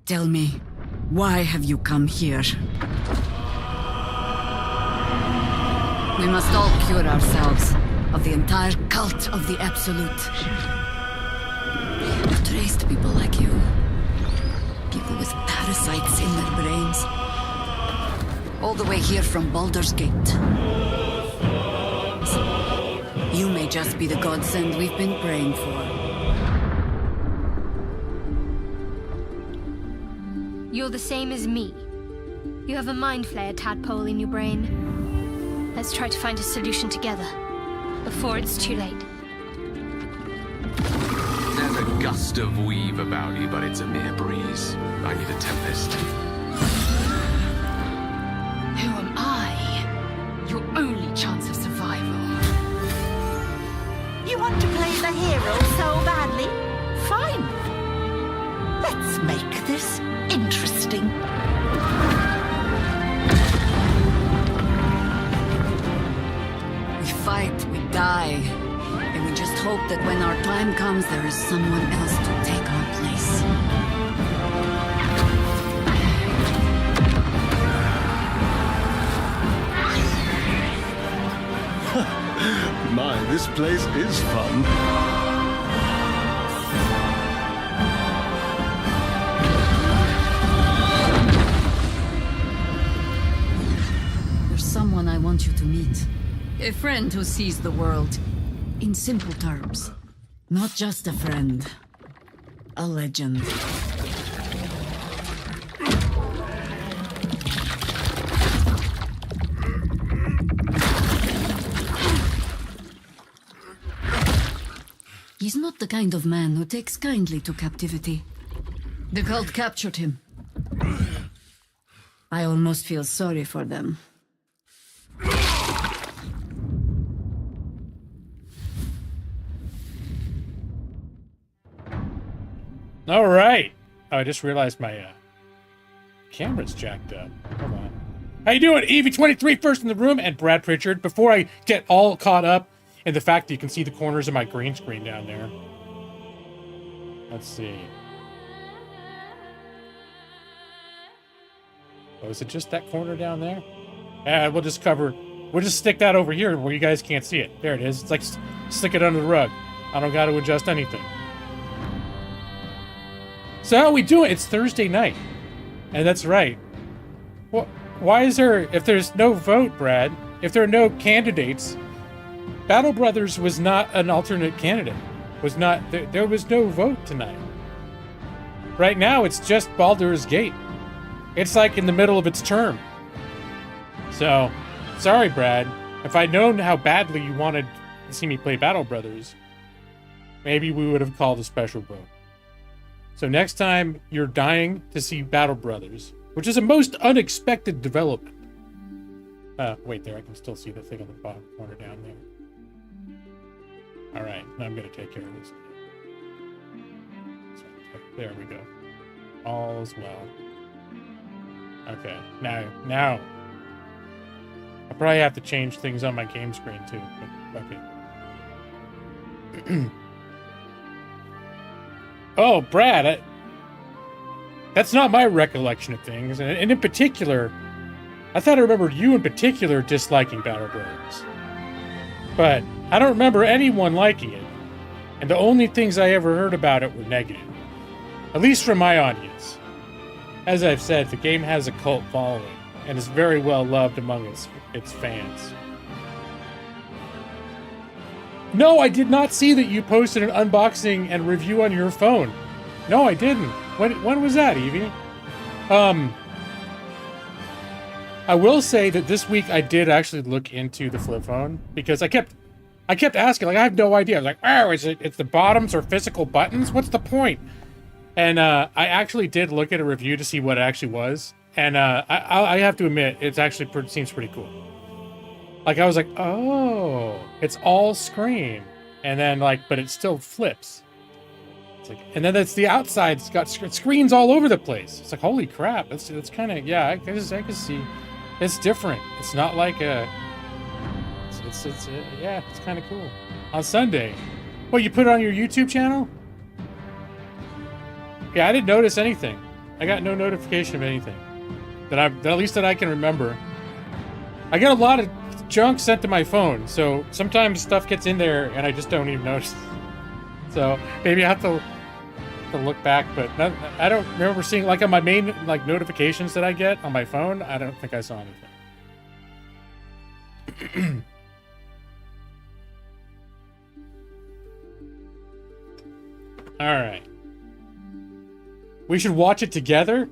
Tell me, why have you come here? We must all cure ourselves of the entire cult of the Absolute. I've traced people like you. People with parasites in their brains. All the way here from Baldur's Gate. You may just be the godsend we've been praying for. You're the same as me. You have a mind flayer tadpole in your brain. Let's try to find a solution together, before it's too late. There's a gust of weave about you, but it's a mere breeze. I need a tempest. Who am I? Your only chance of survival. You want to play the hero so badly? Fine. Let's make this interesting. We fight, we die, and we just hope that when our time comes, there is someone else to take our place. My, this place is fun. There's someone I want you to meet. A friend who sees the world in simple terms. Not just a friend. A legend. He's not the kind of man who takes kindly to captivity. The cult captured him. I almost feel sorry for them. All right. Oh, I just realized my camera's jacked up. Hold on. How you doing? Evie23 first in the room, and Brad Pritchard. Before I get all caught up in the fact that you can see the corners of my green screen down there. Let's see. Oh, is it just that corner down there? Yeah, we'll just stick that over here where you guys can't see it. There it is. It's like stick it under the rug. I don't got to adjust anything. So how we doing? It's Thursday night. And that's right. Well, why is there, if there's no vote, Brad, if there are no candidates, Battle Brothers was not an alternate candidate. There was no vote tonight. Right now, it's just Baldur's Gate. It's like in the middle of its term. So, sorry, Brad. If I'd known how badly you wanted to see me play Battle Brothers, maybe we would have called a special vote. So next time you're dying to see Battle Brothers, which is a most unexpected development. Wait there, I can still see the thing on the bottom corner down there. All right, now I'm gonna take care of this. There we go. All's well. Okay, now. I probably have to change things on my game screen too, but okay. Oh, Brad, that's not my recollection of things. And in particular, I thought I remembered you in particular disliking Battle Brothers. But I don't remember anyone liking it. And the only things I ever heard about it were negative. At least from my audience. As I've said, the game has a cult following and is very well loved among its fans. No, I did not see that you posted an unboxing and review on your phone. No, I didn't. When was that, Evie? I will say that this week I did actually look into the flip phone because I kept asking, like, I have no idea. I was like, oh, it's the bottoms or physical buttons? What's the point? And I actually did look at a review to see what it actually was. And I have to admit, it actually seems pretty cool. Like, I was like, oh, it's all screen. And then, like, but it still flips. It's like, and then it's the outside. It's got screens all over the place. It's like, holy crap. That's kind of, yeah, I can see. It's different. It's not like yeah, it's kind of cool. On Sunday. Well, you put it on your YouTube channel? Yeah, I didn't notice anything. I got no notification of anything. At least that I can remember. I get a lot of junk sent to my phone, so sometimes stuff gets in there and I just don't even notice. So maybe I have to look back, but I don't remember seeing, like, on my main, like, notifications that I get on my phone. I don't think I saw anything. All right. We should watch it together.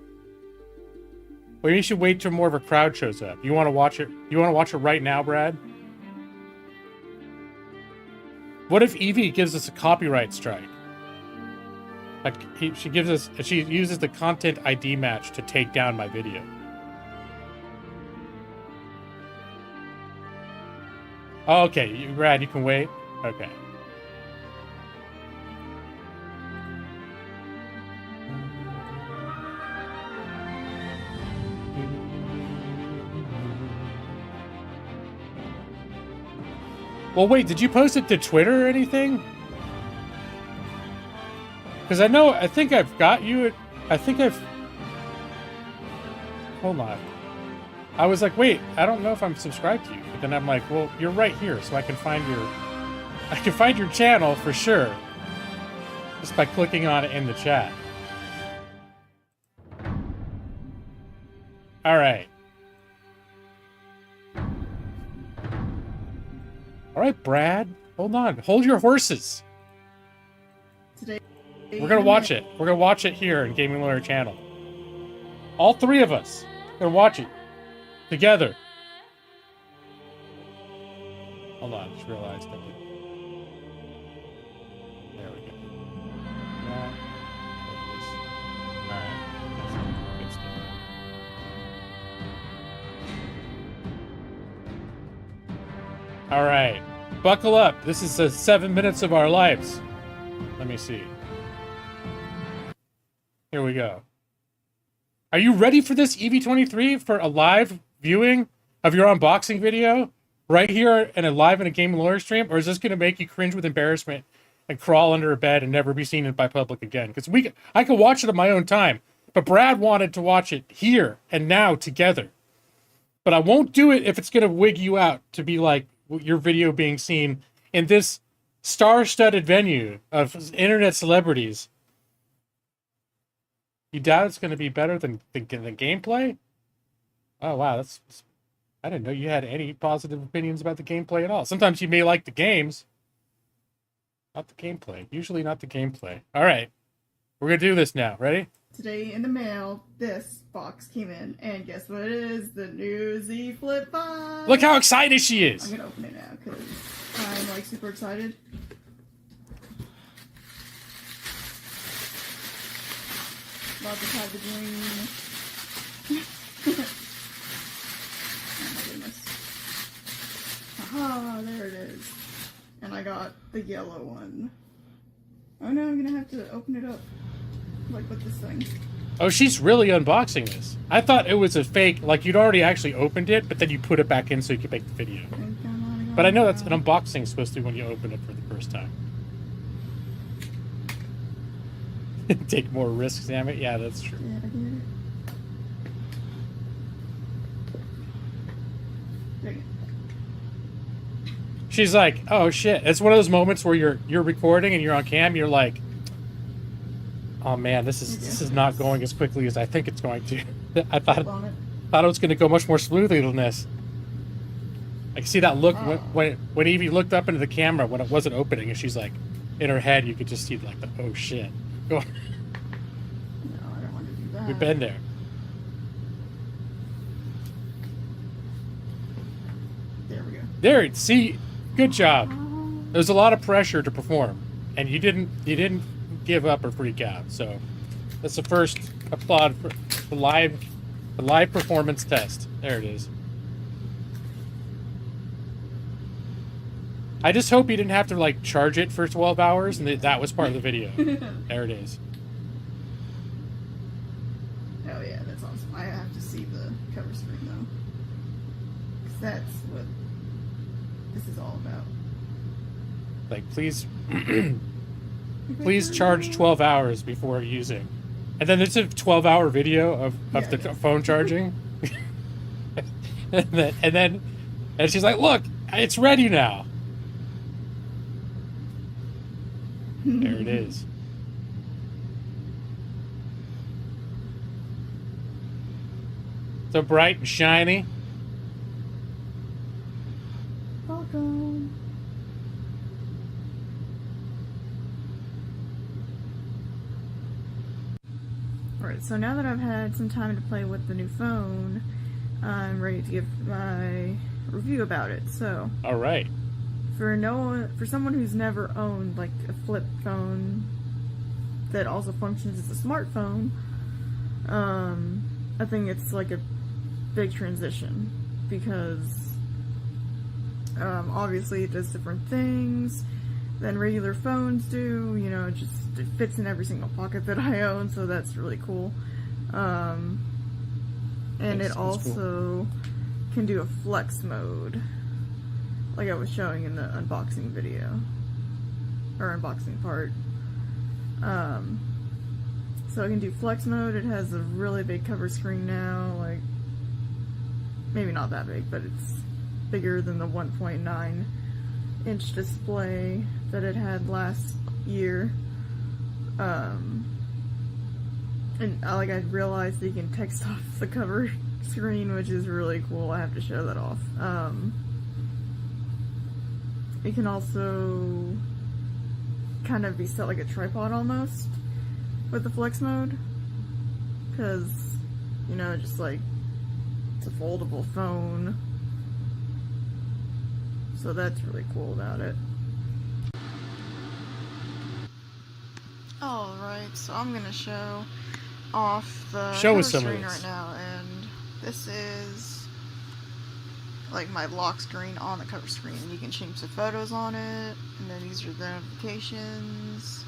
Or you should wait till more of a crowd shows up. You want to watch it? You want to watch it right now, Brad? What if Evie gives us a copyright strike? Like she uses the content ID match to take down my video. Oh, okay, Brad, you can wait. Okay. Well, wait, did you post it to Twitter or anything? Because I think I've got you. Hold on. I was like, wait, I don't know if I'm subscribed to you. But then I'm like, well, you're right here, so I can find your channel for sure. Just by clicking on it in the chat. All right. All right, Brad. Hold on. Hold your horses. Today, we're gonna watch it. We're gonna watch it here in Gaming Lawyer channel. All three of us are gonna watch it together. Hold on. I just realized that. There we go. Yeah. All right. That's good stuff. All right, buckle up. This is the 7 minutes of our lives. Let me see. Here we go. Are you ready for this, EV23, for a live viewing of your unboxing video right here and live in a Game Lawyer stream? Or is this going to make you cringe with embarrassment and crawl under a bed and never be seen by public again? Because I could watch it on my own time, but Brad wanted to watch it here and now together. But I won't do it if it's going to wig you out to be like, your video being seen in this star-studded venue of internet celebrities. You doubt it's going to be better than gameplay? Oh, wow. I didn't know you had any positive opinions about the gameplay at all. Sometimes you may like the games. Not the gameplay. Usually not the gameplay. All right. We're going to do this now. Ready? today in the mail, this box came in, and guess what it is? The new Z Flip 5! Look how excited she is! I'm gonna open it now, because I'm, like, super excited. Love to have the green. Oh my goodness. Aha, there it is. And I got the yellow one. Oh no, I'm gonna have to open it up. Like with this thing. Oh, she's really unboxing this. I thought it was a fake, like you'd already actually opened it, but then you put it back in so you could make the video. But I know that's an unboxing supposed to be when you open it for the first time. Take more risks, damn it. Yeah, that's true. Yeah, I get it. Dang it. She's like, oh shit. It's one of those moments where you're recording and you're on cam, you're like, oh man, this is not going as quickly as I think it's going to. I thought it was going to go much more smoothly than this. I can see that look when Evie looked up into the camera when it wasn't opening, and she's like, in her head, you could just see like the oh shit. Go on. No, I don't want to do that. We've been there. There we go. There, see, good job. There's a lot of pressure to perform, and you didn't give up or freak out. So that's the first applaud for the live performance test. There it is. I just hope you didn't have to like charge it for 12 hours and that was part of the video. There it is. Oh yeah, that's awesome. I have to see the cover screen though. 'Cause that's what this is all about. Like, please charge 12 hours before using. And then there's a 12-hour video of the phone charging. and she's like, look, it's ready now. There it is. So bright and shiny. Welcome. Alright, so now that I've had some time to play with the new phone, I'm ready to give my review about it. So, All right. for someone who's never owned like a flip phone that also functions as a smartphone, I think it's like a big transition because obviously it does different things than regular phones do. You know, it fits in every single pocket that I own, so that's really cool. And it also can do a flex mode, like I was showing in the unboxing video, or unboxing part. So it can do flex mode. It has a really big cover screen now, like, maybe not that big, but it's bigger than the 1.9 inch display that it had last year. And I realized that you can text off the cover screen, which is really cool. I have to show that off. It can also kind of be set like a tripod almost with the flex mode, because, you know, just like, it's a foldable phone, so that's really cool about it. Alright, so I'm gonna show off the cover screen right now, and this is like my lock screen on the cover screen. You can change the photos on it, and then these are the notifications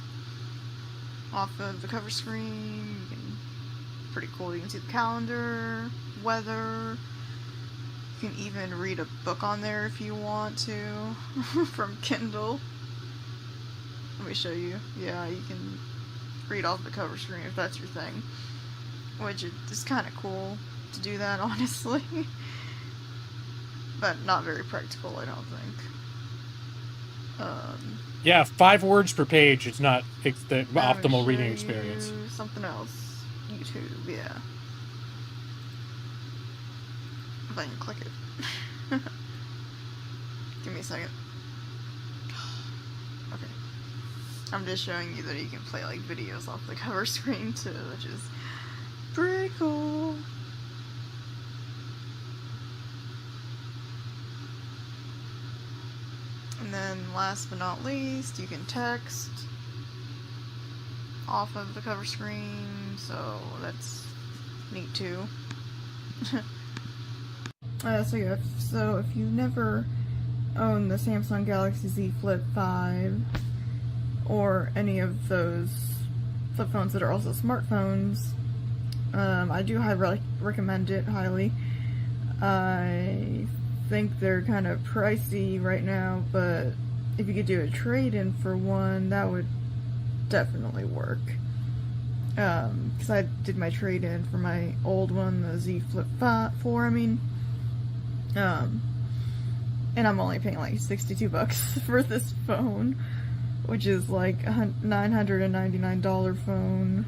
off of the cover screen. Pretty cool. You can see the calendar, weather. You can even read a book on there if you want to from Kindle. Let me show you. Yeah, you can read off the cover screen if that's your thing, which is kind of cool to do that, honestly. But not very practical, I don't think. Yeah, 5 words per page is not the optimal reading experience. Something else. YouTube, yeah. If I can click it. Give me a second. Okay. I'm just showing you that you can play like videos off the cover screen too, which is pretty cool. And then last but not least, you can text off of the cover screen, so that's neat too. So if you've never owned the Samsung Galaxy Z Flip 5 or any of those flip phones that are also smartphones, I do recommend it highly. I think they're kind of pricey right now, but if you could do a trade-in for one, that would definitely work. Because I did my trade-in for my old one, the Z Flip 4, I mean. And I'm only paying like $62 for this phone, which is like a $999 phone.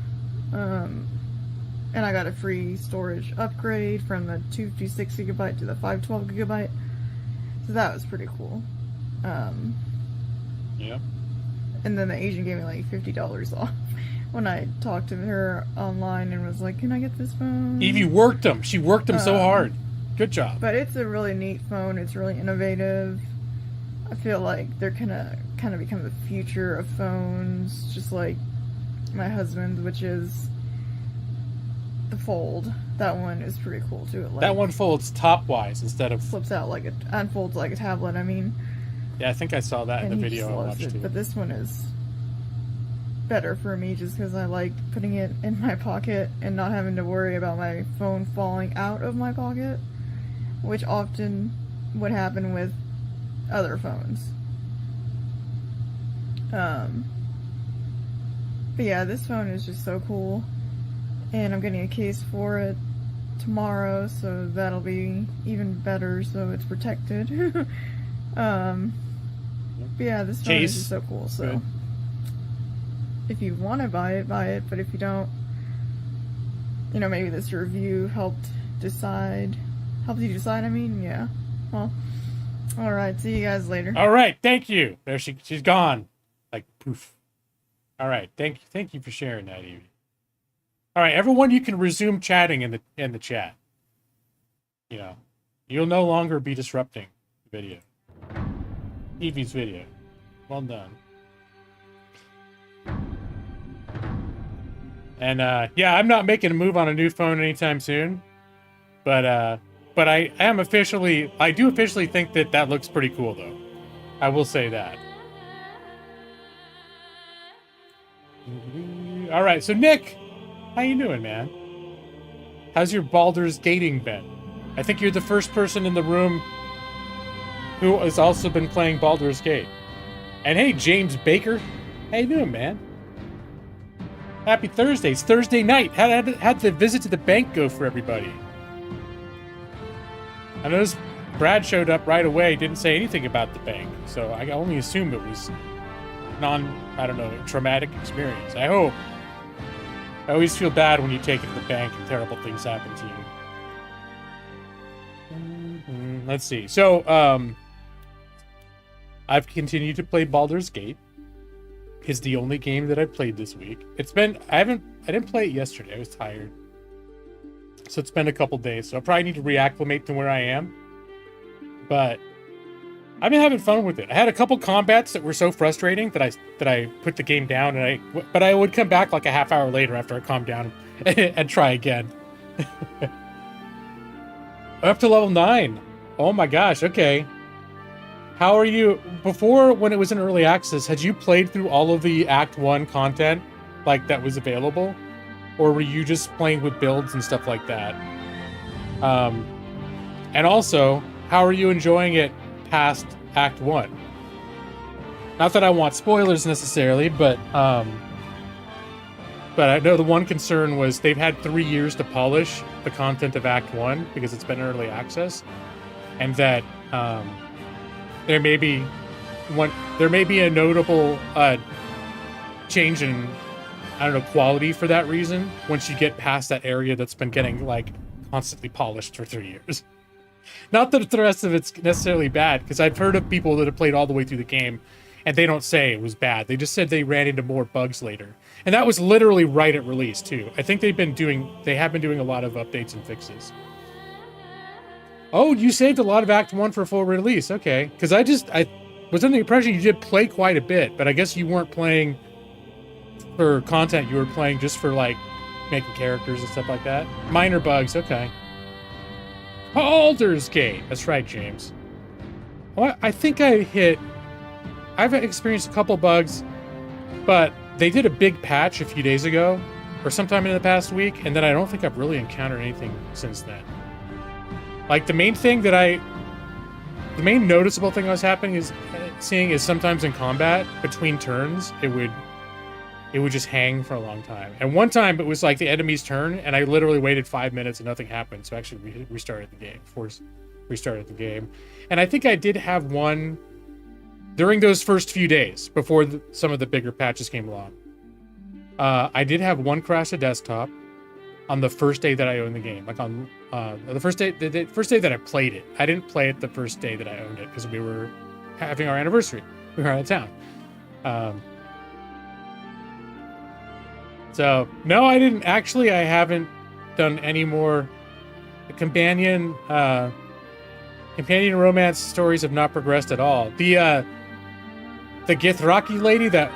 And I got a free storage upgrade from the 256GB to the 512GB. So that was pretty cool. Yeah. And then the agent gave me like $50 off when I talked to her online and was like, can I get this phone? Evie worked them. She worked them so hard. Good job. But it's a really neat phone. It's really innovative. I feel like they're kind of become the future of phones, just like my husband's, which is the Fold. That one is pretty cool too. That one folds top-wise instead of... Flips out like unfolds like a tablet, I mean. Yeah, I think I saw that in the video I watched too. But this one is better for me just because I like putting it in my pocket and not having to worry about my phone falling out of my pocket, which often would happen with other phones. But yeah, this phone is just so cool. And I'm getting a case for it tomorrow, so that'll be even better, so it's protected. But yeah, this phone is just so cool, so... Good. If you want to buy it, but if you don't, you know, maybe this review helped you decide, I mean, yeah. Well, alright, see you guys later. Alright, thank you. There she's gone. Like, poof. Alright, thank you for sharing that, Evie. Alright, everyone, you can resume chatting in the chat. You know, you'll no longer be disrupting the video. Evie's video. Well done. And yeah, I'm not making a move on a new phone anytime soon, but I do officially think that looks pretty cool, though. I will say that. All right, so Nick, how you doing, man? How's your Baldur's Gating been? I think you're the first person in the room who has also been playing Baldur's Gate. And hey, James Baker, how you doing, man? Happy Thursday. It's Thursday night. How'd the visit to the bank go for everybody? I noticed Brad showed up right away, didn't say anything about the bank, so I only assumed it was traumatic experience. I hope. I always feel bad when you take it to the bank and terrible things happen to you. Let's see. So, I've continued to play Baldur's Gate. It's the only game that I've played this week. I didn't play it yesterday. I was tired. So it's been a couple days. So I probably need to reacclimate to where I am. But I've been having fun with it. I had a couple combats that were so frustrating that I put the game down, but I would come back like a half hour later after I calmed down and try again. Up to level 9. Oh my gosh, okay. How are you? Before, when it was in early access, had you played through all of the Act 1 content like that was available? Or were you just playing with builds and stuff like that? And also, how are you enjoying it past Act 1? Not that I want spoilers necessarily, but I know the one concern was they've had 3 years to polish the content of Act 1 because it's been early access, and that there may be a notable change in, quality for that reason once you get past that area that's been getting like constantly polished for 3 years. Not that the rest of it's necessarily bad, because I've heard of people that have played all the way through the game and they don't say it was bad. They just said they ran into more bugs later. And that was literally right at release too. I think they have been doing a lot of updates and fixes. Oh, you saved a lot of Act 1 for full release. Okay. Because I was under the impression you did play quite a bit, but I guess you weren't playing for content. You were playing just for, like, making characters and stuff like that. Minor bugs. Okay. Baldur's Gate. That's right, James. Well, I think I've experienced a couple bugs, but they did a big patch a few days ago, or sometime in the past week, and then I don't think I've really encountered anything since then. Like, the main noticeable thing I was seeing is sometimes in combat, between turns, it would just hang for a long time. And one time, it was like the enemy's turn, and I literally waited 5 minutes and nothing happened, so I actually restarted the game. And I think I did have one during those first few days, before some of the bigger patches came along. I did have one crash to desktop on the first day that I owned the game, like on the first day that I played it. I didn't play it the first day that I owned it because we were having our anniversary. We were out of town. So no, I didn't. Actually, I haven't done any more. The companion romance stories have not progressed at all. The Githraki lady that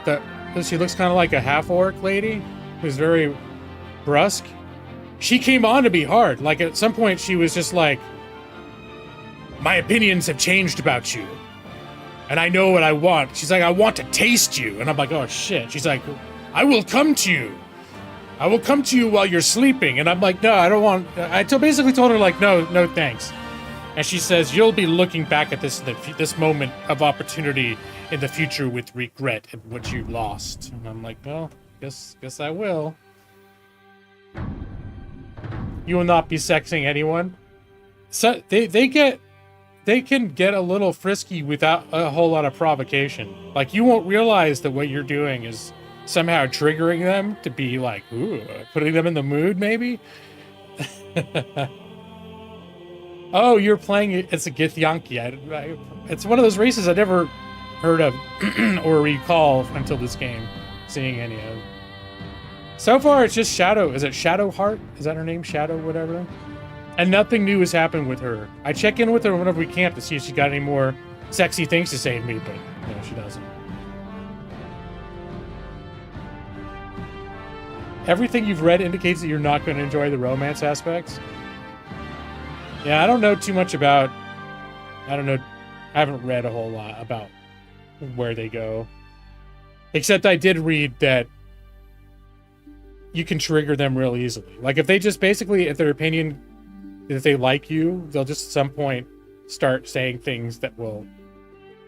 she looks kind of like a half-orc lady who's very brusque. She came on to be hard. Like, at some point, she was just like, my opinions have changed about you. And I know what I want. She's like, I want to taste you. And I'm like, oh, shit. She's like, I will come to you. I will come to you while you're sleeping. And I'm like, no, I don't want... I basically told her, like, no, thanks. And she says, you'll be looking back at this moment of opportunity in the future with regret at what you lost. And I'm like, well, guess I will. You will not be sexing anyone. So they can get a little frisky without a whole lot of provocation. Like, you won't realize that what you're doing is somehow triggering them to be like, ooh, putting them in the mood, maybe? Oh, you're playing it. It's a Githyanki. It's one of those races I never heard of or recall until this game, seeing any of. So far, it's just Shadow. Is it Shadowheart? Is that her name? Shadow, whatever. And nothing new has happened with her. I check in with her whenever we camp to see if she got any more sexy things to say to me, but no, she doesn't. Everything you've read indicates that you're not going to enjoy the romance aspects. Yeah, I don't know too much about... I don't know. I haven't read a whole lot about where they go. Except I did read that you can trigger them real easily. Like, if they just basically, if their opinion, if they like you, they'll just at some point start saying things that will...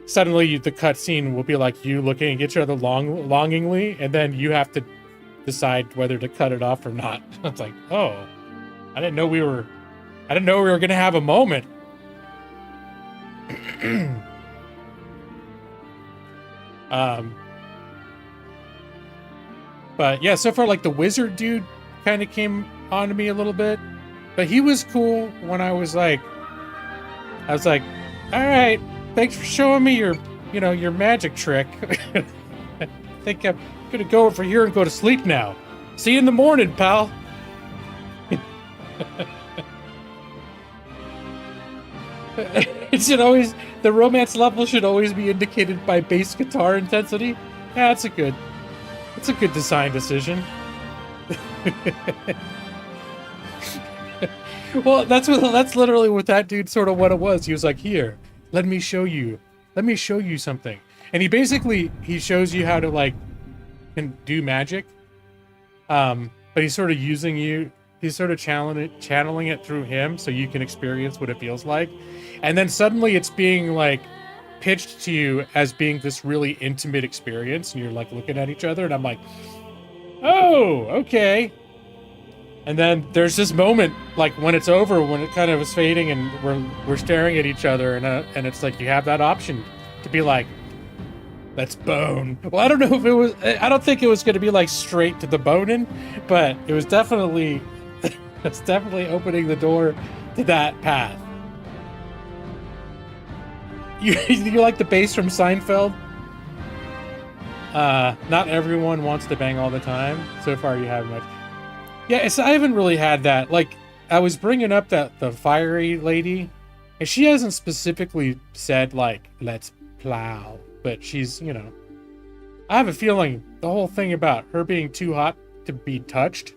Suddenly, the cutscene will be like you looking at each other longingly, and then you have to decide whether to cut it off or not. It's like, oh, I didn't know we were gonna have a moment. But yeah, so far, like, the wizard dude kind of came on to me a little bit, but he was cool when I was like, all right, thanks for showing me your magic trick. I think I'm gonna go over here and go to sleep now. See you in the morning, pal. The romance level should always be indicated by bass guitar intensity. Yeah, that's a good design decision. Well, that's literally what that dude sort of what it was. He was like, here, let me show you something. And he shows you how to, like, can do magic. But he's sort of using you. He's sort of channeling it through him so you can experience what it feels like. And then suddenly it's being, like, pitched to you as being this really intimate experience. And you're, like, looking at each other. And I'm like, oh, okay. And then there's this moment, like, when it's over, when it kind of is fading and we're staring at each other. And it's like you have that option to be like, let's bone. Well, I don't know if it was... I don't think it was going to be, like, straight to the boning. But it was definitely... It's definitely opening the door to that path. You like the bass from Seinfeld? Not everyone wants to bang all the time. So far, you haven't much. Yeah, I haven't really had that. Like, I was bringing up the fiery lady, and she hasn't specifically said, like, let's plow. But she's, I have a feeling the whole thing about her being too hot to be touched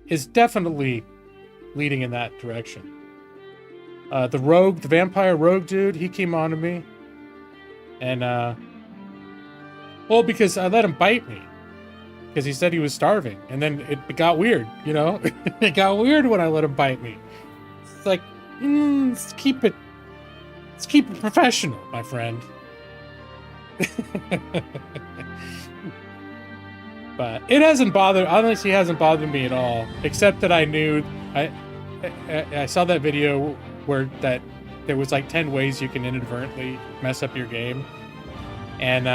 is definitely leading in that direction. The vampire rogue dude, he came on to me. And, well, because I let him bite me. Because he said he was starving. And then it got weird, It got weird when I let him bite me. It's like, let's keep it professional, my friend. But it hasn't bothered me at all, except that I knew I saw that video where that there was like 10 ways you can inadvertently mess up your game, and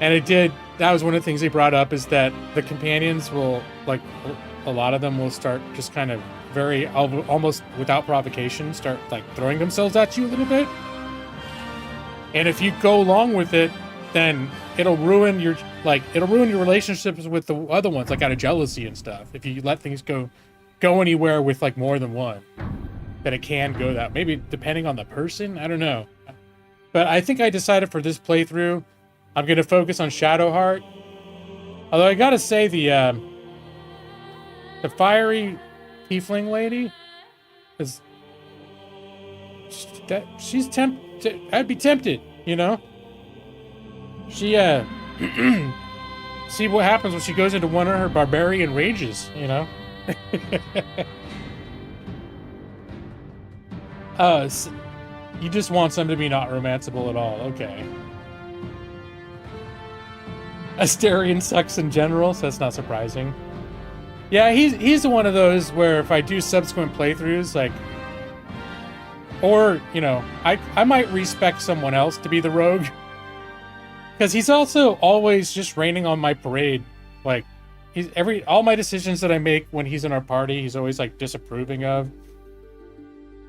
it did. That was one of the things they brought up, is that the companions will, like, a lot of them will start just kind of very almost without provocation start, like, throwing themselves at you a little bit. And if you go along with it, then it'll ruin your relationships with the other ones, like out of jealousy and stuff. If you let things go anywhere with, like, more than one, then it can go that. Maybe depending on the person, I don't know. But I think I decided for this playthrough, I'm gonna focus on Shadowheart. Although I gotta say the fiery tiefling lady is she's tempted. I'd be tempted, She see what happens when she goes into one of her barbarian rages, So you just want something to be not romanceable at all, okay. Asterion sucks in general, so that's not surprising. Yeah, he's one of those where if I do subsequent playthroughs, like, or, you know, I might respect someone else to be the rogue. Because he's also always just raining on my parade. Like, all my decisions that I make when he's in our party, he's always, like, disapproving of.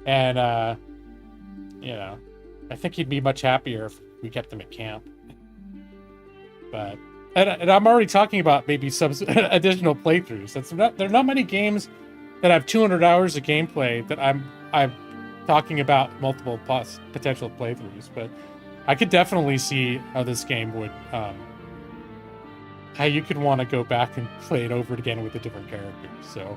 And, you know, I think he'd be much happier if we kept him at camp. But, and I'm already talking about maybe some additional playthroughs. There are not many games that have 200 hours of gameplay that I'm talking about multiple potential playthroughs, but I could definitely see how this game would, how you could want to go back and play it over again with a different character. So,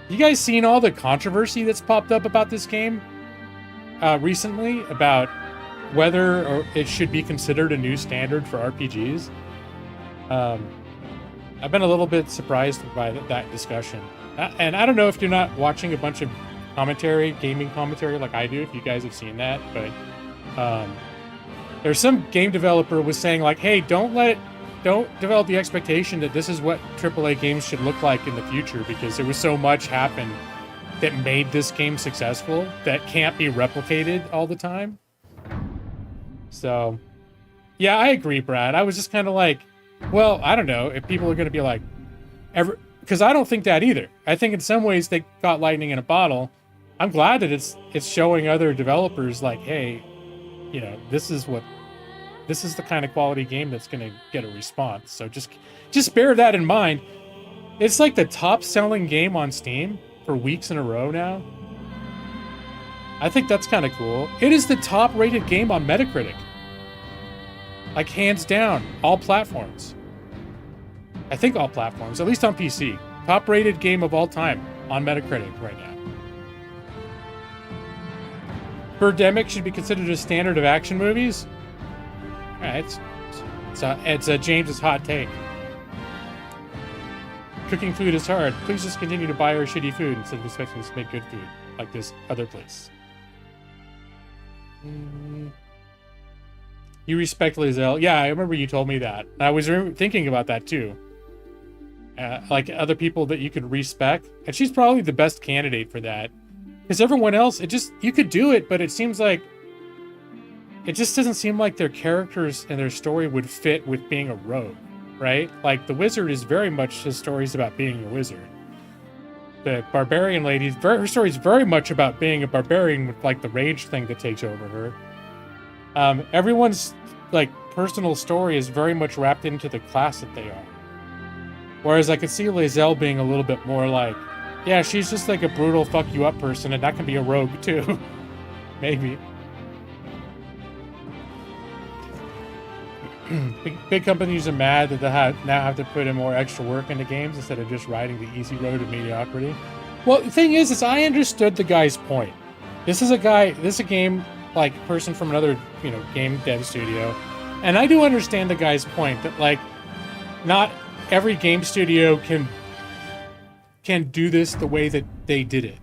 you guys seen all the controversy that's popped up about this game recently about whether or it should be considered a new standard for RPGs? I've been a little bit surprised by that discussion, and I don't know if you're not watching a bunch of gaming commentary like I do, if you guys have seen that, but there's some game developer was saying like, hey, don't develop the expectation that this is what AAA games should look like in the future, because there was so much happened that made this game successful that can't be replicated all the time. So yeah, I agree, Brad. I was just kind of like, well, I don't know if people are going to be like, because I don't think that either. I think in some ways they got lightning in a bottle. I'm glad that it's showing other developers like, hey, you know, this is the kind of quality game that's going to get a response. So just bear that in mind. It's like the top selling game on Steam for weeks in a row now. I think that's kind of cool. It is the top rated game on Metacritic. Like, hands down, all platforms. I think all platforms, at least on PC. Top rated game of all time on Metacritic right now. Birdemic should be considered a standard of action movies. It's James's hot take. Cooking food is hard. Please just continue to buy our shitty food instead of expecting us to make good food, like this other place. You respect Lizelle. Yeah, I remember you told me that. I was thinking about that too. Like other people that you could respect. And she's probably the best candidate for that. Because everyone else, you could do it, but it seems like, it just doesn't seem like their characters and their story would fit with being a rogue, right? Like, the wizard is very much his story's about being a wizard. The barbarian lady, her story's very much about being a barbarian with, like, the rage thing that takes over her. Everyone's, like, personal story is very much wrapped into the class that they are. Whereas I could see Lizelle being a little bit more like, yeah, she's just like a brutal fuck you up person, and that can be a rogue too. Maybe. Big companies are mad that they now have to put in more extra work into games instead of just riding the easy road of mediocrity. Well, the thing is I understood the guy's point. This is a game like person from another, you know, game dev studio, and I do understand the guy's point that like not every game studio can do this the way that they did it.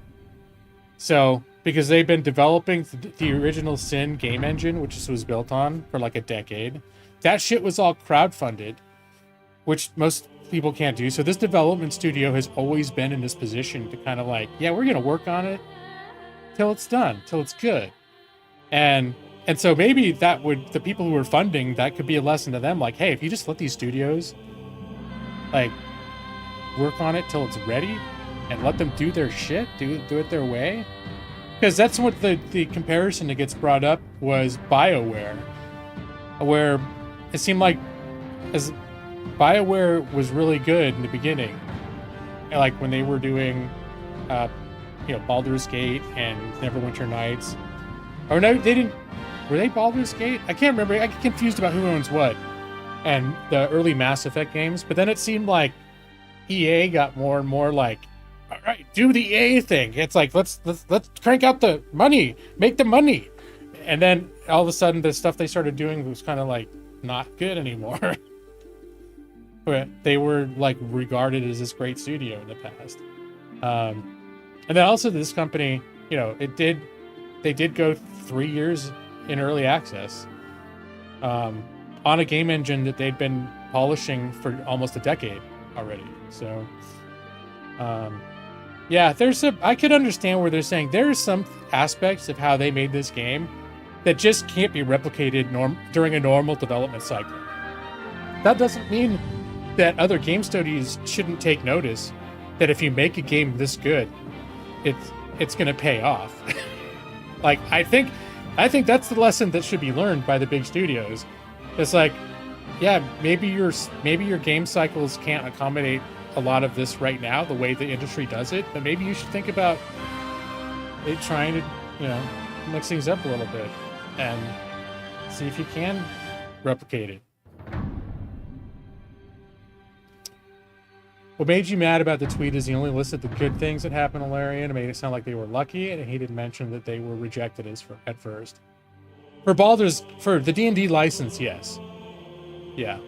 So, because they've been developing the original Sin game engine, which this was built on, for like a decade. That shit was all crowdfunded, which most people can't do. So this development studio has always been in this position to kind of like, yeah, we're going to work on it till it's done, till it's good. And so maybe the people who are funding, that could be a lesson to them. Like, hey, if you just let these studios like work on it till it's ready and let them do their shit, do it their way. Because that's what the comparison that gets brought up was BioWare, where it seemed like as BioWare was really good in the beginning, like when they were doing Baldur's Gate and Neverwinter Nights. Or no, they didn't. Were they Baldur's Gate? I can't remember. I get confused about who owns what. And the early Mass Effect games. But then it seemed like EA got more and more like, all right, do the EA thing. It's like, let's crank out the money, make the money. And then all of a sudden the stuff they started doing was kind of like not good anymore. But they were like regarded as this great studio in the past. And then also this company, you know, they did go 3 years in early access on a game engine that they'd been polishing for almost a decade. already. So, yeah, I could understand where they're saying there are some aspects of how they made this game that just can't be replicated during a normal development cycle. That doesn't mean that other game studios shouldn't take notice that if you make a game this good, it's going to pay off. Like, I think that's the lesson that should be learned by the big studios. It's like, yeah, maybe your game cycles can't accommodate a lot of this right now, the way the industry does it, but maybe you should think about it trying to, mix things up a little bit and see if you can replicate it. What made you mad about the tweet is he only listed the good things that happened to Larian and made it sound like they were lucky, and he didn't mention that they were rejected at first. For the D&D license, yes. Yeah.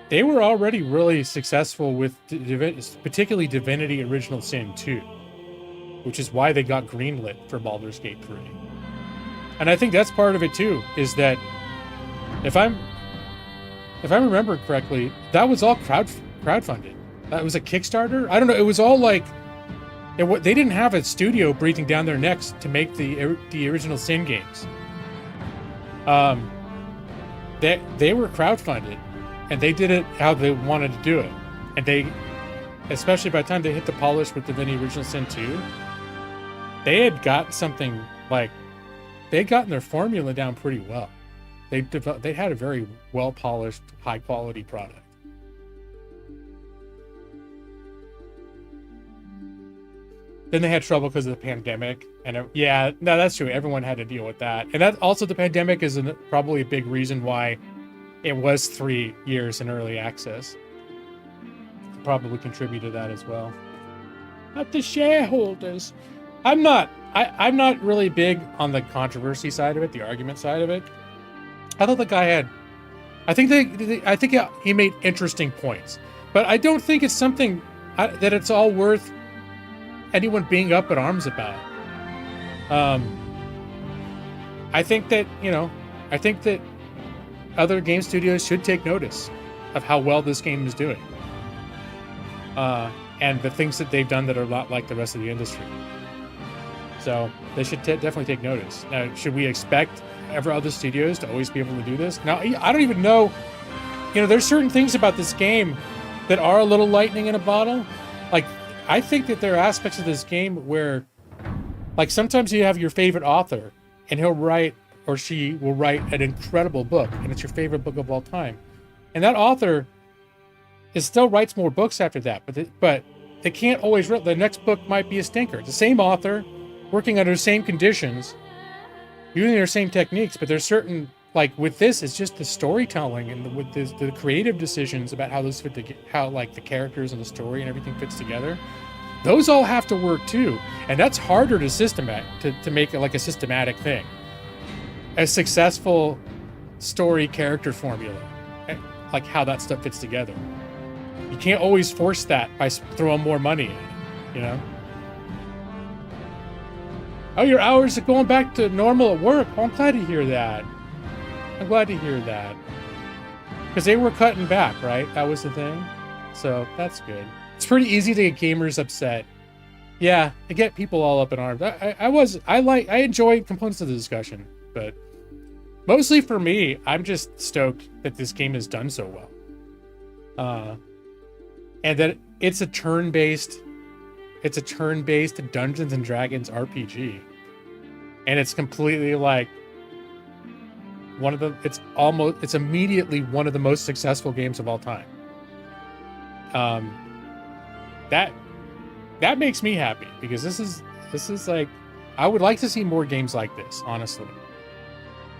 They were already really successful with particularly Divinity Original Sin 2, which is why they got greenlit for Baldur's Gate 3. And I think that's part of it too, is that if I remember correctly, that was all crowdfunded. That was a Kickstarter. I don't know. It was all like they didn't have a studio breathing down their necks to make the original Sin games. They were crowdfunded, and they did it how they wanted to do it. And they, especially by the time they hit the polish with Divinity Original Sin 2, they had got something like they'd gotten their formula down pretty well. They had a very well-polished, high-quality product. Then they had trouble because of the pandemic. And yeah, no, that's true. Everyone had to deal with that. And that also, the pandemic is probably a big reason why it was 3 years in early access. Probably contributed to that as well. But the shareholders, I'm not really big on the controversy side of it, the argument side of it. I thought the guy had, I think he made interesting points, but I don't think it's something that it's all worth anyone being up in arms about. I think that other game studios should take notice of how well this game is doing, and the things that they've done that are a lot like the rest of the industry. So they should definitely take notice. Now, should we expect other studios to always be able to do this? Now, I don't even know. There's certain things about this game that are a little lightning in a bottle. Like, I think that there are aspects of this game where, like, sometimes you have your favorite author, and he'll write, or she will write, an incredible book, and it's your favorite book of all time. And that author still writes more books after that, but they can't always write. The next book might be a stinker. It's the same author, working under the same conditions, using their same techniques, but there's certain, like with this, it's just the storytelling and with the creative decisions about how those fit together, how like the characters and the story and everything fits together. Those all have to work too, and that's harder to make it like a systematic thing. A successful story character formula, like how that stuff fits together. You can't always force that by throwing more money in it, Oh, your hours are going back to normal at work. Oh, I'm glad to hear that. Because they were cutting back, right? That was the thing. So that's good. It's pretty easy to get gamers upset. Yeah, to get people all up in arms. I enjoyed components of the discussion, but mostly for me, I'm just stoked that this game is done so well. And that it's a turn-based Dungeons and Dragons RPG. And it's completely like it's immediately one of the most successful games of all time. That makes me happy, because this is like, I would like to see more games like this, honestly.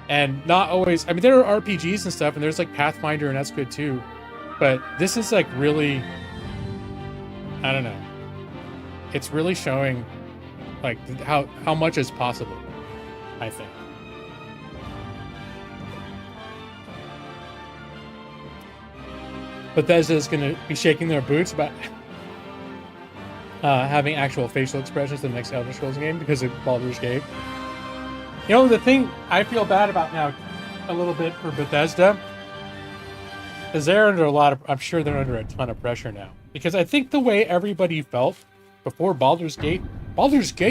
And not always, I mean, there are RPGs and stuff, and there's like Pathfinder, and that's good too. But this is like really, I don't know. It's really showing like how much is possible, I think. Bethesda is going to be shaking their boots about having actual facial expressions in the next Elder Scrolls game because of Baldur's Gate. The thing I feel bad about now a little bit for Bethesda Because they're under a lot of, I'm sure they're under a ton of pressure now. Because I think the way everybody felt before Baldur's Gate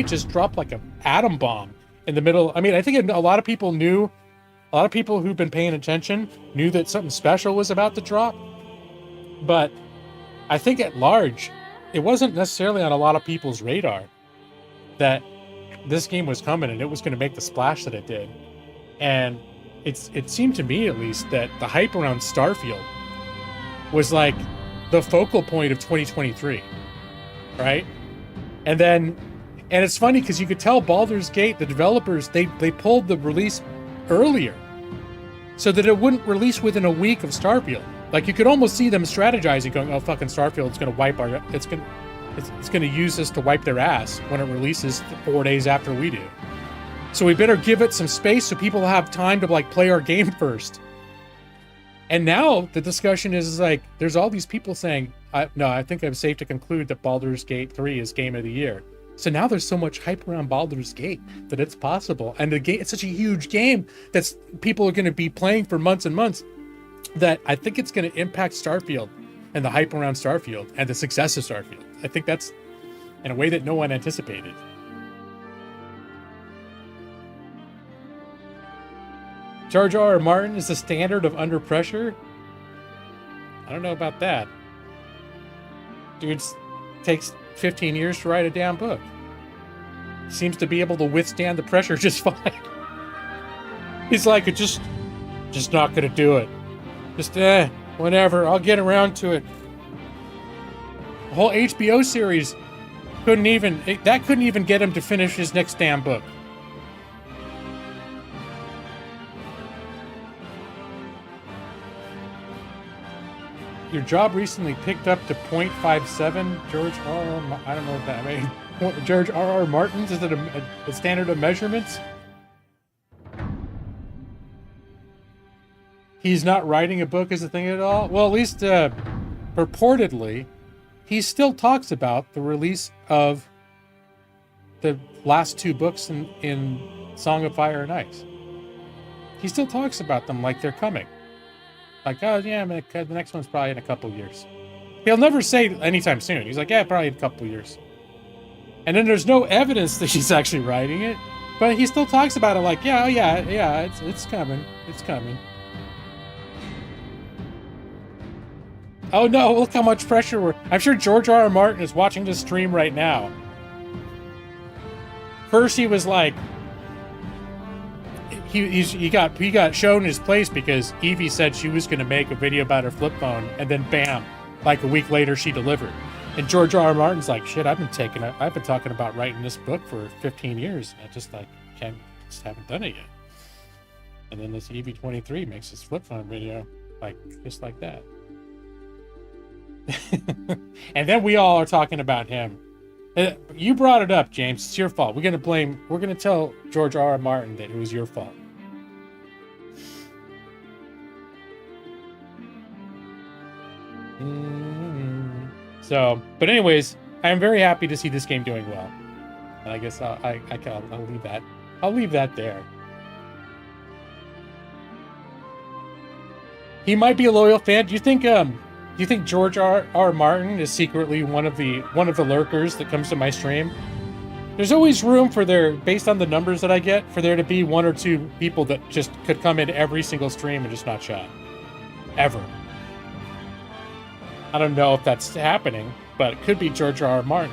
just dropped like an atom bomb in the middle. I mean, I think a lot of people knew, a lot of people who've been paying attention knew that something special was about to drop. But I think at large, it wasn't necessarily on a lot of people's radar that this game was coming and it was going to make the splash that it did. And it seemed to me, at least, that the hype around Starfield was like the focal point of 2023, right? And it's funny because you could tell Baldur's Gate, the developers, they pulled the release earlier so that it wouldn't release within a week of Starfield. Like, you could almost see them strategizing, going, "Oh, fucking Starfield's going to wipe our, it's going to use this to wipe their ass when it releases 4 days after we do. So we better give it some space so people have time to like play our game first." And now the discussion is like, there's all these people saying, I think I'm safe to conclude that Baldur's Gate 3 is Game of the Year. So now there's so much hype around Baldur's Gate that it's possible. And the game, it's such a huge game that people are going to be playing for months and months that I think it's going to impact Starfield and the hype around Starfield and the success of Starfield. I think that's in a way that no one anticipated. George R.R. Martin is the standard of under pressure? I don't know about that. Dude takes 15 years to write a damn book. Seems to be able to withstand the pressure just fine. He's like, just not gonna do it. Just, whatever, I'll get around to it. The whole HBO series couldn't even get him to finish his next damn book. Your job recently picked up to 0.57. George R.R. I don't know what that means. George R.R. Martin's? Is it a standard of measurements? He's not writing a book as a thing at all? Well, at least purportedly, he still talks about the release of the last 2 books in Song of Fire and Ice. He still talks about them like they're coming. Like, oh yeah, the next one's probably in a couple years. He'll never say anytime soon. He's like, yeah, probably in a couple years. And then there's no evidence that he's actually writing it, but he still talks about it like, yeah, it's coming. It's coming. Oh no, look how much pressure I'm sure George R.R. Martin is watching this stream right now. First he was like, he got shown his place because Evie said she was going to make a video about her flip phone, and then bam, like a week later she delivered. And George R.R. Martin's like, shit, I've been talking about writing this book for 15 years. I just haven't done it yet. And then this EV23 makes this flip phone video, like just like that. And then we all are talking about him. You brought it up, James. It's your fault. We're gonna tell George R.R. Martin that it was your fault. So, but anyways, I'm very happy to see this game doing well. And I guess I'll leave that. I'll leave that there. He might be a loyal fan. Do you think George R.R. Martin is secretly one of the lurkers that comes to my stream? There's always room for based on the numbers that I get, for there to be 1 or 2 people that just could come in every single stream and just not chat. Ever. I don't know if that's happening, but it could be George R.R. Martin.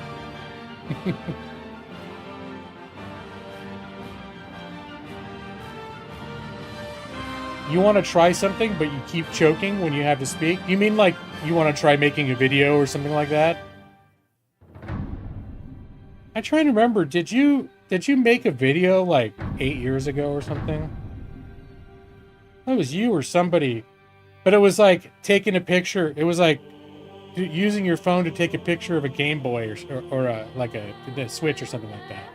You want to try something, but you keep choking when you have to speak? You mean like you want to try making a video or something like that? I'm trying to remember, did you make a video like 8 years ago or something? That was you or somebody. But it was like taking a picture. It was like using your phone to take a picture of a Game Boy or a Switch or something like that.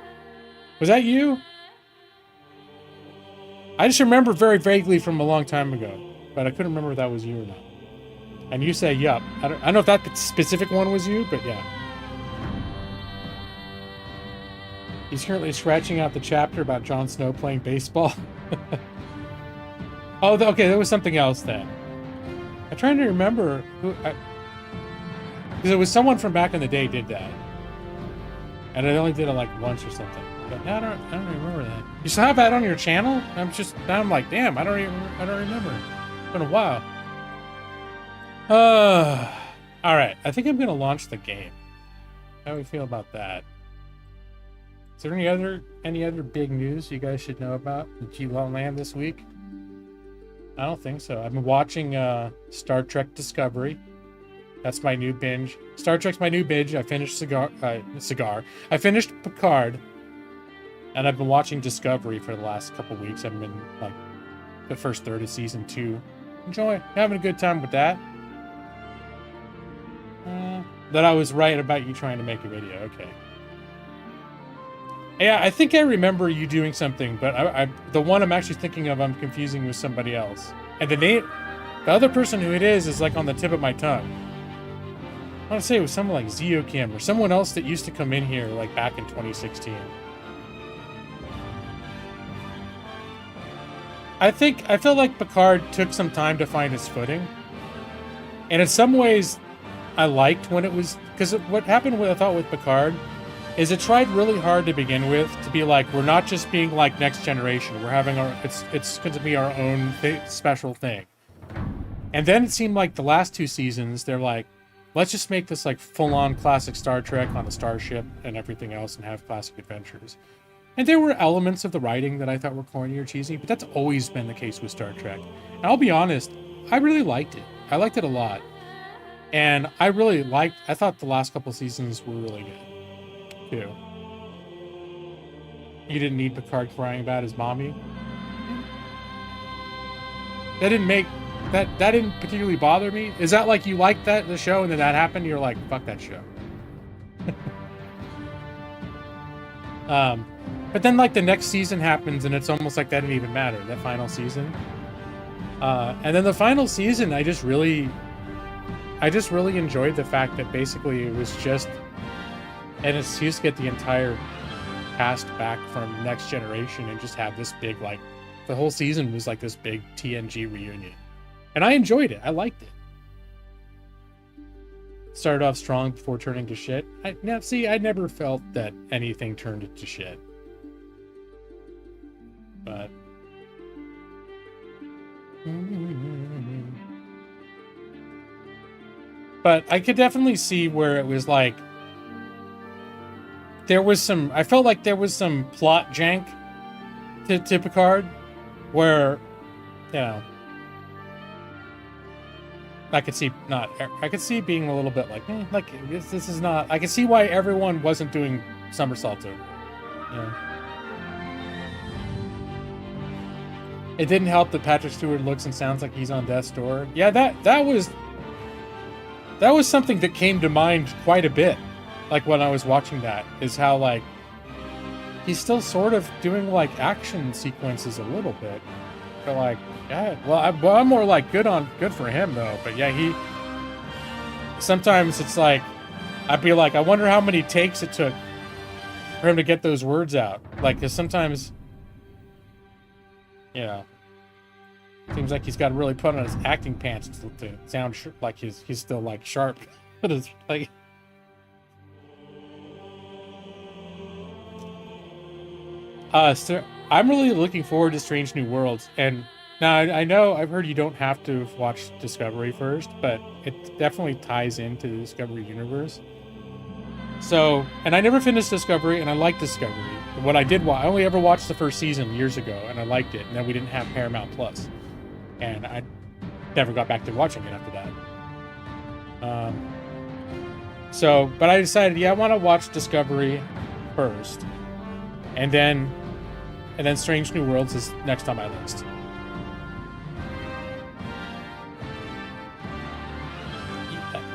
Was that you? I just remember very vaguely from a long time ago, but I couldn't remember if that was you or not. And you say, yup. I don't know if that specific one was you, but yeah. He's currently scratching out the chapter about Jon Snow playing baseball. Oh, okay, there was something else then. I'm trying to remember who. Because it was someone from back in the day did that, and I only did it like once or something. But now I don't remember that. You still have that on your channel? I'm like, damn, I don't remember. It's been a while. All right. I think I'm gonna launch the game. How do we feel about that? Is there any other big news you guys should know about in G-Law Land this week? I don't think so. I've been watching Star Trek Discovery. That's my new binge. Star Trek's my new binge. I finished I finished Picard, and I've been watching Discovery for the last couple weeks. I've been like the first third of season 2. Having a good time with that. That I was right about you trying to make a video. Okay. Yeah, I think I remember you doing something, but the one I'm actually thinking of, I'm confusing with somebody else. And the other person who it is like on the tip of my tongue. I want to say it was someone like Zeokim or someone else that used to come in here like back in 2016. I felt like Picard took some time to find his footing. And in some ways, I liked when it was, because what happened I thought with Picard is it tried really hard to begin with to be like, we're not just being like Next Generation. We're having it's going to be our own special thing. And then it seemed like the last 2 seasons, they're like, let's just make this like full-on classic Star Trek on a starship and everything else and have classic adventures. And there were elements of the writing that I thought were corny or cheesy, but that's always been the case with Star Trek. And I'll be honest, I really liked it. I liked it a lot. And I thought the last couple seasons were really good, too. You didn't need Picard crying about his mommy? That didn't particularly bother me? Is that like you liked the show, and then that happened, you're like, fuck that show? But then like the next season happens, and it's almost like that didn't even matter, that final season. And then the final season, I just really enjoyed the fact that basically it was just an excuse to get the entire cast back from Next Generation and just have this big, like, the whole season was like this big TNG reunion. And I enjoyed it. I liked it. Started off strong before turning to shit. I never felt that anything turned into shit. But... But I could definitely see where it was like... I felt like there was some plot jank to Picard, where, you know... I could see being a little bit like, this is not... I could see why everyone wasn't doing somersaults over it. You know? It didn't help that Patrick Stewart looks and sounds like he's on death's door. Yeah, that was something that came to mind quite a bit. Like when I was watching that, is how like he's still sort of doing like action sequences a little bit. But like, yeah, I'm more like good for him though. But yeah, sometimes it's like, I'd be like, I wonder how many takes it took for him to get those words out. Like, cause sometimes, you know, seems like he's got to really put on his acting pants to sound like he's still like sharp. But it's like, I'm really looking forward to Strange New Worlds. And now I know I've heard you don't have to watch Discovery first, but it definitely ties into the Discovery universe. So, and I never finished Discovery, and I liked Discovery. What I did, I only ever watched the first season years ago, and I liked it. And then we didn't have Paramount Plus, and I never got back to watching it after that. But I decided, I want to watch Discovery first, and then Strange New Worlds is next on my list.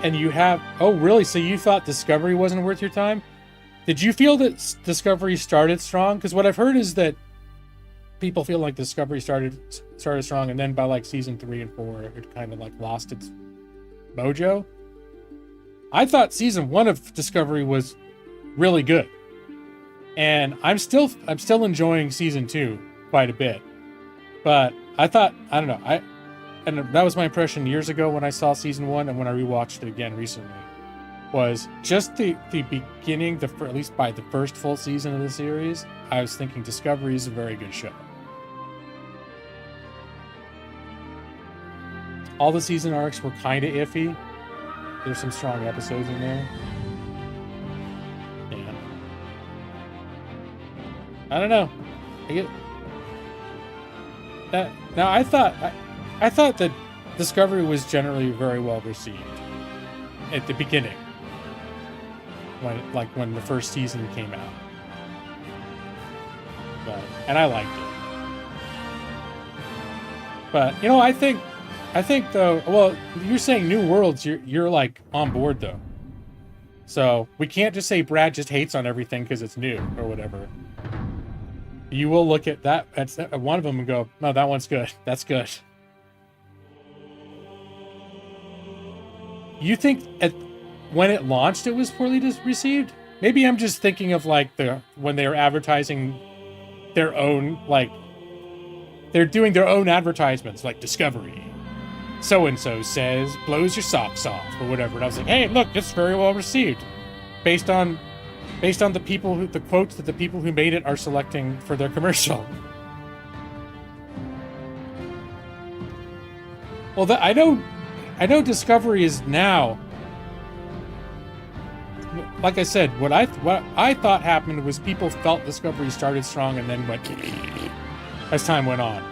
And you have... Oh, really? So you thought Discovery wasn't worth your time? Did you feel that Discovery started strong? Because what I've heard is that people feel like Discovery started strong, and then by like season 3 and 4, it kind of like lost its mojo. I thought season 1 of Discovery was really good. And I'm still enjoying season 2 quite a bit. But I thought, I don't know, and that was my impression years ago when I saw season 1 and when I rewatched it again recently, was just the beginning, at least by the first full season of the series, I was thinking Discovery is a very good show. All the season arcs were kind of iffy. There's some strong episodes in there. Yeah. I don't know. I get that. Now I thought that Discovery was generally very well received at the beginning, when the first season came out. And I liked it. But I think though, well, you're saying New Worlds, you're like on board though. So we can't just say Brad just hates on everything because it's new or whatever. You will look at that one of them and go, no, that one's good. That's good. You think when it launched, it was poorly received? Maybe I'm just thinking of like when they were advertising their own, like they're doing their own advertisements, like Discovery. So-and-so says, blows your socks off or whatever. And I was like, hey, look, it's very well received. Based on the quotes that the people who made it are selecting for their commercial. Well, I know Discovery is now, like I said, what I thought happened was people felt Discovery started strong and then went as time went on.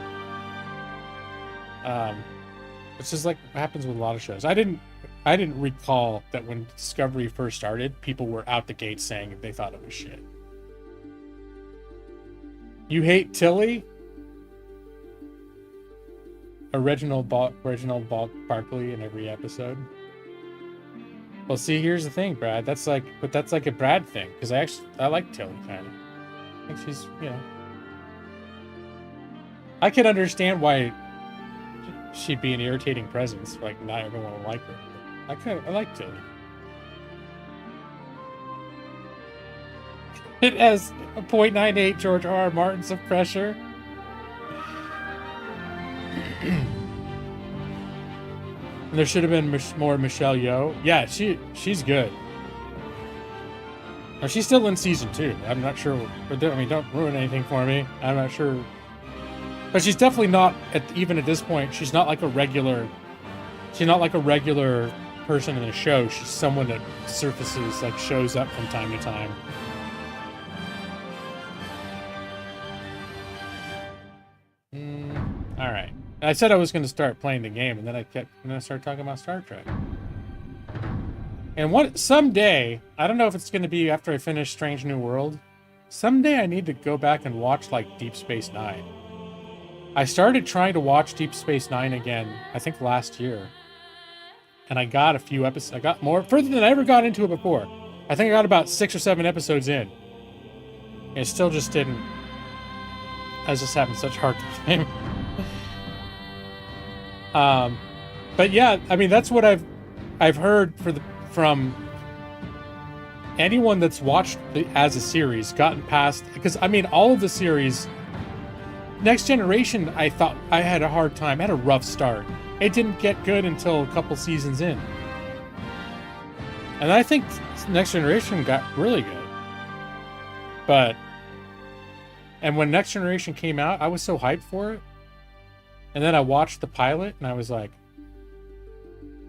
It's just like what happens with a lot of shows. I didn't recall that when Discovery first started, people were out the gate saying they thought it was shit. You hate Tilly? Reginald Barkley in every episode. Well, see, here's the thing, Brad. That's like a Brad thing, because I like Tilly kind of. I think she's, I can understand why she'd be an irritating presence. Like, not everyone will like her. I like Tilly. It has a 0.98 George R.R. Martins of pressure. There should have been more Michelle Yeoh. Yeah, she's good. Now, she's still in season 2. I'm not sure. Don't ruin anything for me. I'm not sure. But she's definitely not, even at this point, she's not like a regular person in the show. She's someone that surfaces, like, shows up from time to time. All right. I said I was going to start playing the game, and then I started talking about Star Trek. And someday, I don't know if it's going to be after I finish Strange New World. Someday I need to go back and watch, like, Deep Space Nine. I started trying to watch Deep Space Nine again, I think last year. And I got a few episodes. I got more, further than I ever got into it before. I think I got about 6 or 7 episodes in. And it still just didn't. I was just having such a hard time. But yeah, I mean, that's what I've heard from anyone that's watched it as a series, gotten past, because I mean, all of the series, Next Generation, I thought I had a hard time. I had a rough start. It didn't get good until a couple seasons in. And I think Next Generation got really good. And when Next Generation came out, I was so hyped for it. And then I watched the pilot and I was like,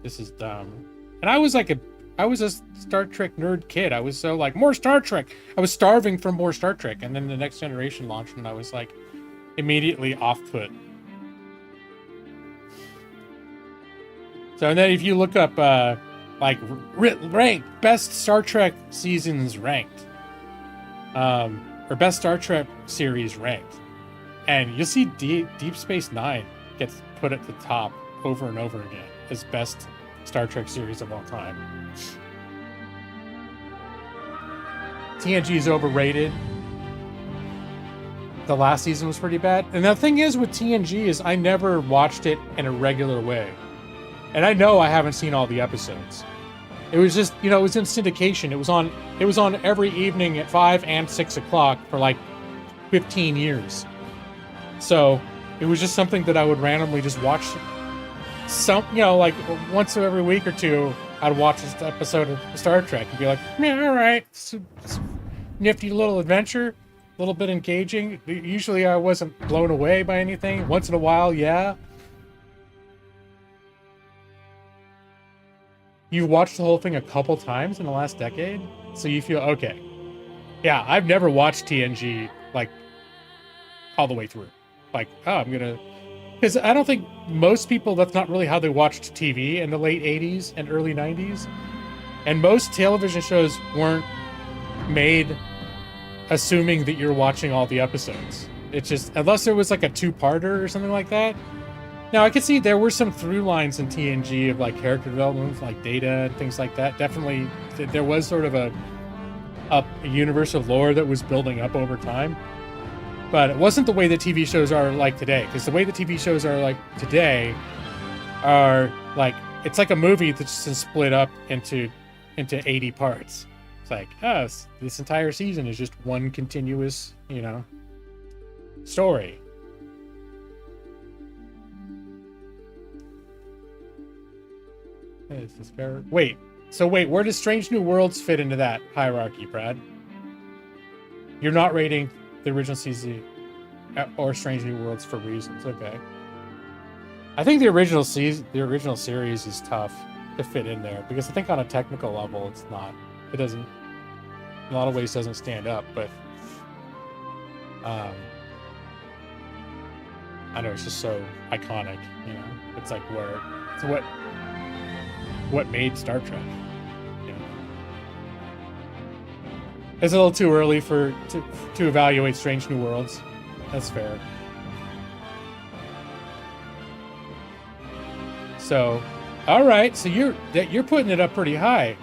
this is dumb. And I was a Star Trek nerd kid. I was so like, more Star Trek. I was starving for more Star Trek. And then the Next Generation launched and I was like, immediately off-put. So, and then if you look up, like, ranked, best Star Trek seasons ranked, or best Star Trek series ranked, and you'll see Deep Space Nine gets put at the top over and over again as best Star Trek series of all time. TNG is overrated. The last season was pretty bad. And the thing is with TNG is I never watched it in a regular way. And I know I haven't seen all the episodes. It was just, it was in syndication. It was on every evening at 5 and 6 o'clock for like 15 years. So it was just something that I would randomly just watch some, like once every week or two, I'd watch this episode of Star Trek and be like, yeah, all right, it's a nifty little adventure, a little bit engaging. Usually I wasn't blown away by anything. Once in a while, yeah. You watched the whole thing a couple times in the last decade, so you feel okay. Yeah, I've never watched TNG like all the way through. Like, oh, I'm gonna, because I don't think most people, that's not really how they watched TV in the late 80s and early 90s. And most television shows weren't made assuming that you're watching all the episodes. It's just, unless it was like a two-parter or something like that. Now, I could see there were some through lines in TNG of like character development, like Data and things like that. Definitely, there was sort of a universe of lore that was building up over time. But it wasn't the way that TV shows are like today. Because the way the TV shows are like today are like, it's like a movie that's just split up into 80 parts. It's like, oh, this entire season is just one continuous, story. Is this fair? Wait, where does Strange New Worlds fit into that hierarchy, Brad? You're not rating the original season or Strange New Worlds for reasons. Okay. I think the original series is tough to fit in there because I think on a technical level it's not. It doesn't, in a lot of ways, doesn't stand up. But I know it's just so iconic. It's like it's what made Star Trek. It's a little too early to evaluate Strange New Worlds. That's fair. So, all right. So you're putting it up pretty high.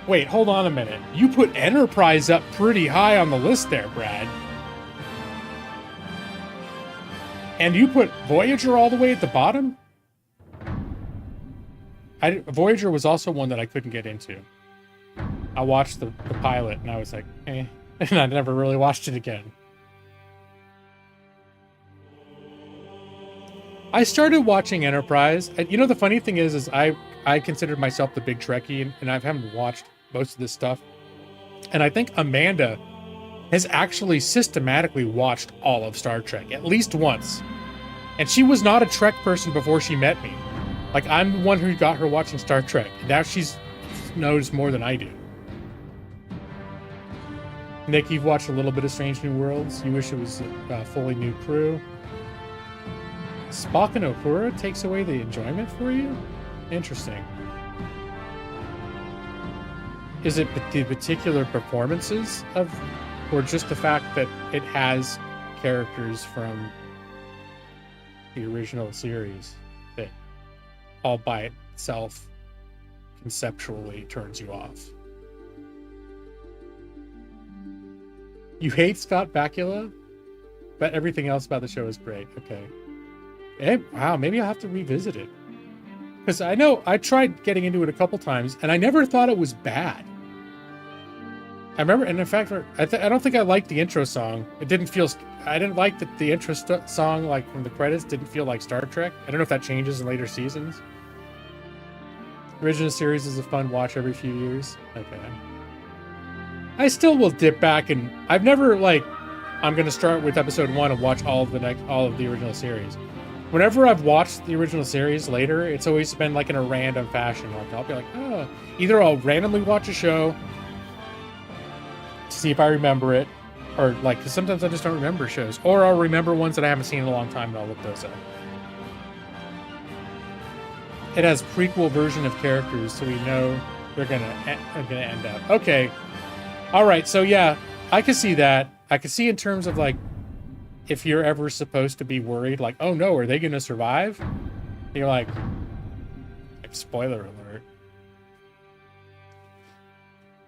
Wait, hold on a minute. You put Enterprise up pretty high on the list there, Brad. And you put Voyager all the way at the bottom? Voyager was also one that I couldn't get into. I watched the pilot and I was like, eh. And I never really watched it again. I started watching Enterprise. The funny thing is I considered myself the big Trekkie, and I haven't watched most of this stuff. And I think Amanda has actually systematically watched all of Star Trek, at least once. And she was not a Trek person before she met me. Like, I'm the one who got her watching Star Trek. Now she knows more than I do. Nick, you've watched a little bit of Strange New Worlds. You wish it was a fully new crew. Spock and Uhura takes away the enjoyment for you? Interesting. Is it the particular performances or just the fact that it has characters from the original series that all by itself conceptually turns you off? You hate Scott Bakula, but everything else about the show is great. Okay. Wow, maybe I'll have to revisit it. Because I know I tried getting into it a couple times, and I never thought it was bad. I remember, and in fact, I don't think I liked the intro song. I didn't like that the intro song, like from the credits, didn't feel like Star Trek. I don't know if that changes in later seasons. The original series is a fun watch every few years. Okay. I still will dip back, and I've never I'm gonna start with episode 1 and watch all of the original series. Whenever I've watched the original series later, it's always been like in a random fashion. Like I'll be like, oh, either I'll randomly watch a show to see if I remember it, or because sometimes I just don't remember shows, or I'll remember ones that I haven't seen in a long time and I'll look those up. It has prequel version of characters, so we know they're gonna end up. Okay, all right. So yeah, I can see that. I can see in terms of if you're ever supposed to be worried, oh no, are they going to survive? You're like, spoiler alert.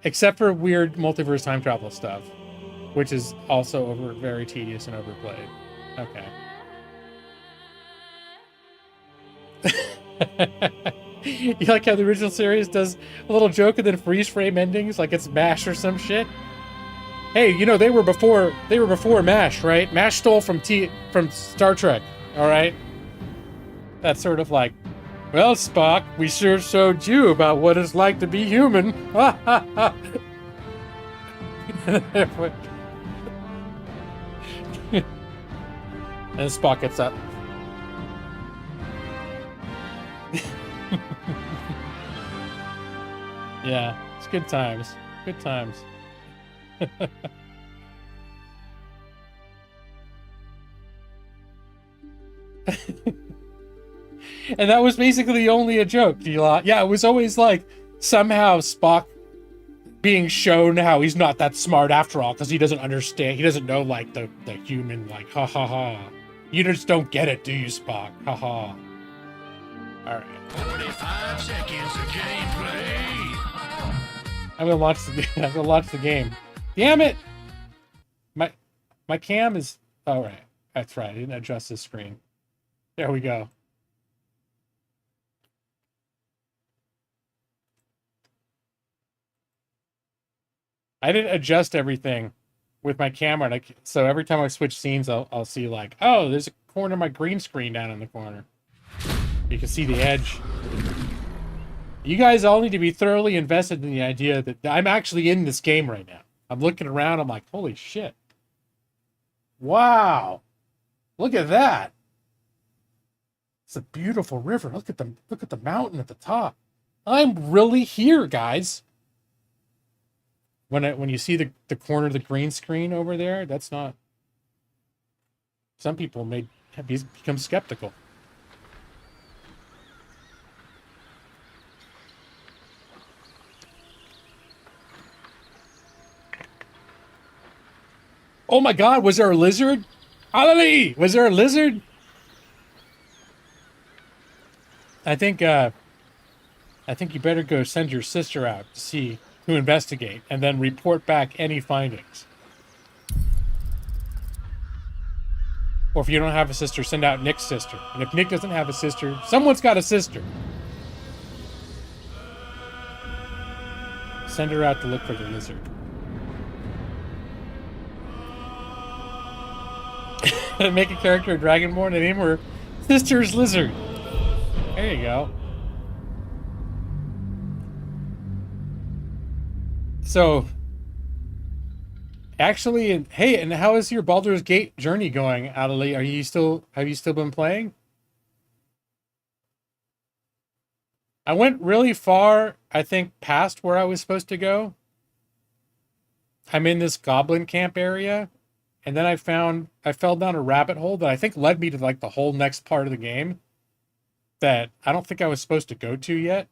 Except for weird multiverse time travel stuff, which is also very tedious and overplayed. Okay. You like how the original series does a little joke and then freeze frame endings, like it's MASH or some shit? Hey, they were before MASH, right? MASH stole from Star Trek, all right? That's sort of like, well, Spock, we sure showed you about what it's like to be human. Ha ha ha. And Spock gets up. Yeah, it's good times. Good times. And that was basically only a joke, D-Lot. Yeah, it was always like somehow Spock being shown how he's not that smart after all because he doesn't understand. He doesn't know like the human like ha ha ha. You just don't get it, do you, Spock? Ha ha. All right. 45 seconds of gameplay. I'm gonna launch the game. Damn it! My cam is. Oh right, that's right. I didn't adjust the screen. There we go. I didn't adjust everything with my camera, so every time I switch scenes, I'll see like, oh, there's a corner of my green screen down in the corner. You can see the edge. You guys all need to be thoroughly invested in the idea that I'm actually in this game right now. I'm looking around, I'm like, holy shit. Wow. Look at that. It's a beautiful river. Look at the mountain at the top. I'm really here, guys. When you see the corner of the green screen over there, that's not. Some people may become skeptical. Oh my God! Was there a lizard? Ali, was there a lizard? I think you better go send your sister out to investigate and then report back any findings. Or if you don't have a sister, send out Nick's sister. And if Nick doesn't have a sister, someone's got a sister. Send her out to look for the lizard. Make a character a Dragonborn and name her Sister's Lizard. There you go. So, actually, and how is your Baldur's Gate journey going, Adelie? Have you still been playing? I went really far, I think, past where I was supposed to go. I'm in this goblin camp area, and then I fell down a rabbit hole that I think led me to like the whole next part of the game that I don't think I was supposed to go to yet.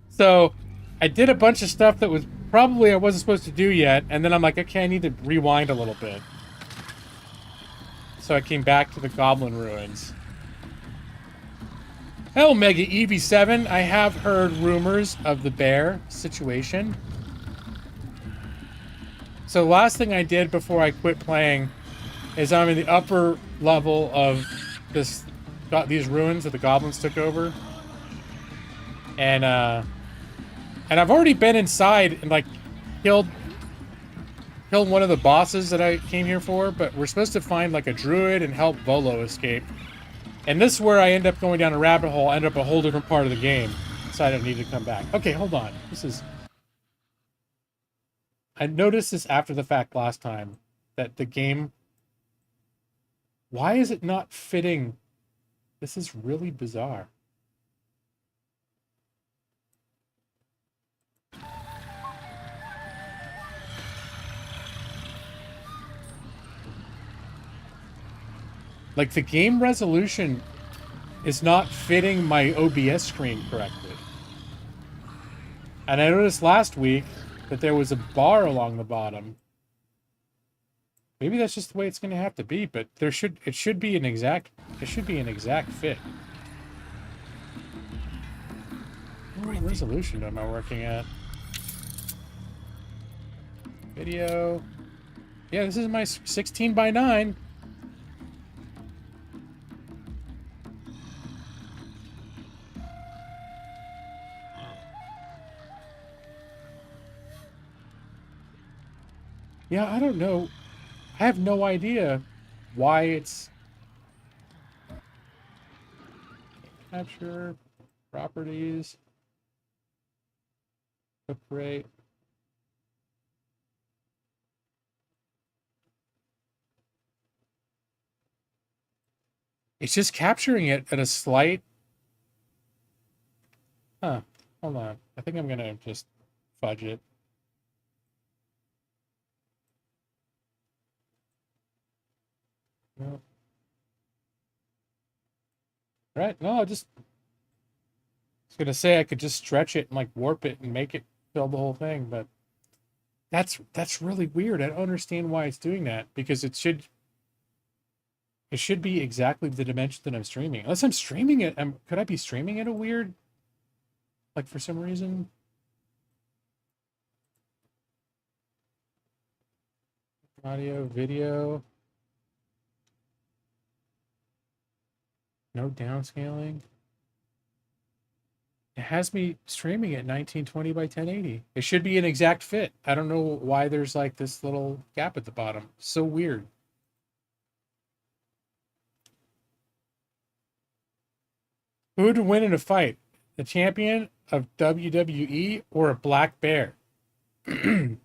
So I did a bunch of stuff that was probably I wasn't supposed to do yet, and then I'm like, okay, I need to rewind a little bit. So I came back to the Goblin Ruins. Hell, Mega EV7, I have heard rumors of the bear situation. So last thing I did before I quit playing is I'm in the upper level of these ruins that the goblins took over. And I've already been inside and like killed one of the bosses that I came here for, but we're supposed to find like a druid and help Volo escape. And this is where I end up going down a rabbit hole, end up a whole different part of the game. So I don't need to come back. Okay, hold on. I noticed this after the fact last time, that the game, why is it not fitting? This is really bizarre. Like, the game resolution is not fitting my OBS screen correctly. And I noticed last week that there was a bar along the bottom. Maybe that's just the way it's going to have to be, but it should be an exact fit. What resolution am I working at? Video. Yeah, this is my 16 by 9. Yeah, I don't know. I have no idea why it's Capture. Properties. Cook rate. It's just capturing it at a slight... Huh. Hold on. I think I'm going to just fudge it. No. Right. No, I was going to say I could just stretch it and like warp it and make it fill the whole thing, but that's really weird. I don't understand why it's doing that, because it should be exactly the dimension that I'm streaming. Unless I'm streaming it, could I be streaming it a weird, like for some reason? Audio, video. No downscaling. It has me streaming at 1920 by 1080. It should be an exact fit. I don't know why there's like this little gap at the bottom. So weird. Who would win in a fight? The champion of WWE or a black bear? I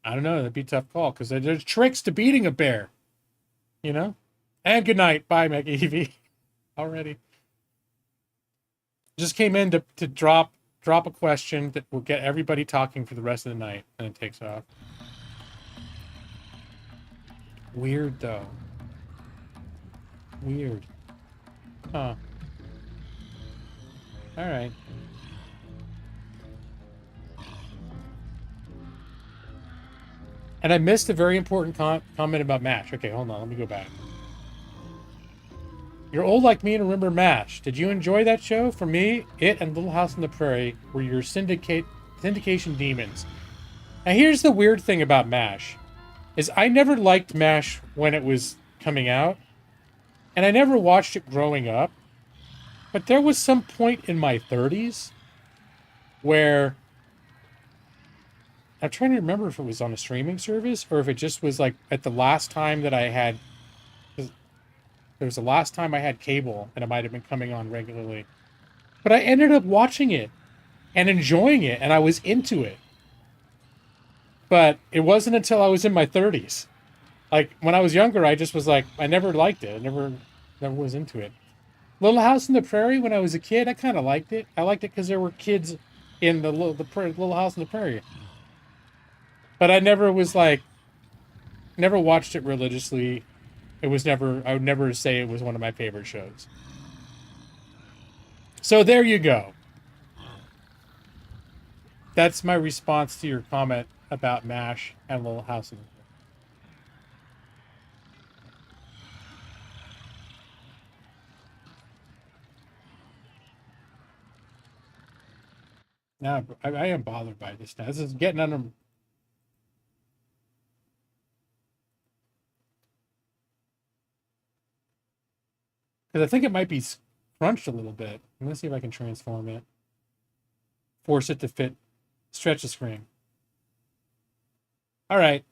don't know. That'd be a tough call, because there's tricks to beating a bear. You know? And good night. Bye, Mega Evie. Already. Just came in to drop a question that will get everybody talking for the rest of the night, and it takes off. Weird, though. Weird. Huh. Alright. And I missed a very important comment about MASH. Okay, hold on. Let me go back. You're old like me and remember MASH. Did you enjoy that show? For me, it and Little House on the Prairie were your syndication demons. Now here's the weird thing about MASH, is I never liked MASH when it was coming out, and I never watched it growing up, but there was some point in my 30s where... I'm trying to remember if it was on a streaming service or if it just was like at the last time that I had... There was the last time I had cable, and it might have been coming on regularly. But I ended up watching it and enjoying it, and I was into it. But it wasn't until I was in my 30s. Like, when I was younger, I just was like, I never liked it. I never was into it. Little House on the Prairie, when I was a kid, I kind of liked it. I liked it because there were kids in the Little House on the Prairie. But I never was like, never watched it religiously. It was never, I would never say it was one of my favorite shows. So there you go. That's my response to your comment about MASH and Little House on the Prairie. Now, I am bothered by this now. This is getting under... Because I think it might be crunched a little bit. Let's see if I can transform it. Force it to fit. Stretch the screen. All right.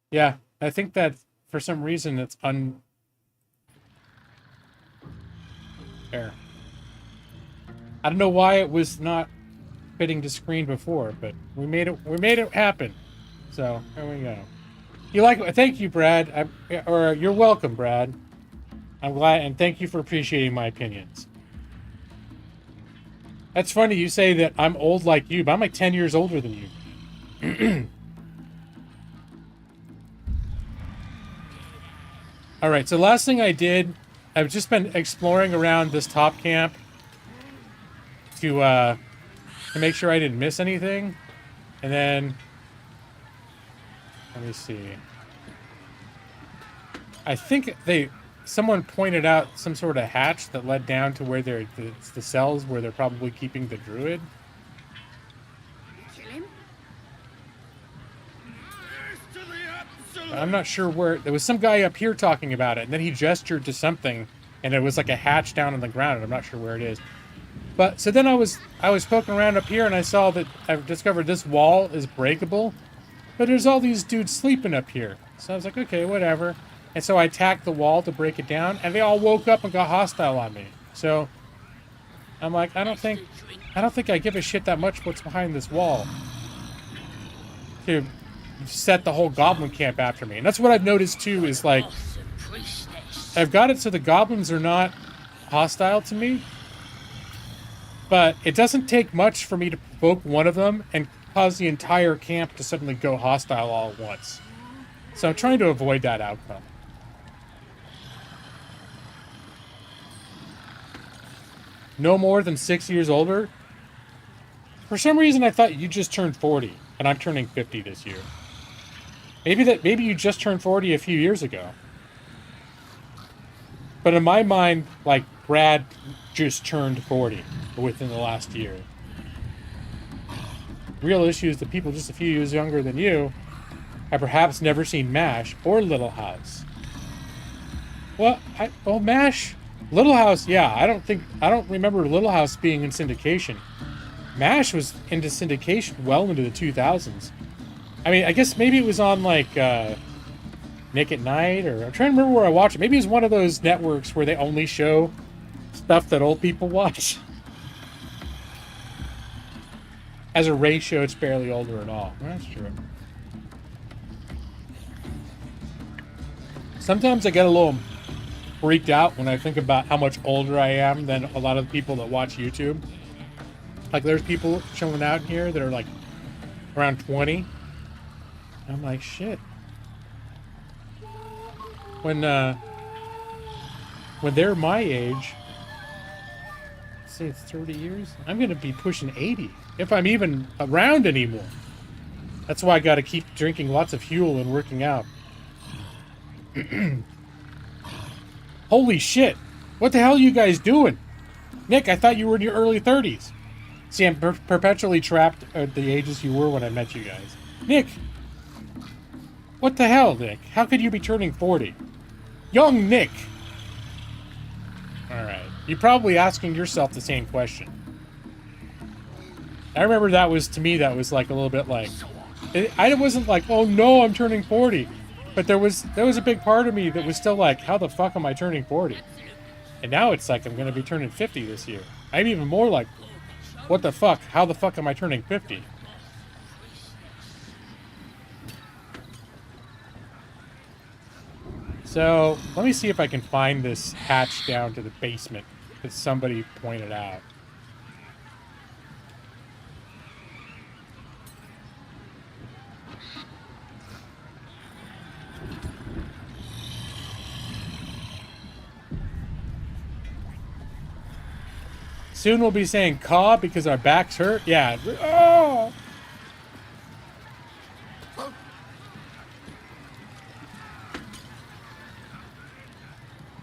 Yeah, I think that for some reason it's there. I don't know why it was not fitting to screen before, but we made it happen. So there we go. You like? Thank you, Brad. Or you're welcome, Brad. I'm glad, and thank you for appreciating my opinions. That's funny you say that I'm old like you, but I'm like 10 years older than you. All right, so last thing I did, I've just been exploring around this top camp to make sure I didn't miss anything, and then. Let me see. I think someone pointed out some sort of hatch that led down to where the cells where they're probably keeping the druid. I'm not sure where. There was some guy up here talking about it, and then he gestured to something, and it was like a hatch down on the ground, and I'm not sure where it is. But so then I was poking around up here, and I saw that I've discovered this wall is breakable. But there's all these dudes sleeping up here. So I was like, okay, whatever. And so I attacked the wall to break it down, and they all woke up and got hostile on me. So I'm like, I don't think I give a shit that much what's behind this wall to set the whole goblin camp after me. And that's what I've noticed too, is like, I've got it so the goblins are not hostile to me, but it doesn't take much for me to provoke one of them and cause the entire camp to suddenly go hostile all at once. So I'm trying to avoid that outcome. No more than 6 years older? For some reason I thought you just turned 40, and I'm turning 50 this year. Maybe you just turned 40 a few years ago. But in my mind, like, Brad just turned 40 within the last year. Real issue is that people just a few years younger than you have perhaps never seen MASH or Little House. Well, MASH, Little House, yeah, I don't remember Little House being in syndication. MASH was into syndication well into the 2000s. I mean, I guess maybe it was on, like, Nick at Night, or I'm trying to remember where I watched it. Maybe it's one of those networks where they only show stuff that old people watch. As a ratio, it's barely older at all. That's true. Sometimes I get a little freaked out when I think about how much older I am than a lot of the people that watch YouTube. Like, there's people showing out here that are, like, around 20. I'm like, shit. When they're my age, say it's 30 years, I'm gonna be pushing 80 if I'm even around anymore. That's why I gotta keep drinking lots of fuel and working out. Holy shit! What the hell are you guys doing? Nick, I thought you were in your early 30s. See, I'm perpetually trapped at the ages you were when I met you guys. Nick! What the hell, Nick? How could you be turning 40? Young Nick! Alright. You're probably asking yourself the same question. I remember that was, to me, that was like a little bit like... I wasn't like, oh no, I'm turning 40. But there was a big part of me that was still like, how the fuck am I turning 40? And now it's like, I'm going to be turning 50 this year. I'm even more like, what the fuck? How the fuck am I turning 50? So, let me see if I can find this hatch down to the basement that somebody pointed out. Soon we'll be saying caw because our backs hurt. Yeah. Oh!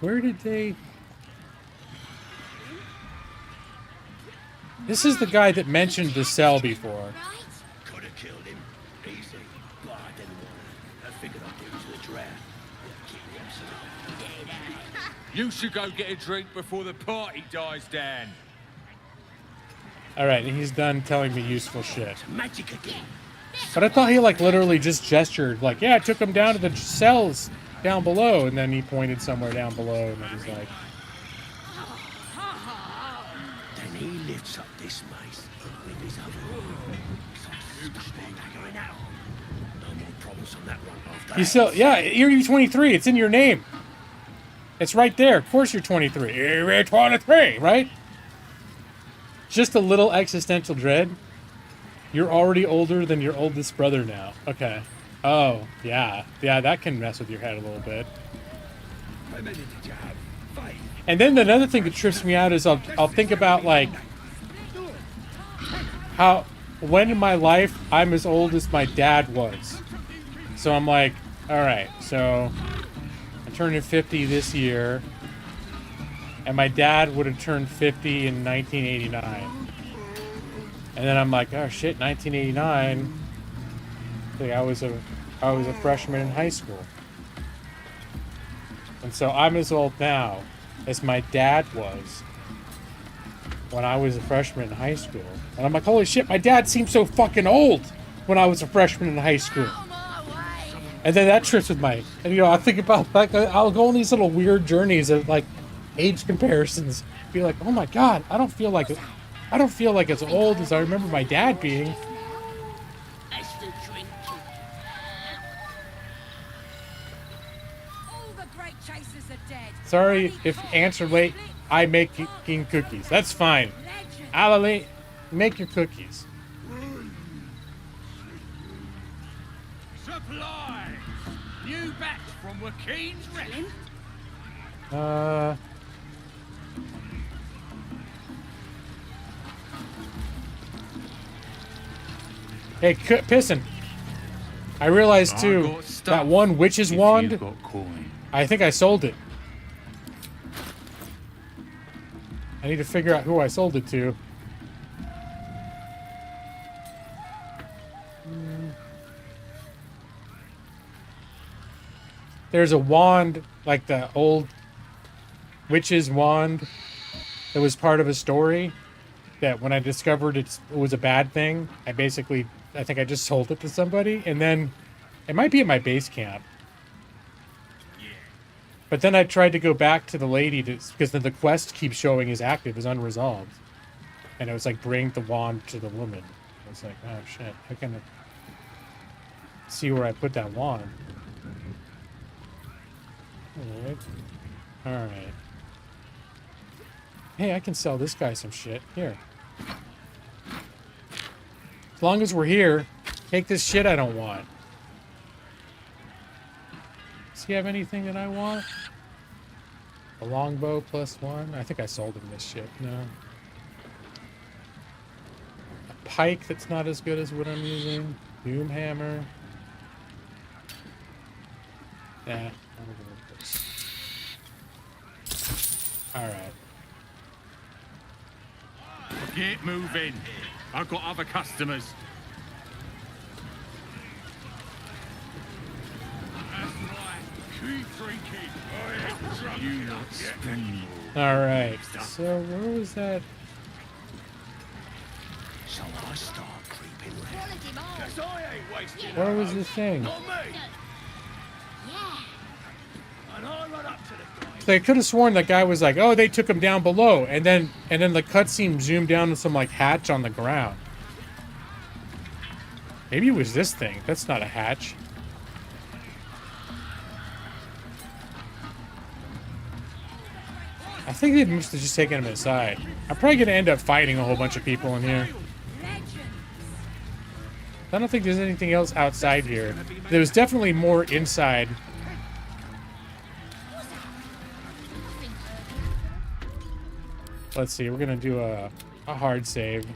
Where did they... This is the guy that mentioned the cell before. Could have killed him. Easy. But I didn't want to. I figured I'd give him to the draft. You should go get a drink before the party dies down. Alright, and he's done telling me useful shit. Magic again. But I thought he, like, literally just gestured, like, yeah, I took him down to the cells down below, and then he pointed somewhere down below, and then he's like... Then he lifts up this mace with his other arm. No more problems on that one after. You still... Yeah, you're 23. It's in your name. It's right there. Of course you're 23. You're 23, right? Just a little existential dread. You're already older than your oldest brother now. Okay. Oh, yeah. Yeah, that can mess with your head a little bit. And then another thing that trips me out is I'll think about, like, how, when in my life I'm as old as my dad was. So I'm like, alright, so I'm turning 50 this year. And my dad would have turned 50 in 1989. And then I'm like, oh shit, 1989. Like I was a freshman in high school. And so I'm as old now as my dad was when I was a freshman in high school. And I'm like, holy shit, my dad seemed so fucking old when I was a freshman in high school. And then that trips with my, and, you know, I think about, like, I'll go on these little weird journeys of, like, age comparisons. Be like, oh my god, I don't feel like as old as I remember my dad being. Sorry if answered late. I making cookies. That's fine. Alali, make your cookies. Supply! New batch from Wakeen's Rest. Hey, Pissin. I realized too that one witch's wand. I think I sold it. I need to figure out who I sold it to. There's a wand, like the old witch's wand, that was part of a story that when I discovered it was a bad thing, I think I just sold it to somebody, and then it might be at my base camp. But then I tried to go back to the lady because then the quest keeps showing is active, is unresolved. And it was like, bring the wand to the woman. I was like, oh shit, I can see where I put that wand. Alright. Alright. Hey, I can sell this guy some shit. Here. As long as we're here, take this shit I don't want. Does he have anything that I want? A longbow +1? I think I sold him this shit. No. A pike that's not as good as what I'm using. Doom hammer. Nah. Alright. Get moving. I've got other customers. That's right. Keep drinking. You not spend more. Alright. So where was that? So I start creeping left. 'Cause I ain't wasting Where was the thing? Not me. And I run up to the guy. So I could have sworn that guy was like, oh, they took him down below, and then the cutscene zoomed down to some like hatch on the ground. Maybe it was this thing. That's not a hatch. I think they must have just taken him inside. I'm probably gonna end up fighting a whole bunch of people in here. I don't think there's anything else outside here. There was definitely more inside. Let's see, we're gonna do a hard save.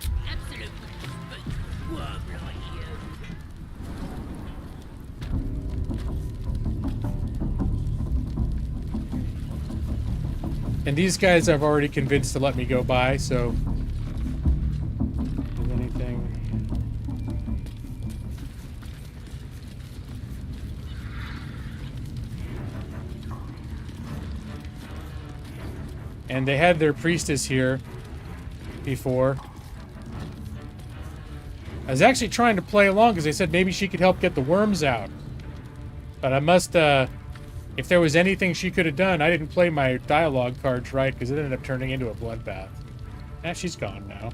And these guys I've already convinced to let me go by, so... If there's anything... And they had their priestess here before. I was actually trying to play along because they said maybe she could help get the worms out. But I must, if there was anything she could have done, I didn't play my dialogue cards right because it ended up turning into a bloodbath. She's gone now.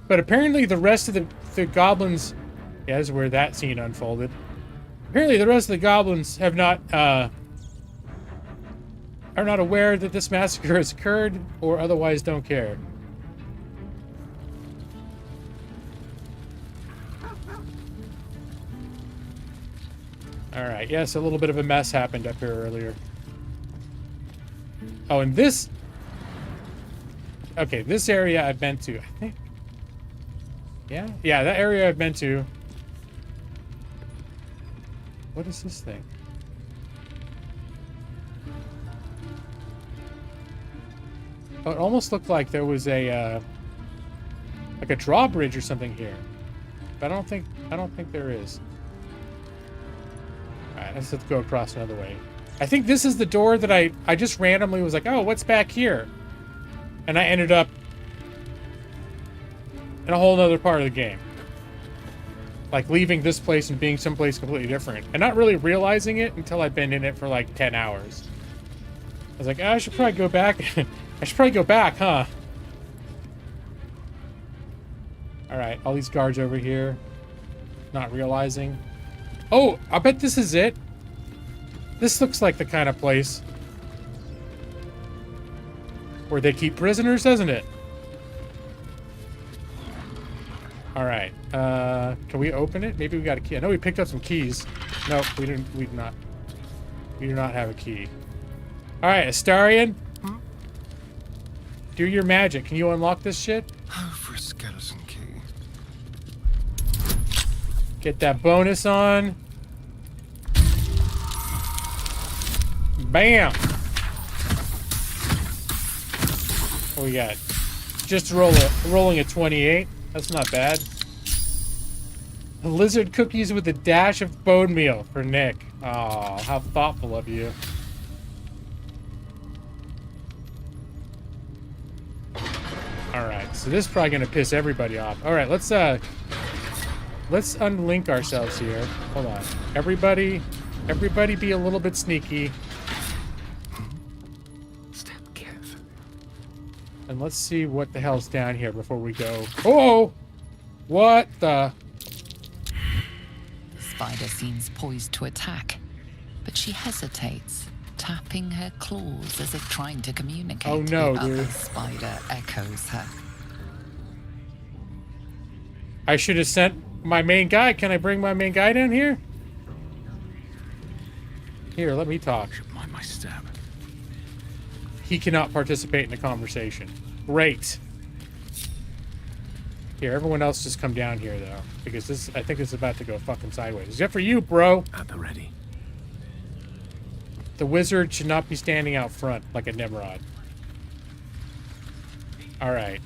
But apparently the rest of the goblins... Yeah, this is where that scene unfolded. Apparently the rest of the goblins have not, are not aware that this massacre has occurred, or otherwise don't care. Alright, yes, a little bit of a mess happened up here earlier. Oh, and this... Okay, this area I've been to, I think. Yeah? Yeah, that area I've been to. What is this thing? Oh, it almost looked like there was a like a drawbridge or something here, but I don't think there is. All right, let's go across another way. I think this is the door that I just randomly was like, oh, what's back here? And I ended up in a whole other part of the game. Like leaving this place and being someplace completely different. And not really realizing it until I've been in it for like 10 hours. I was like, oh, I should probably go back. I should probably go back, huh? Alright, all these guards over here. Not realizing. Oh, I bet this is it. This looks like the kind of place where they keep prisoners, doesn't it? Alright, can we open it? Maybe we got a key. I know we picked up some keys. Nope, we didn't. We do not have a key. Alright, Astarion. Do your magic. Can you unlock this shit? For a skeleton key. Get that bonus on. Bam! What we got? Just rolling a 28. That's not bad. Lizard cookies with a dash of bone meal for Nick. Oh, how thoughtful of you. Alright, so this is probably gonna piss everybody off. Alright, let's unlink ourselves here. Hold on. Everybody be a little bit sneaky. Step careful. And let's see what the hell's down here before we go. Oh! What the? The spider seems poised to attack, but she hesitates, tapping her claws as if trying to communicate. Oh no, the dude. other spider echoes her. I should have sent my main guy. Can I bring my main guy down here? Here, let me talk. Should mind my step. He cannot participate in the conversation. Great. Here, everyone else just come down here, though. Because this, I think it's about to go fucking sideways. Except for you, bro. At the ready. The wizard should not be standing out front like a Nimrod. Alright.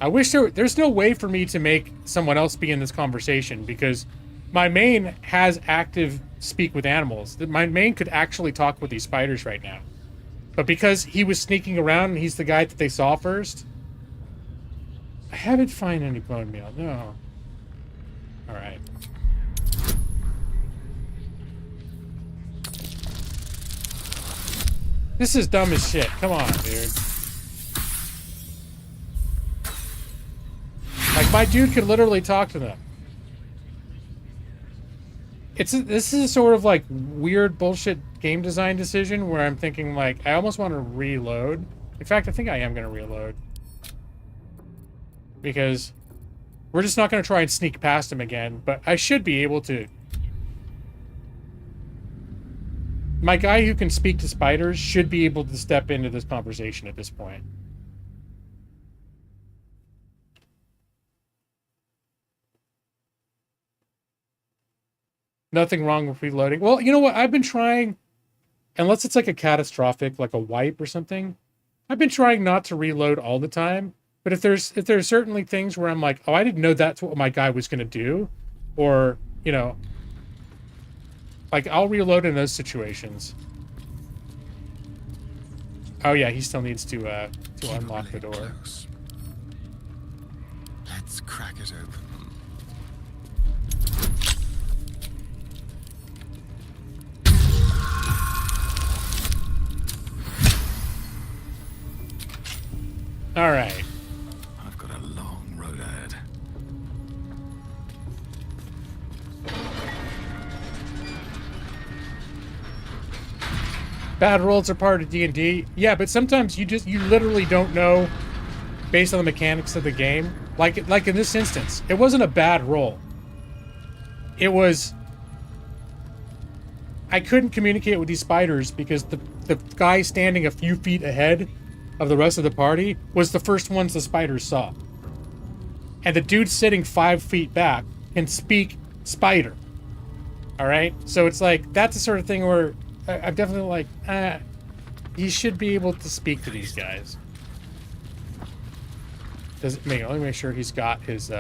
I wish there's no way for me to make someone else be in this conversation because my main has active speak with animals. My main could actually talk with these spiders right now. But because he was sneaking around and he's the guy that they saw first, I haven't found any bone meal. No. Alright. This is dumb as shit. Come on, dude. Like, my dude could literally talk to them. This is a sort of, like, weird bullshit game design decision where I'm thinking, like, I almost want to reload. In fact, I think I am going to reload. Because we're just not going to try and sneak past him again, but I should be able to. My guy who can speak to spiders should be able to step into this conversation at this point. Nothing wrong with reloading. Well, you know what? I've been trying, unless it's like a catastrophic, like a wipe or something, I've been trying not to reload all the time. But if there's certainly things where I'm like, oh, I didn't know that's what my guy was going to do, or, you know, like, I'll reload in those situations. Oh yeah, he still needs to unlock the door. Close. Let's crack it open. All right. I've got a long road ahead. Bad rolls are part of D&D. Yeah, but sometimes you literally don't know based on the mechanics of the game. Like in this instance, it wasn't a bad roll. It was, I couldn't communicate with these spiders because the guy standing a few feet ahead of the rest of the party was the first ones the spiders saw. And the dude sitting 5 feet back can speak spider. All right? So it's like, that's the sort of thing where I'm definitely like, he should be able to speak to these guys. Let me make sure he's got his,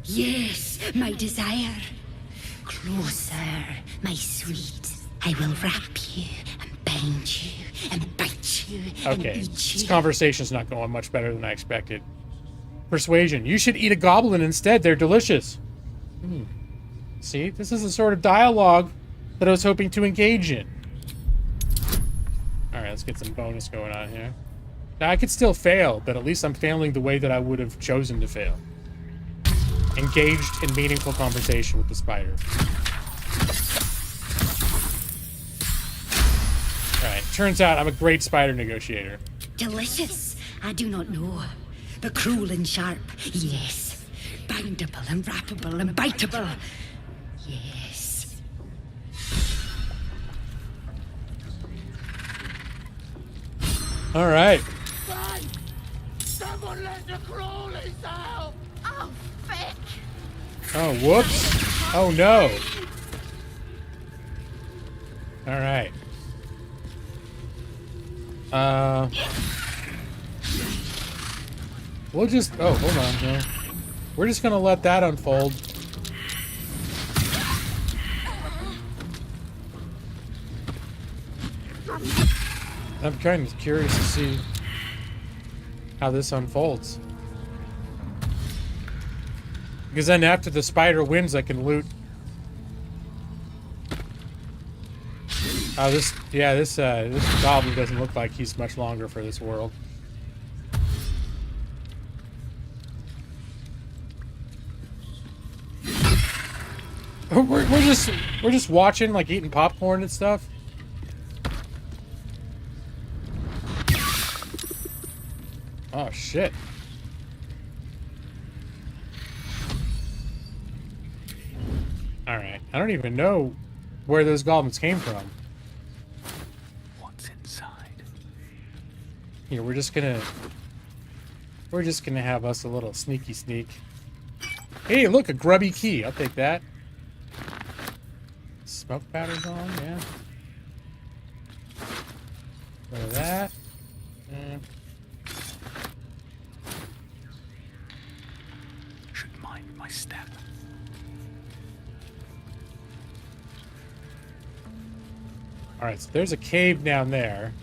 Yes, my desire. Closer, my sweet. I will wrap you and bind you and bite you and okay, eat this you. conversation's not going much better than I expected. Persuasion. You should eat a goblin instead. They're delicious. See, this is the sort of dialogue that I was hoping to engage in. Alright, let's get some bonus going on here. Now, I could still fail, but at least I'm failing the way that I would have chosen to fail. Engaged in meaningful conversation with the spider. Alright, turns out I'm a great spider negotiator. Delicious, I do not know. But cruel and sharp, yes. Bindable and wrappable and biteable, yes. Alright. Someone let the crawlies out! Oh, frick! Oh, whoops. Oh, no. Alright. We'll just... Oh, hold on. No. We're just gonna let that unfold. I'm kind of curious to see how this unfolds. Because then after the spider wins, I can loot. Oh, this goblin doesn't look like he's much longer for this world. We're just watching, like eating popcorn and stuff. Oh shit. Alright, I don't even know where those goblins came from. What's inside? Here, we're just gonna have us a little sneaky sneak. Hey, look, a grubby key. I'll take that. Smoke powder's on, yeah. Go to that. Should mind my step. Alright, so there's a cave down there.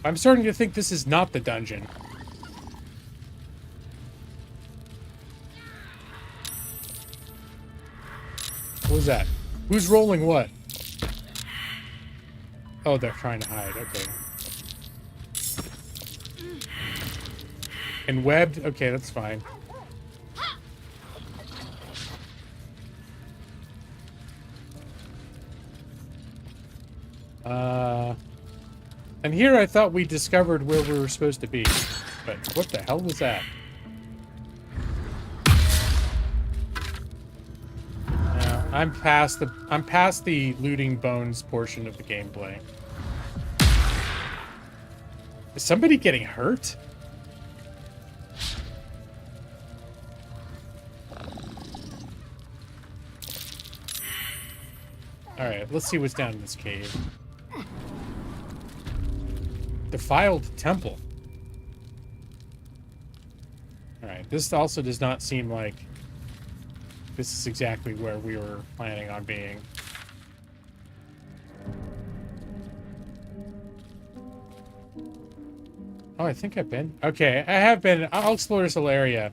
I'm starting to think this is not the dungeon. What was that? Who's rolling what? Oh, they're trying to hide. Okay. And webbed? Okay, that's fine. And here I thought we discovered where we were supposed to be. But what the hell was that? I'm past the looting bones portion of the gameplay. Is somebody getting hurt? Alright, let's see what's down in this cave. Defiled temple. Alright, this also does not seem like this is exactly where we were planning on being. Oh, I think I've been. Okay, I have been. I'll explore this whole area.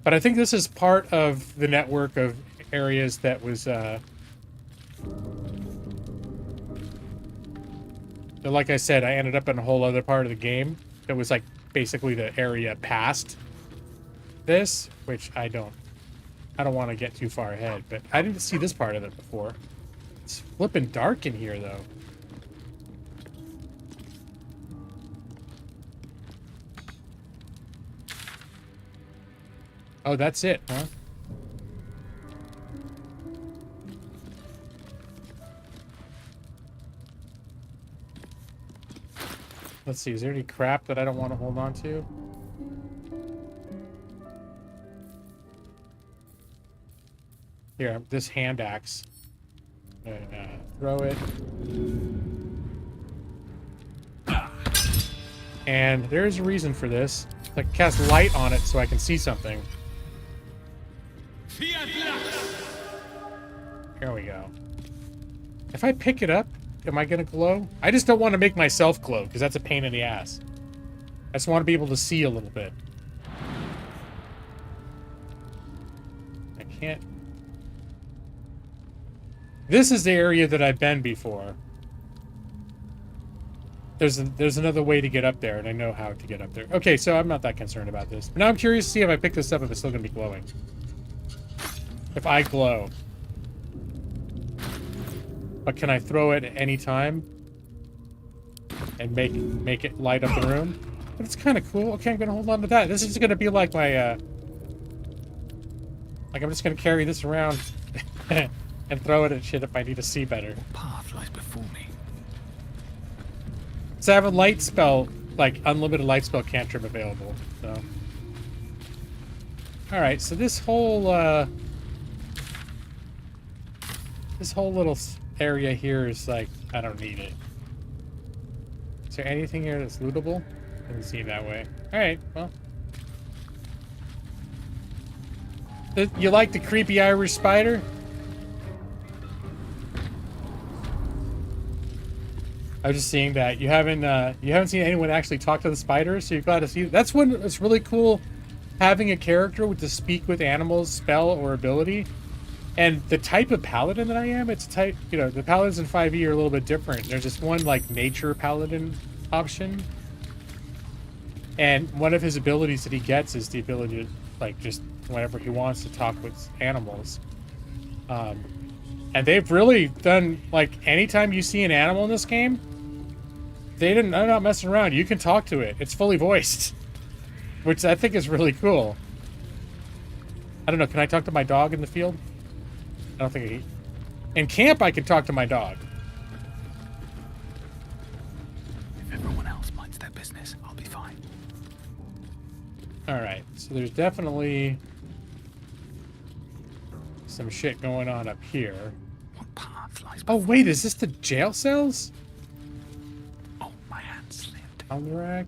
But I think this is part of the network of areas that was, like I said, I ended up in a whole other part of the game that was, like, basically the area past this, which I don't want to get too far ahead, but I didn't see this part of it before. It's flipping dark in here, though. Oh, that's it, huh? Let's see, is there any crap that I don't want to hold on to? Here, this hand axe. Throw it. And there's a reason for this. I cast light on it so I can see something. Here we go. If I pick it up, am I gonna glow? I just don't want to make myself glow, because that's a pain in the ass. I just want to be able to see a little bit. can't... This is the area that I've been before. There's another way to get up there, and I know how to get up there. Okay, so I'm not that concerned about this. But now I'm curious to see if I pick this up, if it's still going to be glowing. If I glow. But can I throw it at any time? And make it light up the room? But it's kind of cool. Okay, I'm going to hold on to that. This is going to be like my, like, I'm just going to carry this around and throw it at shit if I need to see better. What path lies before me? So I have a light spell, like, unlimited light spell cantrip available, so. Alright, so this whole little area here is like, I don't need it. Is there anything here that's lootable? Doesn't seem that way. Alright, well. You like the creepy Irish spider? I was just seeing that you haven't seen anyone actually talk to the spider, so you've got to see. That's when it's really cool having a character with the speak with animals spell or ability. And the type of paladin that I am, it's type, you know, the paladins in 5e are a little bit different. There's just one like nature paladin option, and one of his abilities that he gets is the ability to, like, just whenever he wants to talk with animals. And they've really done, like, anytime you see an animal in this game, they're not messing around. You can talk to it. It's fully voiced, which I think is really cool. I don't know. Can I talk to my dog in the field? I don't think in camp I can talk to my dog. If everyone else minds their business, I'll be fine. All right. So there's definitely some shit going on up here. What path lies Oh, before wait. Is this the jail cells? Oh, my hand slipped. On the rack.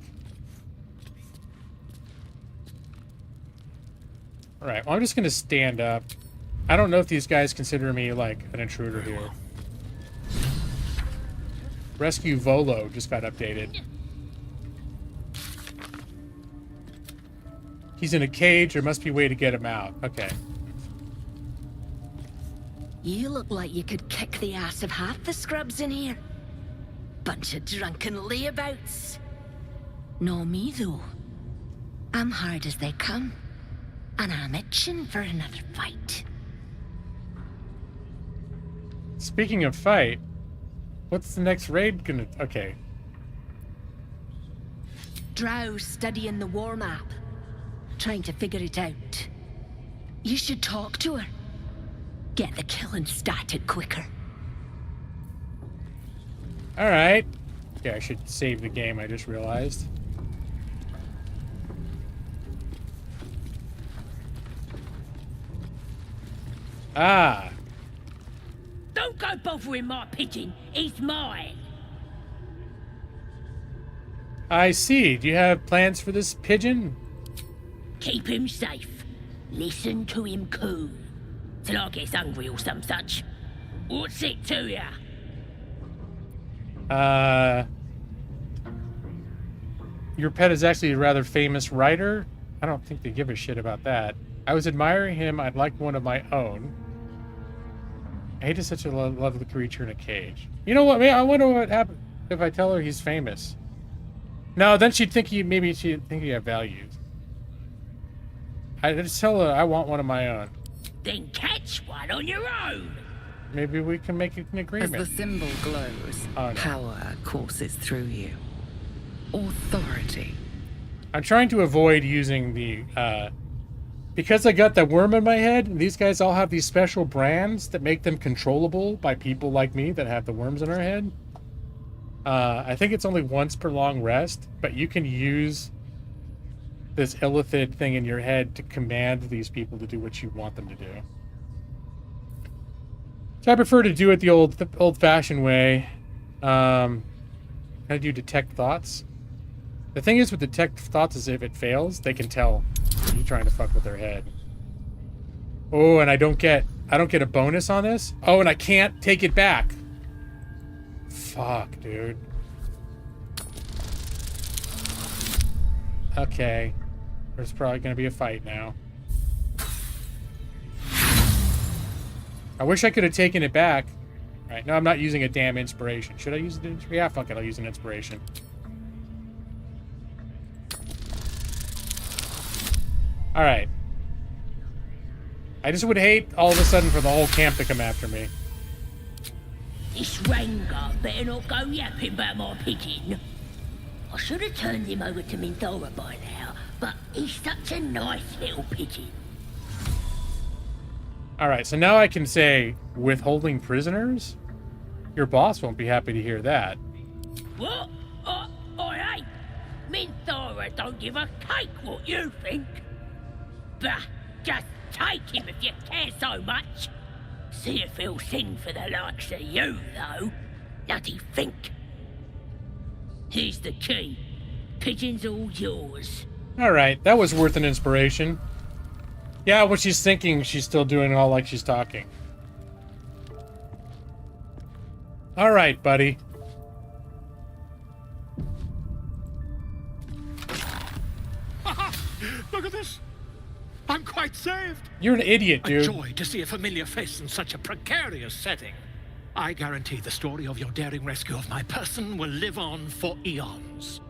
All right. Well, I'm just going to stand up. I don't know if these guys consider me, like, an intruder here. Rescue Volo just got updated. He's in a cage. There must be a way to get him out. Okay. You look like you could kick the ass of half the scrubs in here. Bunch of drunken layabouts. No me, though. I'm hard as they come. And I'm itching for another fight. Speaking of fight, what's the next raid gonna... Okay. Drow studying the war map. Trying to figure it out. You should talk to her. Get the killing started quicker. Alright. Yeah, I should save the game, I just realized. Ah. Don't go bothering my pigeon. He's mine. I see. Do you have plans for this pigeon? Keep him safe. Listen to him coo. Till I gets hungry or some such. What's it to ya? Your pet is actually a rather famous writer? I don't think they give a shit about that. I was admiring him. I'd like one of my own. I hate such a lovely creature in a cage. You know what? I wonder what happened if I tell her he's famous. No, then she'd think maybe she'd think he had values. I just tell her I want one of my own. Then catch one on your own. Maybe we can make an agreement. As the symbol glows, Oh, no. power courses through you. Authority. I'm trying to avoid using the, because I got that worm in my head, these guys all have these special brands that make them controllable by people like me that have the worms in our head. I think it's only once per long rest, but you can use this illithid thing in your head to command these people to do what you want them to do. So I prefer to do it the old-fashioned way. How do you detect thoughts? The thing is with detect thoughts is if it fails, they can tell you're trying to fuck with their head. Oh, and I don't get a bonus on this? Oh, and I can't take it back. Fuck, dude. Okay. There's probably gonna be a fight now. I wish I could have taken it back. All right, no, I'm not using a damn inspiration. Should I use it? Yeah, fuck it, I'll use an inspiration. All right. I just would hate all of a sudden for the whole camp to come after me. This Ranger better not go yapping about my pigeon. I should have turned him over to Minthara by now, but he's such a nice little pigeon. Alright, so now I can say, withholding prisoners? Your boss won't be happy to hear that. What? I ain't. Minthara don't give a cake what you think. Bah, just take him if you care so much. See if he'll sing for the likes of you, though. Bloody think. Here's the key. Pigeon's all yours. Alright, that was worth an inspiration. Yeah, when she's thinking, she's still doing it all like she's talking. Alright, buddy. Look at this. I'm quite saved. You're an idiot, dude. A joy to see a familiar face in such a precarious setting. I guarantee the story of your daring rescue of my person will live on for eons.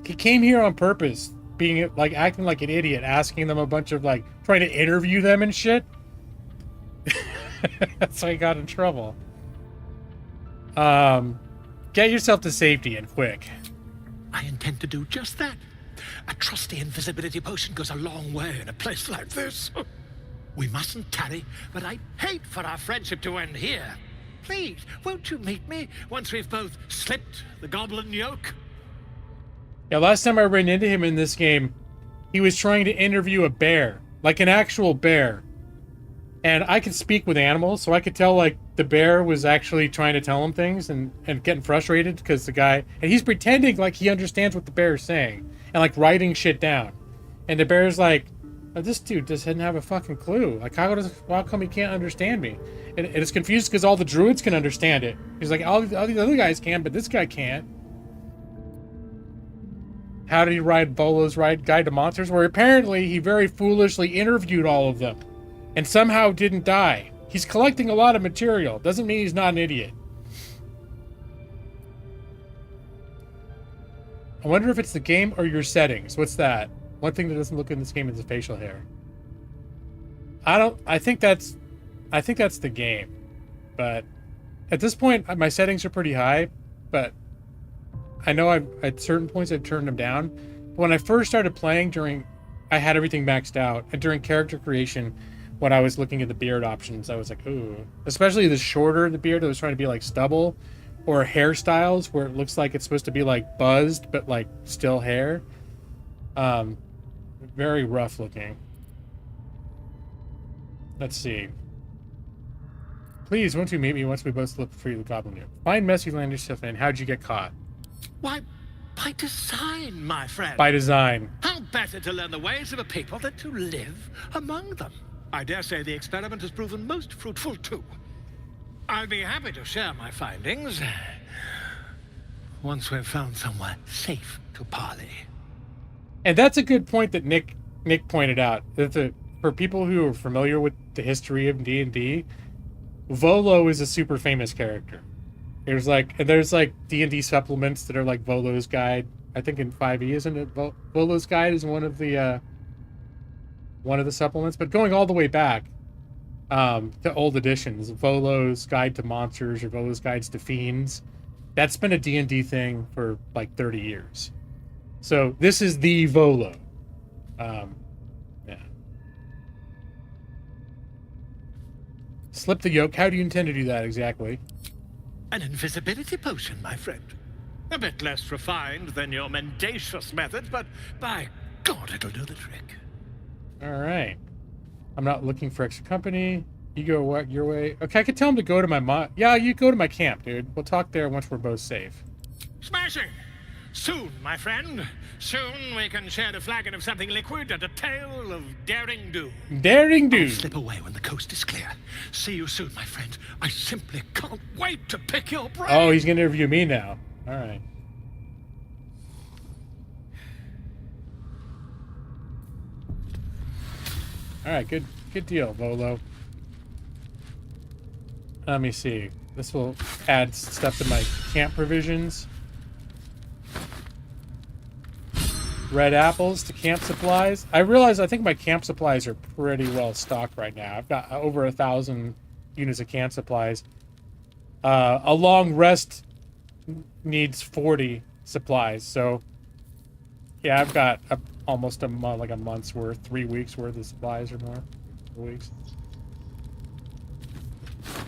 He came here on purpose, being like acting like an idiot, asking them a bunch of like trying to interview them and shit. That's why he got in trouble. Get yourself to safety and quick. I intend to do just that. A trusty invisibility potion goes a long way in a place like this. We mustn't tarry, but I'd hate for our friendship to end here. Please, won't you meet me once we've both slipped the goblin yoke? Yeah, last time I ran into him in this game, he was trying to interview a bear, like an actual bear. And I could speak with animals, so I could tell, like, the bear was actually trying to tell him things and getting frustrated because the guy... And he's pretending like he understands what the bear is saying and, like, writing shit down. And the bear's like, oh, this dude doesn't have a fucking clue. Like, how come he can't understand me? And it's confused because all the druids can understand it. He's like, all the other guys can, but this guy can't. How did he ride Volo's Guide to Monsters? Where apparently he very foolishly interviewed all of them and somehow didn't die. He's collecting a lot of material. Doesn't mean he's not an idiot. I wonder if it's the game or your settings. What's that? One thing that doesn't look in this game is the facial hair. I think that's the game. But at this point, my settings are pretty high, but I know at certain points I've turned them down. But when I first started playing I had everything maxed out, and during character creation, when I was looking at the beard options, I was like, ooh. Especially the shorter the beard that was trying to be like stubble, or hairstyles where it looks like it's supposed to be like buzzed, but like still hair. Very rough looking. Let's see. Please, won't you meet me once we both slip free of the goblin yoke? Find Messy Land yourself in. How'd you get caught? Why, by design, my friend. By design. How better to learn the ways of a people than to live among them? I dare say the experiment has proven most fruitful, too. I'll be happy to share my findings once we've found somewhere safe to parley. And that's a good point that Nick pointed out. That for people who are familiar with the history of D&D, Volo is a super famous character. There's like D&D supplements that are like Volo's Guide. I think in 5e, isn't it? Volo's Guide is one of the supplements. But going all the way back to old editions, Volo's Guide to Monsters or Volo's Guides to Fiends, that's been a D&D thing for like 30 years. So this is the Volo. Yeah. Slip the yoke. How do you intend to do that exactly? An invisibility potion, my friend. A bit less refined than your mendacious methods, but by God, it'll do the trick. All right. I'm not looking for extra company. You go your way. Okay, I could tell him to go to my Yeah, you go to my camp, dude. We'll talk there once we're both safe. Smashing! Soon, my friend. Soon we can share a flagon of something liquid and a tale of daring do. Daring do. I'll slip away when the coast is clear. See you soon, my friend. I simply can't wait to pick your brain. Oh, he's going to interview me now. All right. All right, good deal, Volo. Let me see. This will add stuff to my camp provisions. Red apples to camp supplies. I realize I think my camp supplies are pretty well stocked right now. I've got over 1,000 units of camp supplies. A long rest needs 40 supplies. So, yeah, I've got almost a month, like a month's worth, 3 weeks worth of supplies or more. 4 weeks.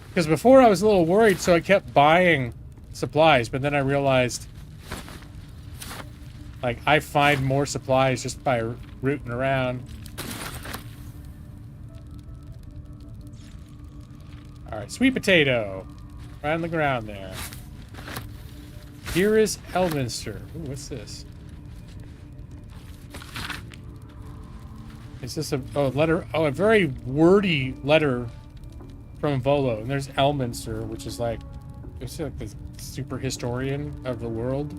Because before I was a little worried, so I kept buying supplies, but then I realized, like, I find more supplies just by rooting around. Alright, sweet potato. Right on the ground there. Here is Elminster. Ooh, what's this? Is this a letter? Oh, a very wordy letter from Volo. And there's Elminster, which is like, it's like the super historian of the world.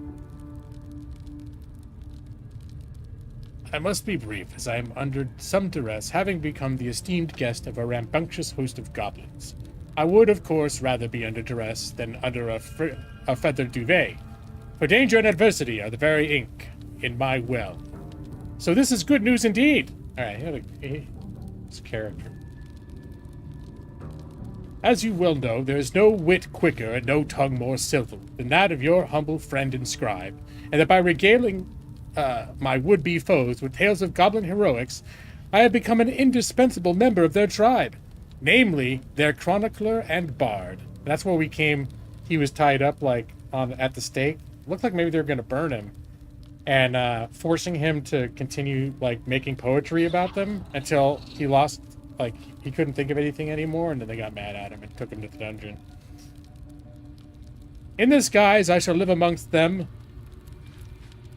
I must be brief, as I am under some duress, having become the esteemed guest of a rambunctious host of goblins. I would, of course, rather be under duress than under a feathered duvet, for danger and adversity are the very ink in my well. So this is good news indeed. All right, this character. As you well know, there is no wit quicker and no tongue more civil than that of your humble friend and scribe, and that by regaling my would-be foes with tales of goblin heroics, I have become an indispensable member of their tribe, namely their chronicler and bard. And that's where we came. He was tied up like at the stake. Looked like maybe they were going to burn him, and forcing him to continue like making poetry about them until he lost, like he couldn't think of anything anymore, and then they got mad at him and took him to the dungeon. In this guise, I shall live amongst them,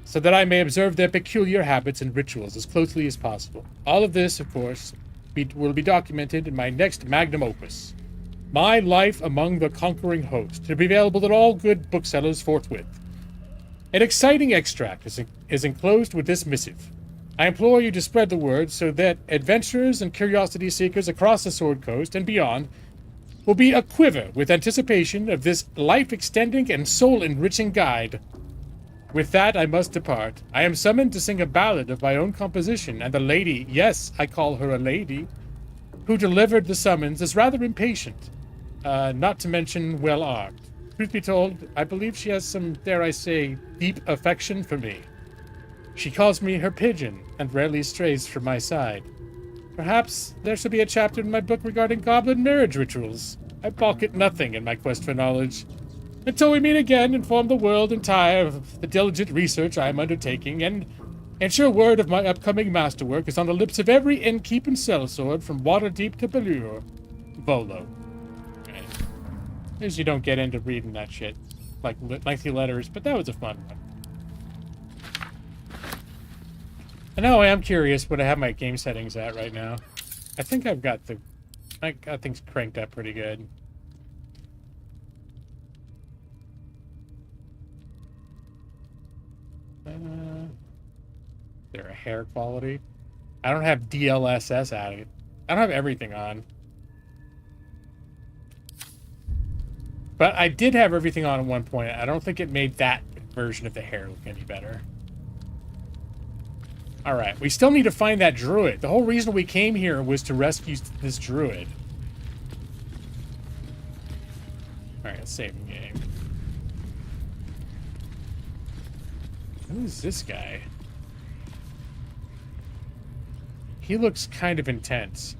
so that I may observe their peculiar habits and rituals as closely as possible. All of this, of course, will be documented in my next magnum opus, My Life Among the Conquering Host, to be available at all good booksellers forthwith. An exciting extract is enclosed with this missive. I implore you to spread the word so that adventurers and curiosity seekers across the Sword Coast and beyond will be aquiver with anticipation of this life-extending and soul-enriching guide. With that, I must depart. I am summoned to sing a ballad of my own composition, and the lady, yes, I call her a lady, who delivered the summons is rather impatient, not to mention well-armed. Truth be told, I believe she has some, dare I say, deep affection for me. She calls me her pigeon, and rarely strays from my side. Perhaps there should be a chapter in my book regarding goblin marriage rituals. I balk at nothing in my quest for knowledge. Until we meet again, inform the world entire of the diligent research I am undertaking, and ensure word of my upcoming masterwork is on the lips of every innkeep and sellsword from Waterdeep to Baldur. Volo. Okay. As you don't get into reading that shit, like lengthy letters, but that was a fun one. I know I am curious what I have my game settings at right now. I think I've got I got things cranked up pretty good. There a hair quality? I don't have DLSS added. I don't have everything on. But I did have everything on at one point. I don't think it made that version of the hair look any better. Alright, we still need to find that druid. The whole reason we came here was to rescue this druid. Alright, let's save the game. Who is this guy? He looks kind of intense.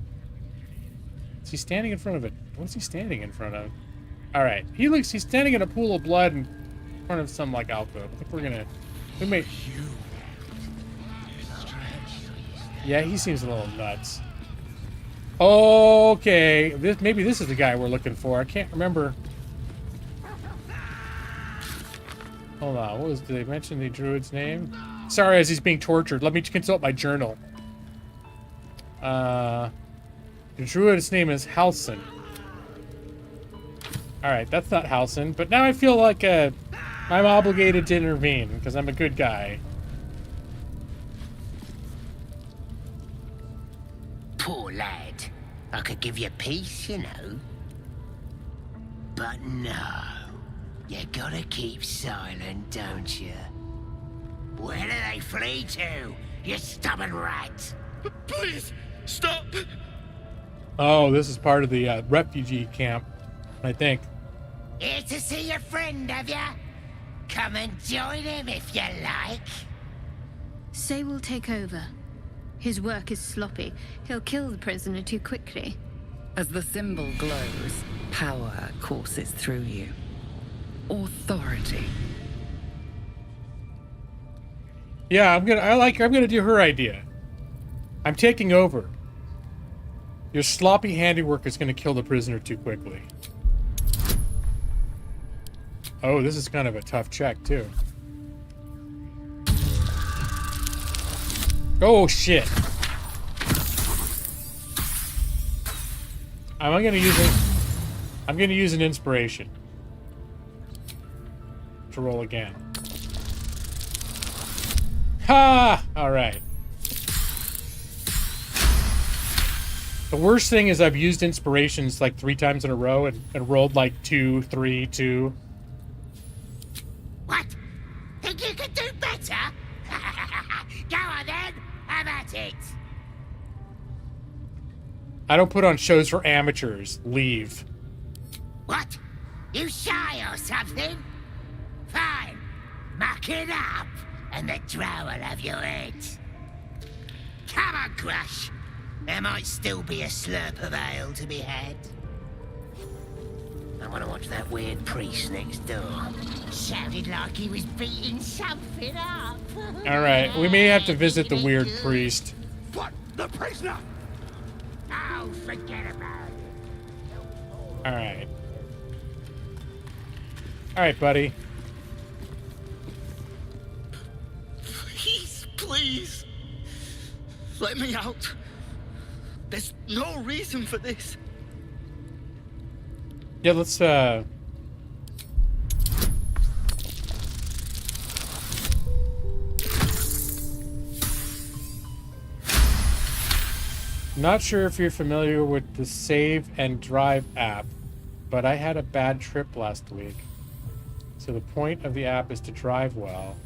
Is he standing in front of it? What's he standing in front of? Alright, he's standing in a pool of blood in front of some, like, alcove. I think we're gonna... Yeah, he seems a little nuts. Okay, maybe this is the guy we're looking for. I can't remember. Hold on, did they mention the druid's name? Sorry, as he's being tortured. Let me consult my journal. The druid's name is Halson. Alright, that's not Halson, but now I feel like I'm obligated to intervene, because I'm a good guy. Poor lad. I could give you peace, you know. But no. You gotta keep silent, don't you? Where do they flee to, you stubborn rat? Please, stop! Oh, this is part of the refugee camp, I think. Here to see your friend, have ya? Come and join him if you like. Say will take over. His work is sloppy. He'll kill the prisoner too quickly. As the symbol glows, power courses through you. Authority. Yeah, I'm gonna do her idea. I'm taking over. Your sloppy handiwork is gonna kill the prisoner too quickly. Oh, this is kind of a tough check too. Oh shit. I'm gonna use an inspiration to roll again. Ha! Alright. The worst thing is I've used inspirations like 3 times in a row and rolled like 2, 3, 2. What? Think you could do better? Go on then, have at it. I don't put on shows for amateurs. Leave. What? You shy or something? Fine. Muck it up, and the drow will have your head. Come on, Crush. There might still be a slurp of ale to be had. I want to watch that weird priest next door. Sounded like he was beating something up. Alright, we may have to visit the weird priest. What? The prisoner? Oh, forget about it. Alright. Alright, buddy. Please. Let me out. There's no reason for this. Yeah, let's, Not sure if you're familiar with the Save and Drive app, but I had a bad trip last week. So the point of the app is to drive well,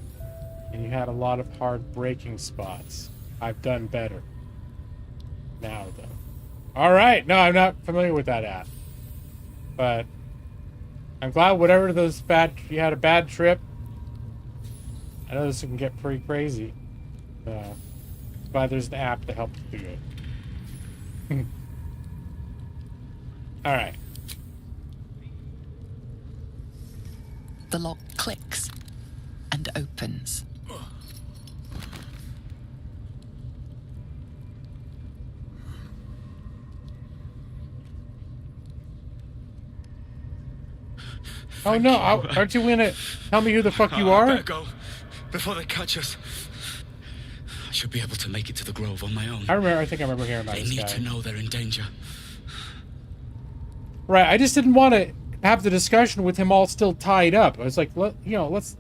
and you had a lot of hard braking spots. I've done better. Now, though. Alright, no, I'm not familiar with that app. But I'm glad whatever those you had a bad trip. I know this can get pretty crazy. Glad there's an app to help you do it. Alright. The lock clicks and opens. Oh no, aren't you gonna tell me who the fuck you are? I better go before they catch us. I should be able to make it to the Grove on my own. I think I remember hearing about this guy. They need to know they're in danger. Right, I just didn't want to have the discussion with him all still tied up. I was like, let's...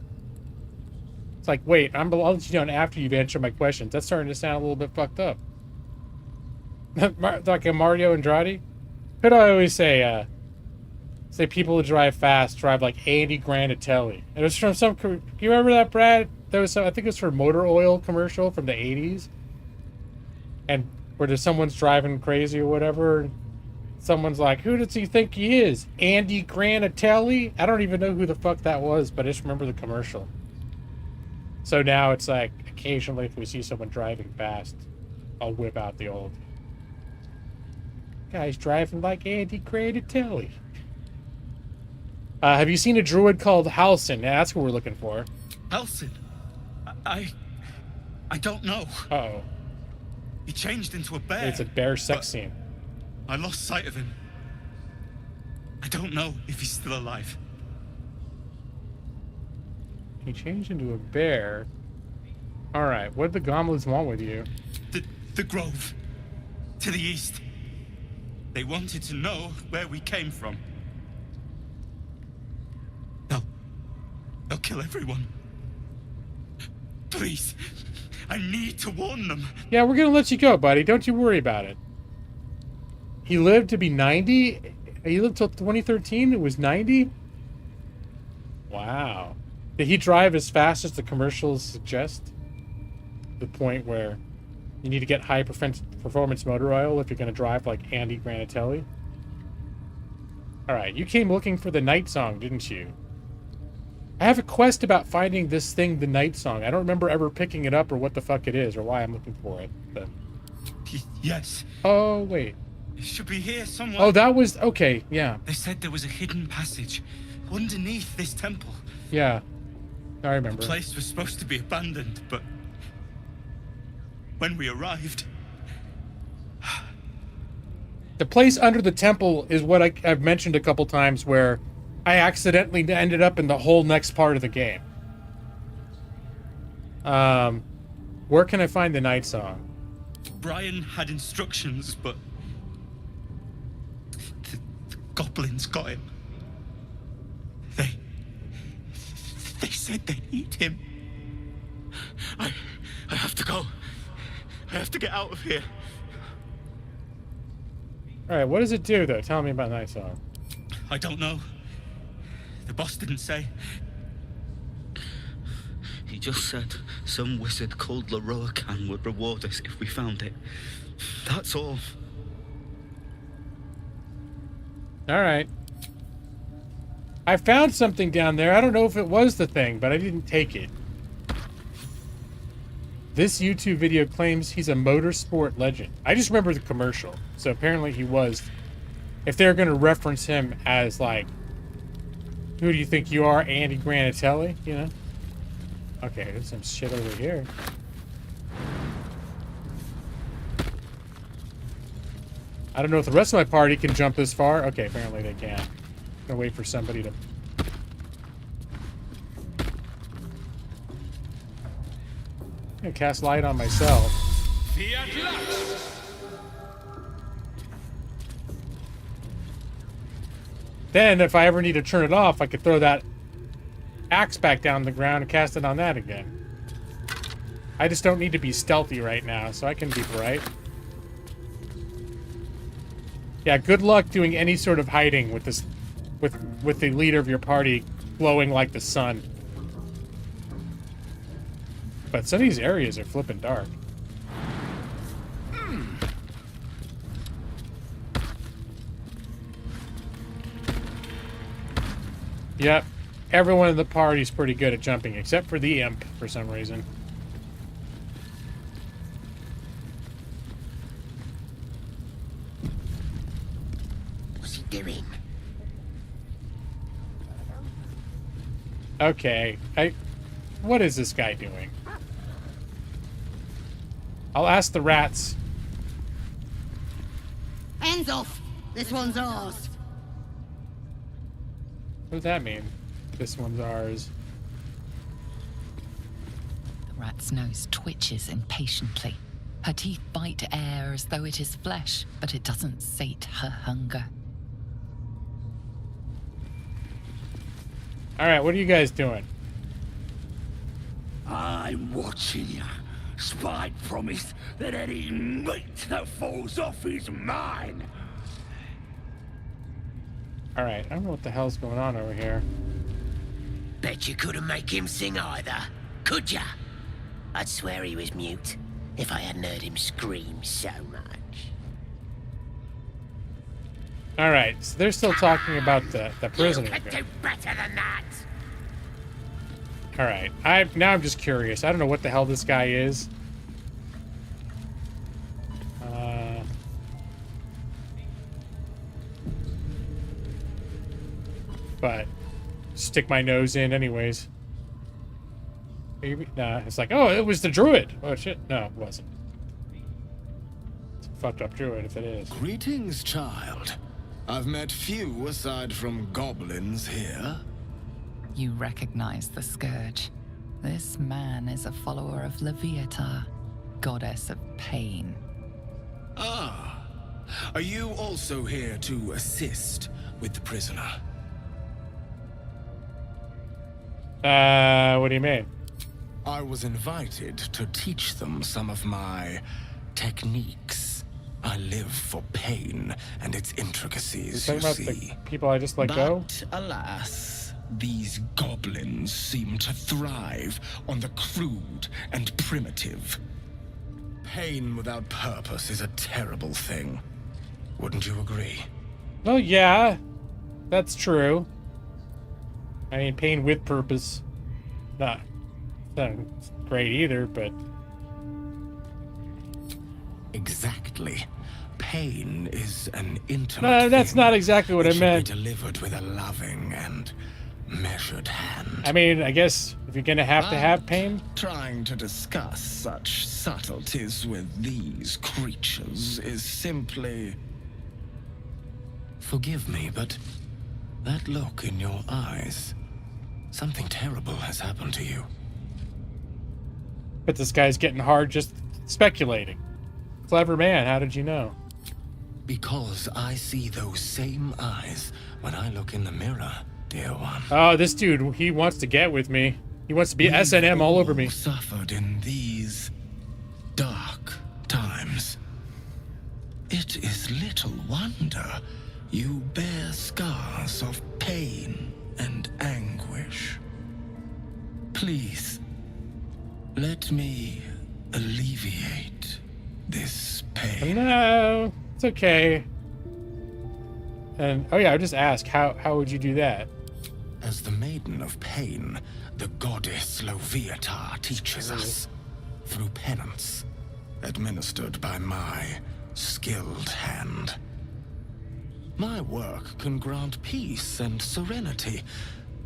It's like, wait, I'll let you know after you've answered my questions. That's starting to sound a little bit fucked up. Like a Mario Andrade? Could I always say, say people who drive fast drive like Andy Granatelli. It was from some... Do you remember that, Brad? There was some, I think it was for motor oil commercial from the 80s. And where there's someone's driving crazy or whatever. Someone's like, who does he think he is? Andy Granatelli? I don't even know who the fuck that was, but I just remember the commercial. So now it's like, occasionally if we see someone driving fast, I'll whip out the old... Guy's driving like Andy Granatelli. Have you seen a druid called Halsin? Yeah, that's what we're looking for. Halsin? I don't know. Uh-oh. He changed into a bear. It's a bear sex scene. I lost sight of him. I don't know if he's still alive. He changed into a bear. Alright, what did the Gomlins want with you? The Grove. To the east. They wanted to know where we came from. They'll kill everyone. Please. I need to warn them. Yeah, we're gonna let you go, buddy. Don't you worry about it. He lived to be 90? He lived till 2013. It was 90. Wow. Did he drive as fast as the commercials suggest? The point where you need to get high performance motor oil if you're going to drive like Andy Granatelli. All right, you came looking for the Night Song, didn't you? I have a quest about finding this thing, the Night Song. I don't remember ever picking it up or what the fuck it is or why I'm looking for it. But... Yes. Oh, wait. It should be here somewhere. Oh, that was... Okay, yeah. They said there was a hidden passage underneath this temple. Yeah. I remember. The place was supposed to be abandoned, but when we arrived... The place under the temple is what I've mentioned a couple times where I accidentally ended up in the whole next part of the game. Where can I find the Night Song? Brian had instructions, but the goblins got him. They said they need him. I have to go. I have to get out of here. All right, what does it do, though? Tell me about Night Song. I don't know. The boss didn't say. He just said some wizard called Leroacan would reward us if we found it. That's all. All right. I found something down there. I don't know if it was the thing, but I didn't take it. This YouTube video claims he's a motorsport legend. I just remember the commercial. So apparently he was. If they're going to reference him as, like, who do you think you are, Andy Granatelli? You know? Okay, there's some shit over here. I don't know if the rest of my party can jump this far. Okay, apparently they can. I'm gonna wait for somebody to... I'm gonna cast light on myself. Then, if I ever need to turn it off, I could throw that axe back down the ground and cast it on that again. I just don't need to be stealthy right now, so I can be bright. Yeah, good luck doing any sort of hiding with this, with the leader of your party glowing like the sun. But some of these areas are flipping dark. Yep, everyone in the party's pretty good at jumping, except for the imp, for some reason. What's he doing? Okay, what is this guy doing? I'll ask the rats. Hands off! This one's ours. What does that mean? This one's ours. The rat's nose twitches impatiently. Her teeth bite air as though it is flesh, but it doesn't sate her hunger. Alright, what are you guys doing? I'm watching you. Spite promised that any meat that falls off is mine. Alright, I don't know what the hell's going on over here. Bet you couldn't make him sing either, could ya? I'd swear he was mute if I hadn't heard him scream so much. Alright, so they're still talking about the prisoner. You could do better than that. Alright, now I'm just curious. I don't know what the hell this guy is. But stick my nose in anyways. Maybe, nah, it's like, oh, it was the druid. Oh shit, no, it wasn't. It's a fucked up druid if it is. Greetings, child. I've met few aside from goblins here. You recognize the scourge. This man is a follower of Leviata, goddess of pain. Ah, are you also here to assist with the prisoner? What do you mean? I was invited to teach them some of my techniques. I live for pain and its intricacies, You're you talking about see. the people I just let go? But alas, these goblins seem to thrive on the crude and primitive. Pain without purpose is a terrible thing. Wouldn't you agree? Well, yeah, that's true. I mean, pain with purpose. Not great either, but... Exactly. Pain is an intimate No, that's thing. not exactly what I meant. It should be delivered with a loving and measured hand. I mean, I guess if you're gonna have to have pain... Trying to discuss such subtleties with these creatures is simply... Forgive me, but that look in your eyes... Something terrible has happened to you. But this guy's getting hard just speculating. Clever man, how did you know? Because I see those same eyes when I look in the mirror, dear one. Oh, this dude, he wants to get with me. He wants to be S&M all over me. Suffered in these dark times. It is little wonder you bear scars of pain and anguish. Please, let me alleviate this pain. No, it's okay. And, oh yeah, I just ask, how would you do that? As the Maiden of Pain, the goddess Loviatar teaches us through penance, administered by my skilled hand. My work can grant peace and serenity,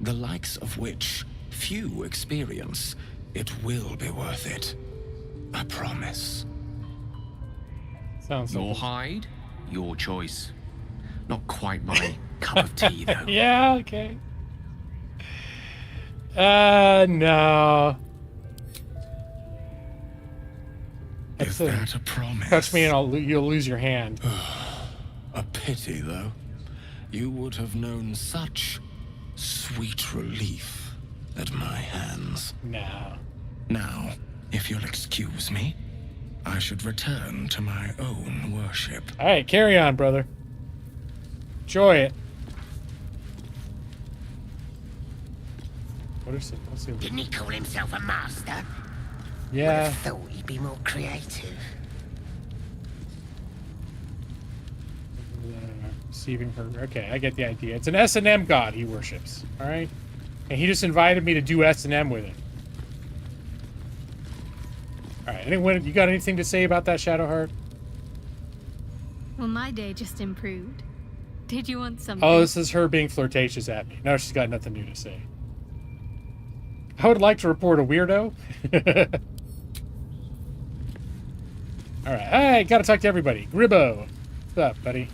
the likes of which few experience. It will be worth it. I promise. Sounds Your hide, your choice. Not quite my cup of tea, though. Yeah, okay. No. Is that a promise? Touch me and you'll lose your hand. A pity, though. You would have known such sweet relief at my hands. No. Now, if you'll excuse me, I should return to my own worship. All right, carry on, brother. Enjoy it. What is it? Let's see. Didn't he call himself a master? Yeah. Would have thought he'd be more creative. Receiving her. Okay, I get the idea. It's an S&M god he worships. All right, and he just invited me to do S&M with it. All right. Anyone, you got anything to say about that, Shadowheart? Well, my day just improved. Did you want something? Oh, this is her being flirtatious at me. No, she's got nothing new to say. I would like to report a weirdo. All right. Hey, gotta talk to everybody. Gribbo. What's up, buddy?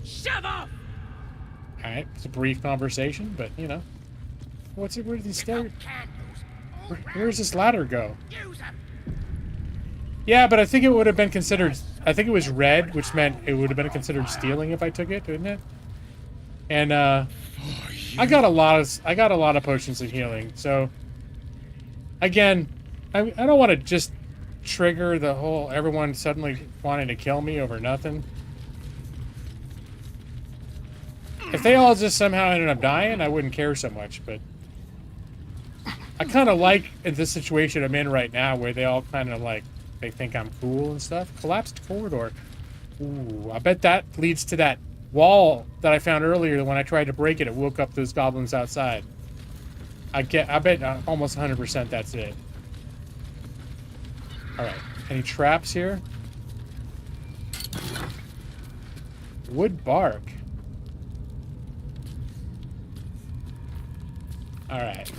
Shove off! All right. It's a brief conversation, but, you know. Where do these stairs... Where's this ladder go? Yeah, but I think it would have been considered... I think it was red, which meant it would have been considered stealing if I took it, didn't it? And, I got a lot of potions of healing, so... Again, I don't want to just trigger the whole everyone suddenly wanting to kill me over nothing. If they all just somehow ended up dying, I wouldn't care so much, but... I kind of like this situation I'm in right now, where they all kind of like, they think I'm cool and stuff. Collapsed corridor. Ooh, I bet that leads to that wall that I found earlier. When I tried to break it, it woke up those goblins outside. I bet almost 100% that's it. All right. Any traps here? Wood bark. All right.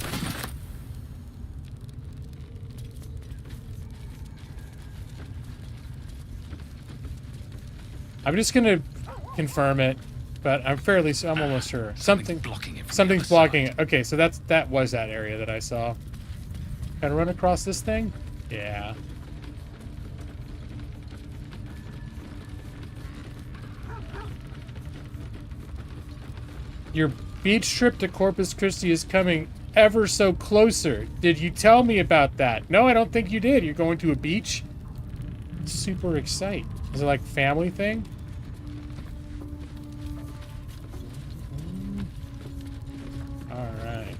I'm just gonna confirm it, but I'm almost sure. Something's blocking it. Okay, so that was that area that I saw. Gotta run across this thing? Yeah. Your beach trip to Corpus Christi is coming ever so closer. Did you tell me about that? No, I don't think you did. You're going to a beach? Super excited. Is it like family thing? Alright.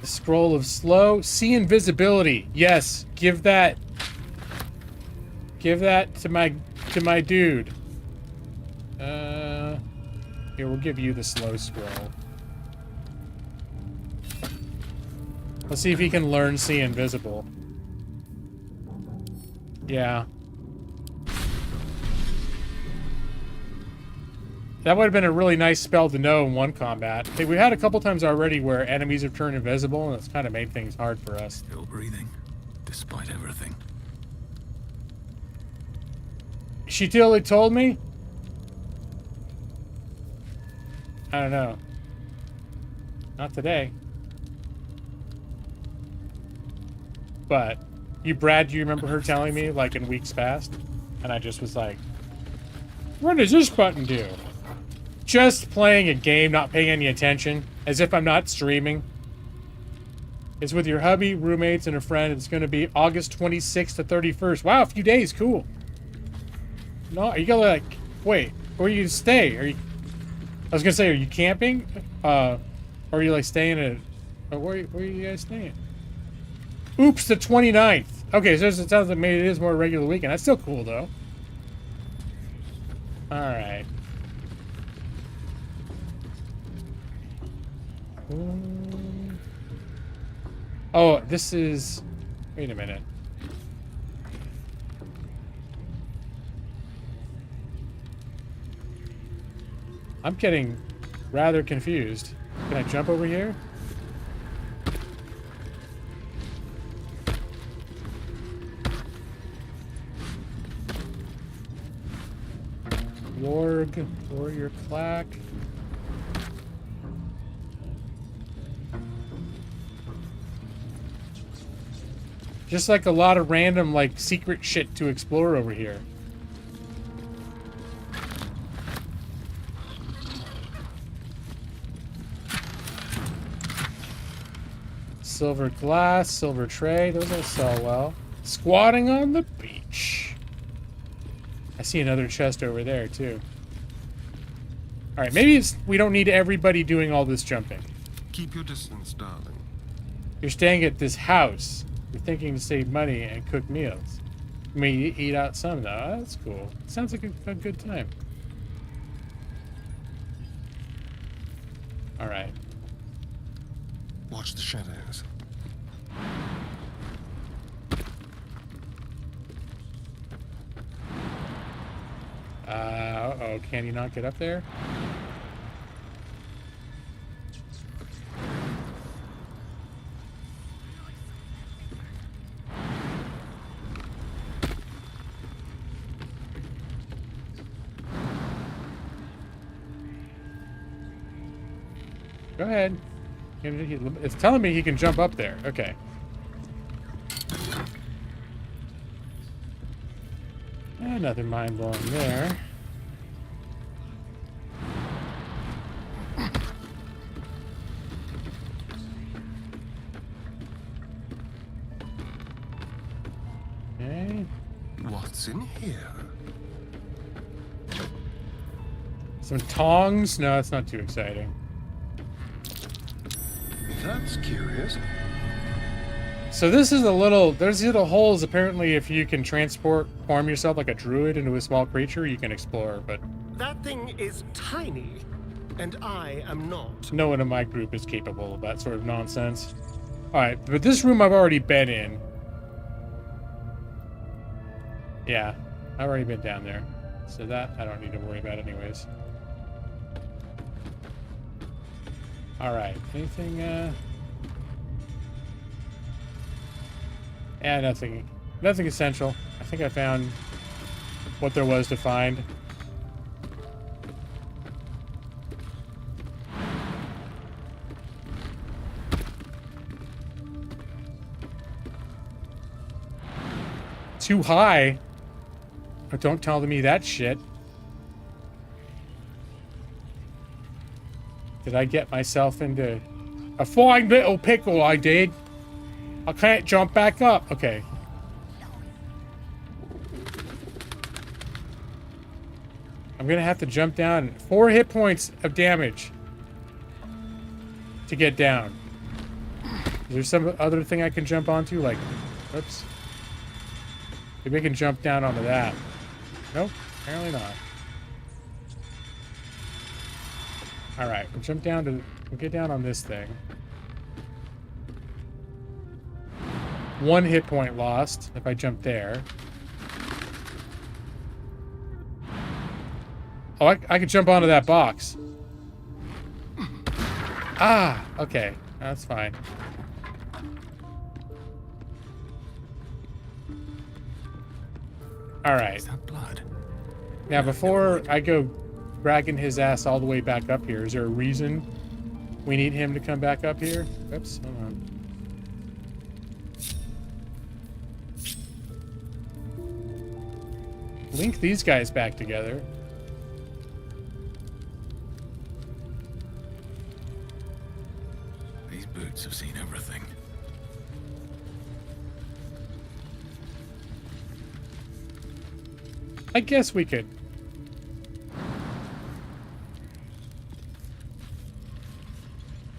The scroll of slow. See invisibility. Yes. Give that to my dude. Here, we'll give you the slow scroll. Let's see if he can learn see invisible. Yeah. That would have been a really nice spell to know in one combat. Hey, we've had a couple times already where enemies have turned invisible, and it's kind of made things hard for us. Still breathing, despite everything. She totally told me? I don't know. Not today. But, Brad, do you remember her telling me, like, in weeks past? And I just was like, what does this button do? Just playing a game, not paying any attention, as if I'm not streaming. It's with your hubby, roommates, and a friend. It's going to be August 26th to 31st. Wow, a few days. Cool. No, are you going to, like, wait, where are you stay? I was going to say, are you camping? Or are you, like, staying at, where are you guys staying? Oops, the 29th. Okay, so it sounds like maybe it is more regular weekend. That's still cool, though. Alright. Oh, this is... Wait a minute. I'm getting rather confused. Can I jump over here? Lorg, warrior clack. Just like a lot of random, like, secret shit to explore over here. Silver glass, silver tray, those all sell well. Squatting on the beach. I see another chest over there, too. Alright, maybe we don't need everybody doing all this jumping. Keep your distance, darling. You're staying at this house. You're thinking to save money and cook meals. You may eat out some, though. Oh, that's cool. Sounds like a good time. Alright. Watch the shadows. Uh-oh. Can you not get up there? Go ahead. It's telling me he can jump up there. Okay. Nothing mind-blowing there. Okay. What's in here? Some tongs? No, that's not too exciting. That's curious. So this is there's little holes apparently if you can transform yourself like a druid into a small creature, you can explore, but... That thing is tiny, and I am not. No one in my group is capable of that sort of nonsense. Alright, but this room I've already been in. Yeah, I've already been down there. So that I don't need to worry about anyways. Alright, anything, yeah, nothing essential. I think I found what there was to find. Too high? But don't tell me that shit. Did I get myself into a fine little pickle? I did. I can't jump back up. Okay. I'm gonna have to jump down. 4 hit points of damage to get down. Is there some other thing I can jump onto? Like, oops. Maybe I can jump down onto that. Nope, apparently not. Alright, we'll jump down to... We'll get down on this thing. 1 hit point lost if I jump there. Oh, I could jump onto that box. Ah, okay. That's fine. Alright. Is that blood? Now, before I go dragging his ass all the way back up here, is there a reason we need him to come back up here? Oops, hold on. Link these guys back together. These boots have seen everything. I guess we could.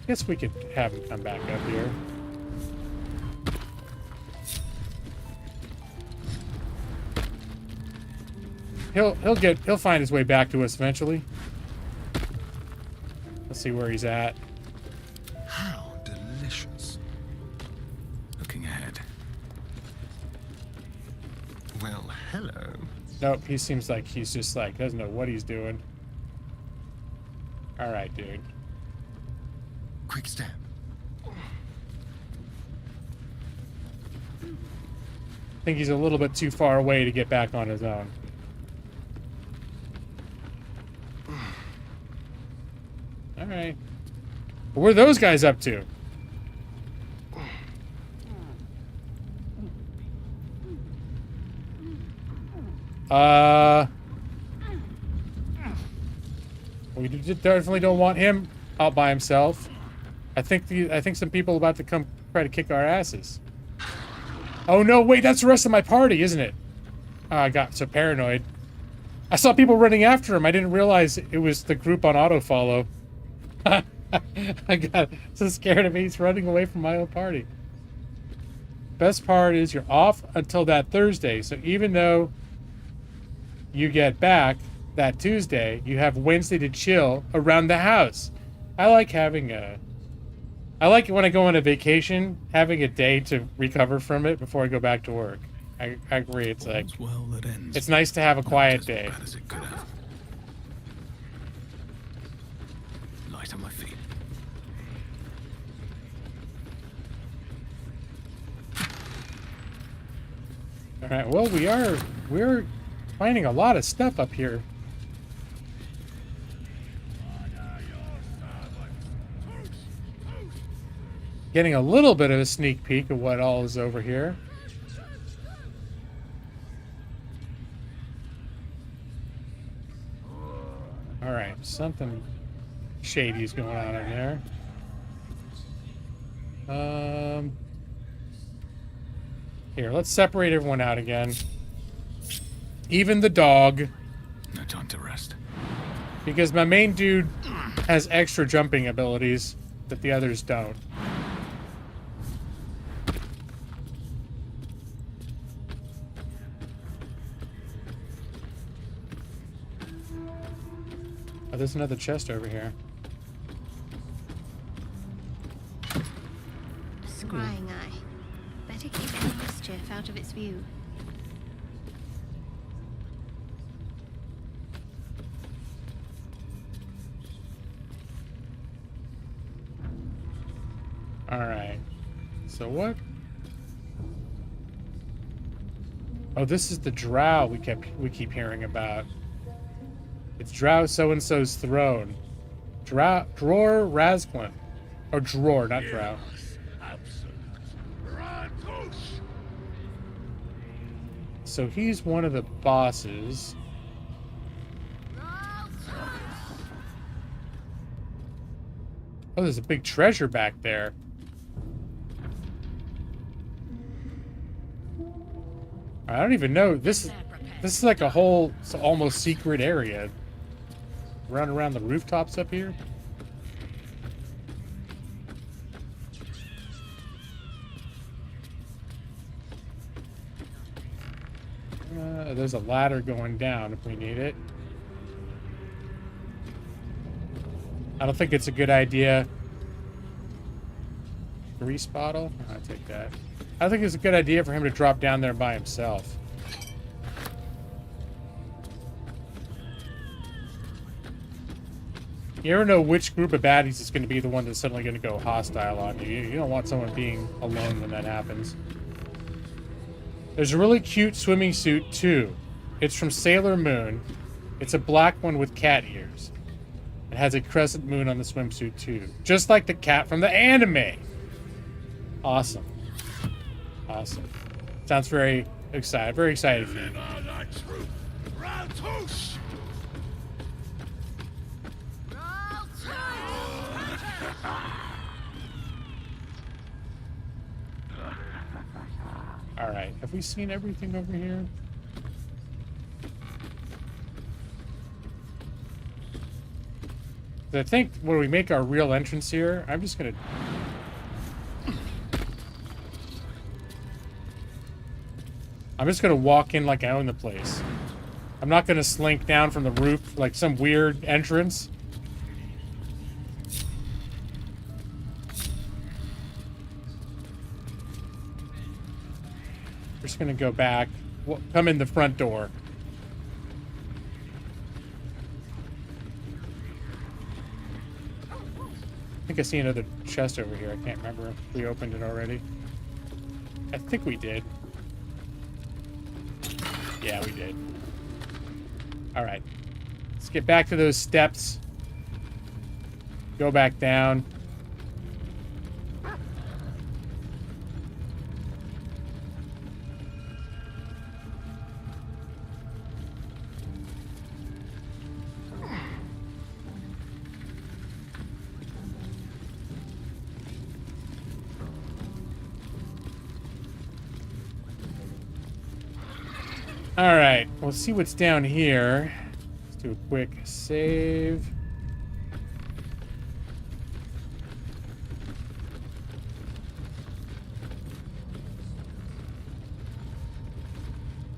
Guess we could have him come back up here. He'll find his way back to us eventually. Let's see where he's at. How delicious. Looking ahead. Well, hello. Nope, he seems like he's just like, doesn't know what he's doing. Alright, dude. Quick step. I think he's a little bit too far away to get back on his own. Alright. What are those guys up to? We definitely don't want him out by himself. I think some people are about to come try to kick our asses. Oh no, wait, that's the rest of my party, isn't it? Oh, I got so paranoid. I saw people running after him. I didn't realize it was the group on autofollow. I got so scared of me. He's running away from my own party. Best part is you're off until that Thursday. So even though you get back that Tuesday, you have Wednesday to chill around the house. I like having I like it when I go on a vacation, having a day to recover from it before I go back to work. I agree. It's like, well that ends. It's nice to have a quiet day. As bad as it could have. Light on my feet. All right. Well, we're finding a lot of stuff up here. Getting a little bit of a sneak peek of what all is over here. All right, something shady is going on in there. Here, let's separate everyone out again. Even the dog. No time to rest. Because my main dude has extra jumping abilities that the others don't. Oh, there's another chest over here. Scrying eye. Better keep any mischief out of its view. Alright. So what? Oh, this is the drow we keep hearing about. It's drow so-and-so's throne. Dror Razglin. Or Dror, not drow. So he's one of the bosses. Oh, there's a big treasure back there. I don't even know. This is like a whole almost secret area. Run around the rooftops up here. There's a ladder going down if we need it. I don't think it's a good idea. Grease bottle? I'll take that. I don't think it's a good idea for him to drop down there by himself. You never know which group of baddies is going to be the one that's suddenly going to go hostile on you. You don't want someone being alone when that happens. There's a really cute swimming suit, too. It's from Sailor Moon. It's a black one with cat ears. It has a crescent moon on the swimsuit, too. Just like the cat from the anime. Awesome. Awesome. Sounds very excited. Very excited for you. All right. Have we seen everything over here? I think when we make our real entrance here, I'm just gonna... walk in like I own the place. I'm not gonna slink down from the roof like some weird entrance. We're just gonna go back. We'll come in the front door. I think I see another chest over here. I can't remember if we opened it already. I think we did. Yeah, we did. All right. Let's get back to those steps. Go back down. All right, we'll see what's down here. Let's do a quick save.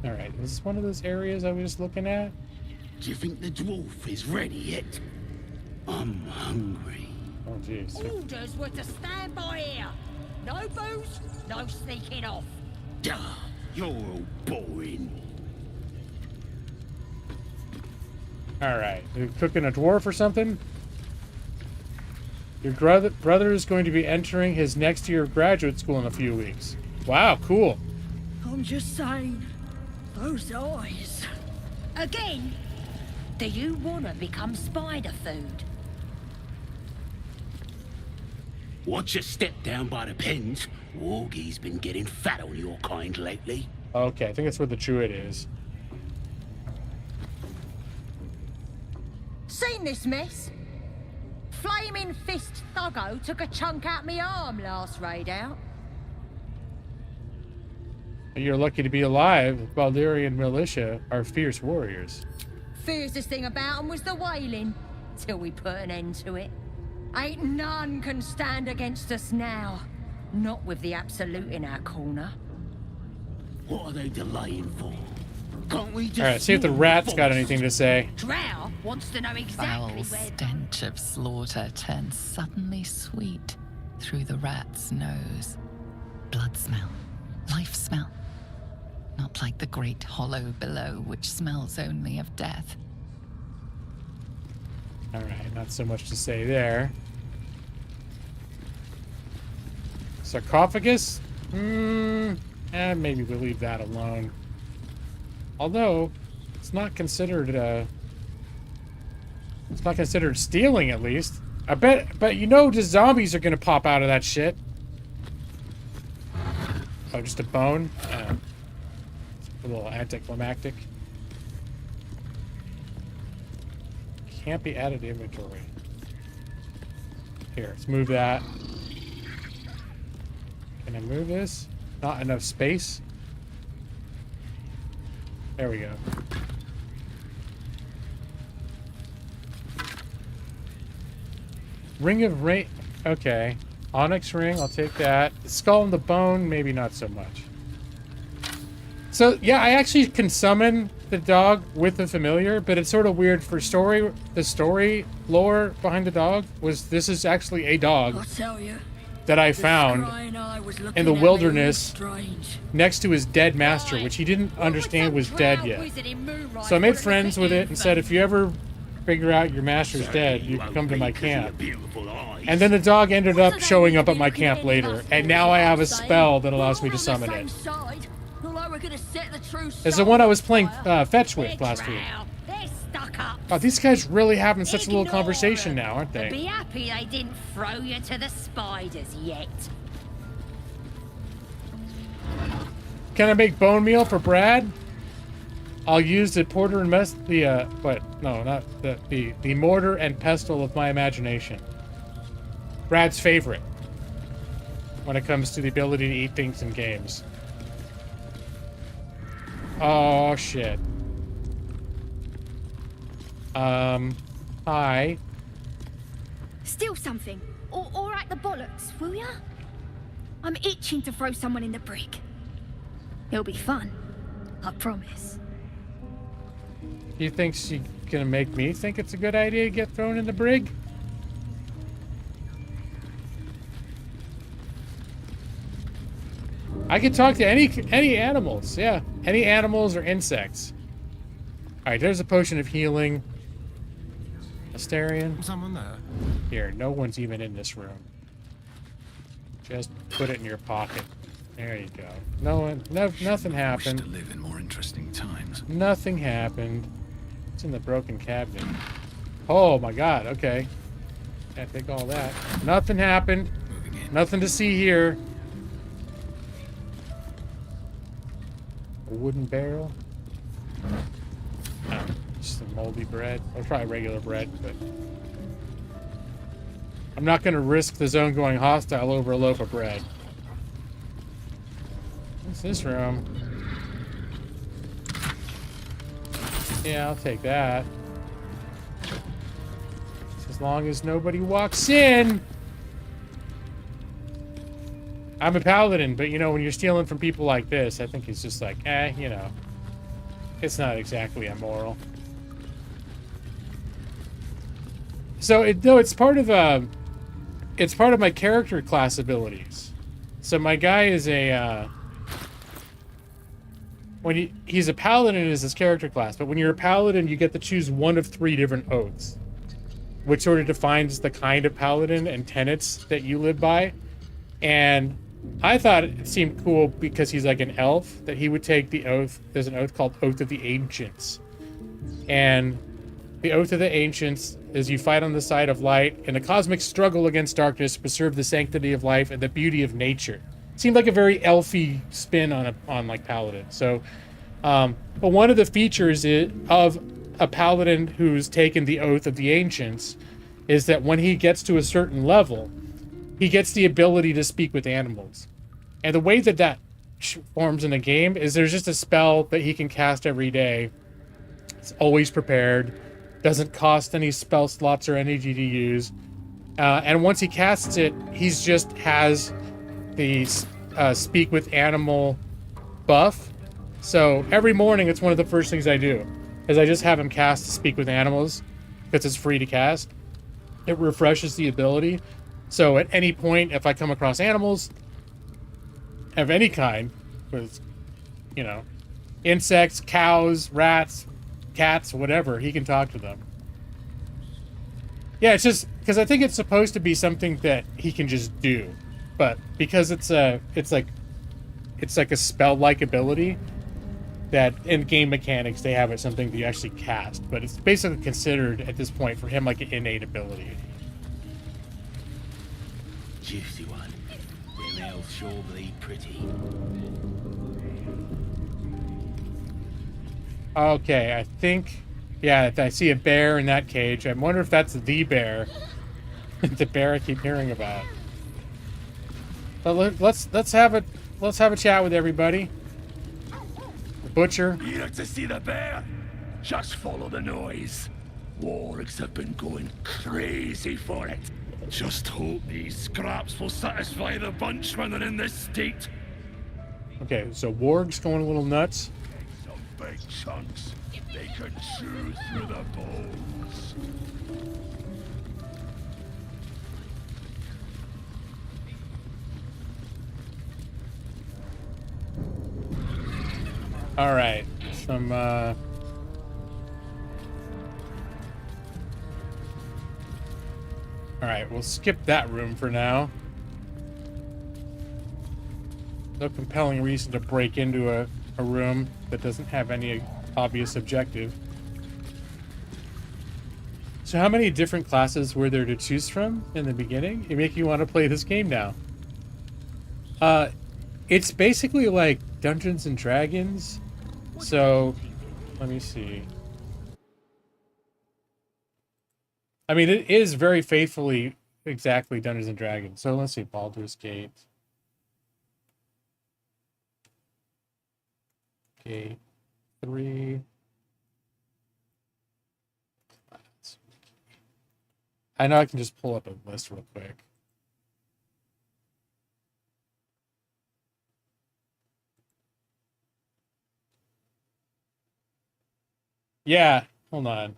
All right, is this one of those areas I was just looking at? Do you think the dwarf is ready yet? I'm hungry. Oh, jeez. Orders were to stand by here. No booze, no sneaking off. Duh, you're all boring. All right, you're cooking a dwarf or something? Your brother is going to be entering his next year of graduate school in a few weeks. Wow, cool. I'm just saying, those eyes. Again? Do you want to become spider food? Watch your step down by the pens. Wargie's been getting fat on your kind lately. Okay, I think that's where the druid is. Seen this mess? Flaming Fist Thuggo took a chunk out me arm last raid out. You're lucky to be alive. Baldurian militia are fierce warriors. Fiercest thing about them was the wailing, till we put an end to it. Ain't none can stand against us now. Not with the Absolute in our corner. What are they delaying for? Can't we just... All right, see if the rat's got anything to say. Drow wants to know exactly Foul where... stench of slaughter turns suddenly sweet through the rat's nose. Blood smell, life smell. Not like the great hollow below, which smells only of death. All right, not so much to say there. Sarcophagus? Maybe we'll leave that alone. Although, it's not considered stealing, at least. But you know the zombies are gonna pop out of that shit. Oh, just a bone? A little anticlimactic. Can't be added to inventory. Here, let's move that. Can I move this? Not enough space. There we go. Ring of Rain. Okay. Onyx ring, I'll take that. Skull and the Bone, maybe not so much. So, yeah, I actually can summon the dog with the familiar, but it's sort of weird for story. The story lore behind the dog was this is actually a dog that I found in the wilderness next to his dead master, which he didn't understand was dead yet. So I made friends with it and said, if you ever figure out your master's dead, you can come to my camp. And then the dog ended up showing up at my camp later, and now I have a spell that allows me to summon it. It's the one I was playing fetch with last week. Oh, these guys really having such a little conversation now, aren't they? Be happy they didn't throw you to the spiders yet. Can I make bone meal for Brad? I'll use the porter and the mortar and pestle of my imagination. Brad's favorite when it comes to the ability to eat things in games. Oh shit. Hi. Steal something, or at the bollocks, will ya? I'm itching to throw someone in the brig. It'll be fun, I promise. You think she's gonna make me think it's a good idea to get thrown in the brig? I can talk to any animals, yeah. Any animals or insects. Alright, there's a potion of healing. Asterion. Someone there? Here, no one's even in this room. Just put it in your pocket. There you go. Nothing happened. To live in more interesting times. Nothing happened. It's in the broken cabinet. Oh my god, okay. Can't take all that. Nothing happened. Nothing to see here. A wooden barrel. Oh, just some moldy bread. I'll try regular bread, but I'm not going to risk the zone going hostile over a loaf of bread. What's this room? Yeah, I'll take that. Just as long as nobody walks in. I'm a paladin, but you know, when you're stealing from people like this, I think it's just like, you know, it's not exactly immoral. So it's part of my character class abilities. So my guy is he's a paladin is his character class, but when you're a paladin, you get to choose one of 3 different oaths, which sort of defines the kind of paladin and tenets that you live by. And I thought it seemed cool because he's like an elf, that he would take the oath. There's an oath called Oath of the Ancients. And the Oath of the Ancients is you fight on the side of light in a cosmic struggle against darkness to preserve the sanctity of life and the beauty of nature. Seemed like a very elfy spin on like paladin. So, but one of the features of a paladin who's taken the Oath of the Ancients is that when he gets to a certain level, he gets the ability to speak with animals. And the way that forms in a game is there's just a spell that he can cast every day. It's always prepared. Doesn't cost any spell slots or energy to use. And once he casts it, he's just has the speak with animal buff. So every morning, it's one of the first things I do, is I just have him cast speak with animals, because it's free to cast. It refreshes the ability. So at any point, if I come across animals of any kind, with, you know, insects, cows, rats, cats, whatever, he can talk to them. Yeah, it's just because I think it's supposed to be something that he can just do, but because it's like a spell-like ability, that in game mechanics they have it something that you actually cast, but it's basically considered at this point for him like an innate ability. Juicy one. Them elves sure bleed pretty. Okay, I think, yeah, I see a bear in that cage. I wonder if that's the bear, the bear I keep hearing about. But let's have a chat with everybody. Butcher. Here to see the bear? Just follow the noise. Wargs have been going crazy for it. Just hope these scraps will satisfy the bunch when they're in this state. Okay, so Warg's going a little nuts. Some big chunks. They could chew through the bones. All right, some all right, we'll skip that room for now. No compelling reason to break into a room that doesn't have any obvious objective. So how many different classes were there to choose from in the beginning? It make you want to play this game now. It's basically like Dungeons and Dragons. So, let me see. I mean, it is very faithfully exactly Dungeons and Dragons. So let's see, Baldur's Gate. Gate 3. I know I can just pull up a list real quick. Yeah, hold on.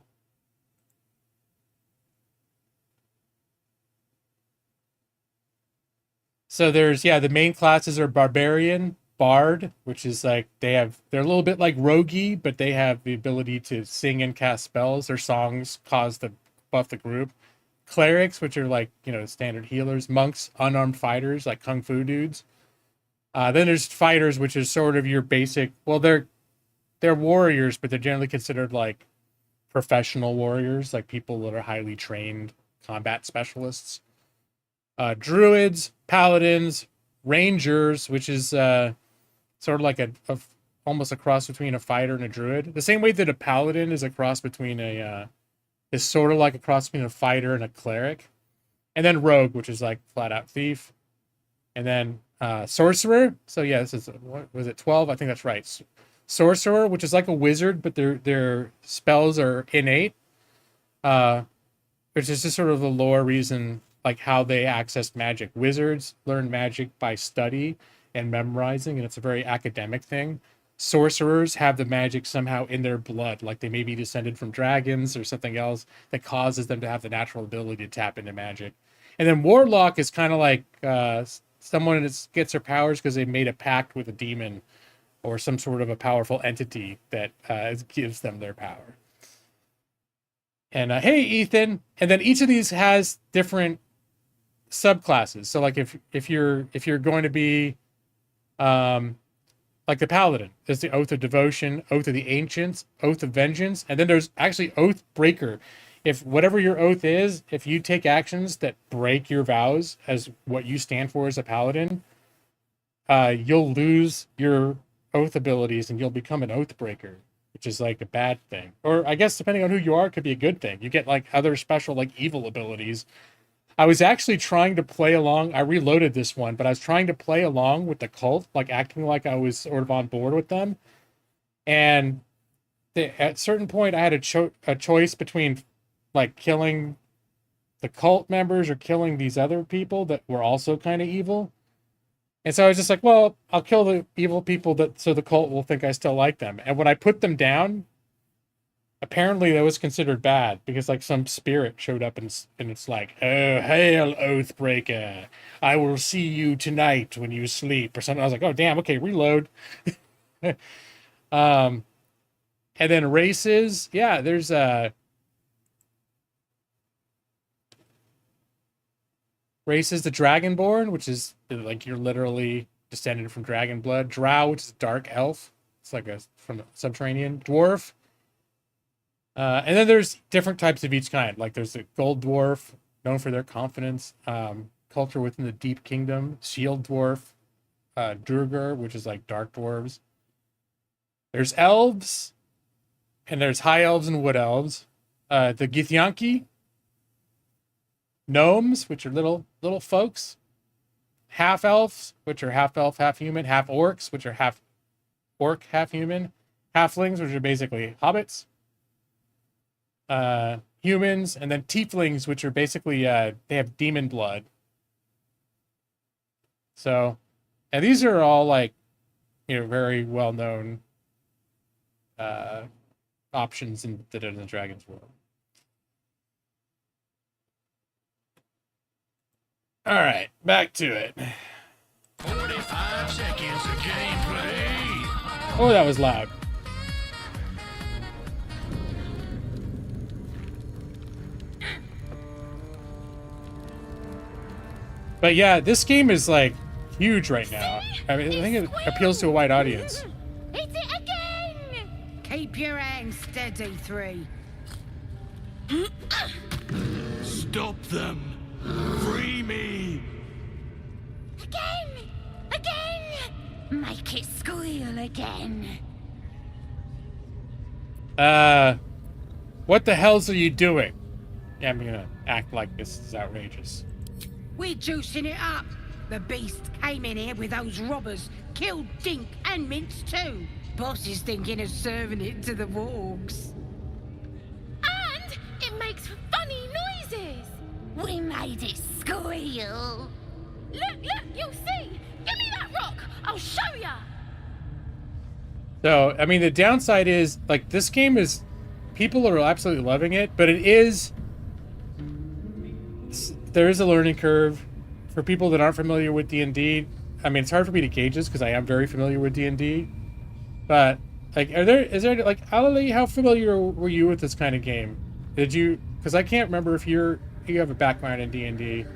So there's, yeah, the main classes are Barbarian, Bard, which is like, they're a little bit like Roguey, but they have the ability to sing and cast spells. Their songs cause the buff the group. Clerics, which are like, standard healers. Monks, unarmed fighters, like Kung Fu dudes. Then there's fighters, which is sort of your basic, well, they're warriors, but they're generally considered like professional warriors, like people that are highly trained combat specialists. Druids, paladins, rangers, which is sort of like almost a cross between a fighter and a druid. The same way that a paladin is a cross between is sort of like a cross between a fighter and a cleric. And then rogue, which is like flat out thief. And then sorcerer. So yeah, this is, what was it, 12? I think that's right. Sorcerer, which is like a wizard, but their spells are innate. Which is just sort of the lore reason, like how they access magic. Wizards learn magic by study and memorizing, and it's a very academic thing. Sorcerers have the magic somehow in their blood, like they may be descended from dragons or something else that causes them to have the natural ability to tap into magic. And then warlock is kind of like someone that gets their powers because they made a pact with a demon or some sort of a powerful entity that gives them their power. And hey, Ethan. And then each of these has different subclasses. So like if you're going to be like the paladin, there's the Oath of Devotion, Oath of the Ancients, Oath of Vengeance, and then there's actually Oath Breaker. If whatever your oath is, if you take actions that break your vows as what you stand for as a paladin, you'll lose your oath abilities and you'll become an oath breaker, which is like a bad thing. Or I guess depending on who you are, it could be a good thing. You get like other special like evil abilities. I was actually trying to play along. I reloaded this one, but I was trying to play along with the cult, like acting like I was sort of on board with them. And at a certain point, I had a choice between like killing the cult members or killing these other people that were also kind of evil. And so I was just like, well, I'll kill the evil people so the cult will think I still like them. And when I put them down, apparently that was considered bad because like some spirit showed up and it's like, oh, hail, Oathbreaker. I will see you tonight when you sleep or something. I was like, oh, damn. Okay, reload. And then races. Yeah, there's races, the Dragonborn, which is like you're literally descended from dragon blood. Drow, which is dark elf. It's like from the subterranean. Dwarf. And then there's different types of each kind. Like there's the gold dwarf, known for their confidence. Culture within the deep kingdom. Shield dwarf. Durgar, which is like dark dwarves. There's elves. And there's high elves and wood elves. The Githyanki. Gnomes, which are little folks. Half elves, which are half elf, half human. Half orcs, which are half orc, half human. halflings, which are basically hobbits, humans, and then tieflings, which are basically they have demon blood. So, and these are all like, you know, very well known options in the Dungeons and Dragons world. All right, back to it. 45 seconds of gameplay. Oh, that was loud. But yeah, this game is like huge right now. I mean, I think it appeals to a wide audience. Hit it again! Keep your hands steady, 3. Stop them. Free me. Again! Again! Make it squeal again. What the hells are you doing? Yeah, I'm gonna act like this is outrageous. We're juicing it up. The beast came in here with those robbers, killed Dink and Mince too. Boss is thinking of serving it to the wargs. And it makes funny noises! We made it squeal. Look, you'll see! Give me that rock! I'll show ya! So, I mean, the downside is, like, this game is... People are absolutely loving it, but it is... There is a learning curve. For people that aren't familiar with D&D, I mean, it's hard for me to gauge this, because I am very familiar with D&D. But, like, is there, like, Ali, how familiar were you with this kind of game? Did you... Because I can't remember if you have a background in D&D.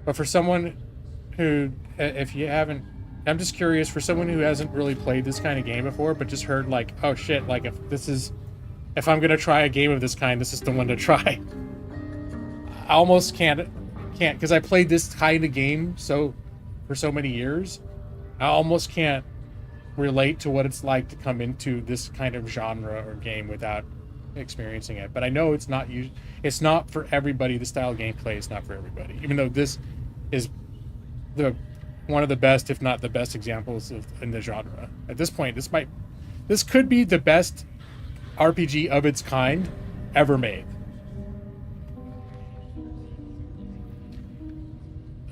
But for someone who, if you haven't... I'm just curious, for someone who hasn't really played this kind of game before, but just heard, like, oh shit, like, if I'm gonna try a game of this kind, this is the one to try. I almost can't, because I played this kind of game for so many years, I almost can't relate to what it's like to come into this kind of genre or game without experiencing it. But I know it's not for everybody. The style of gameplay is not for everybody, even though this is one of the best, if not the best, examples in the genre. At this point, this could be the best RPG of its kind ever made.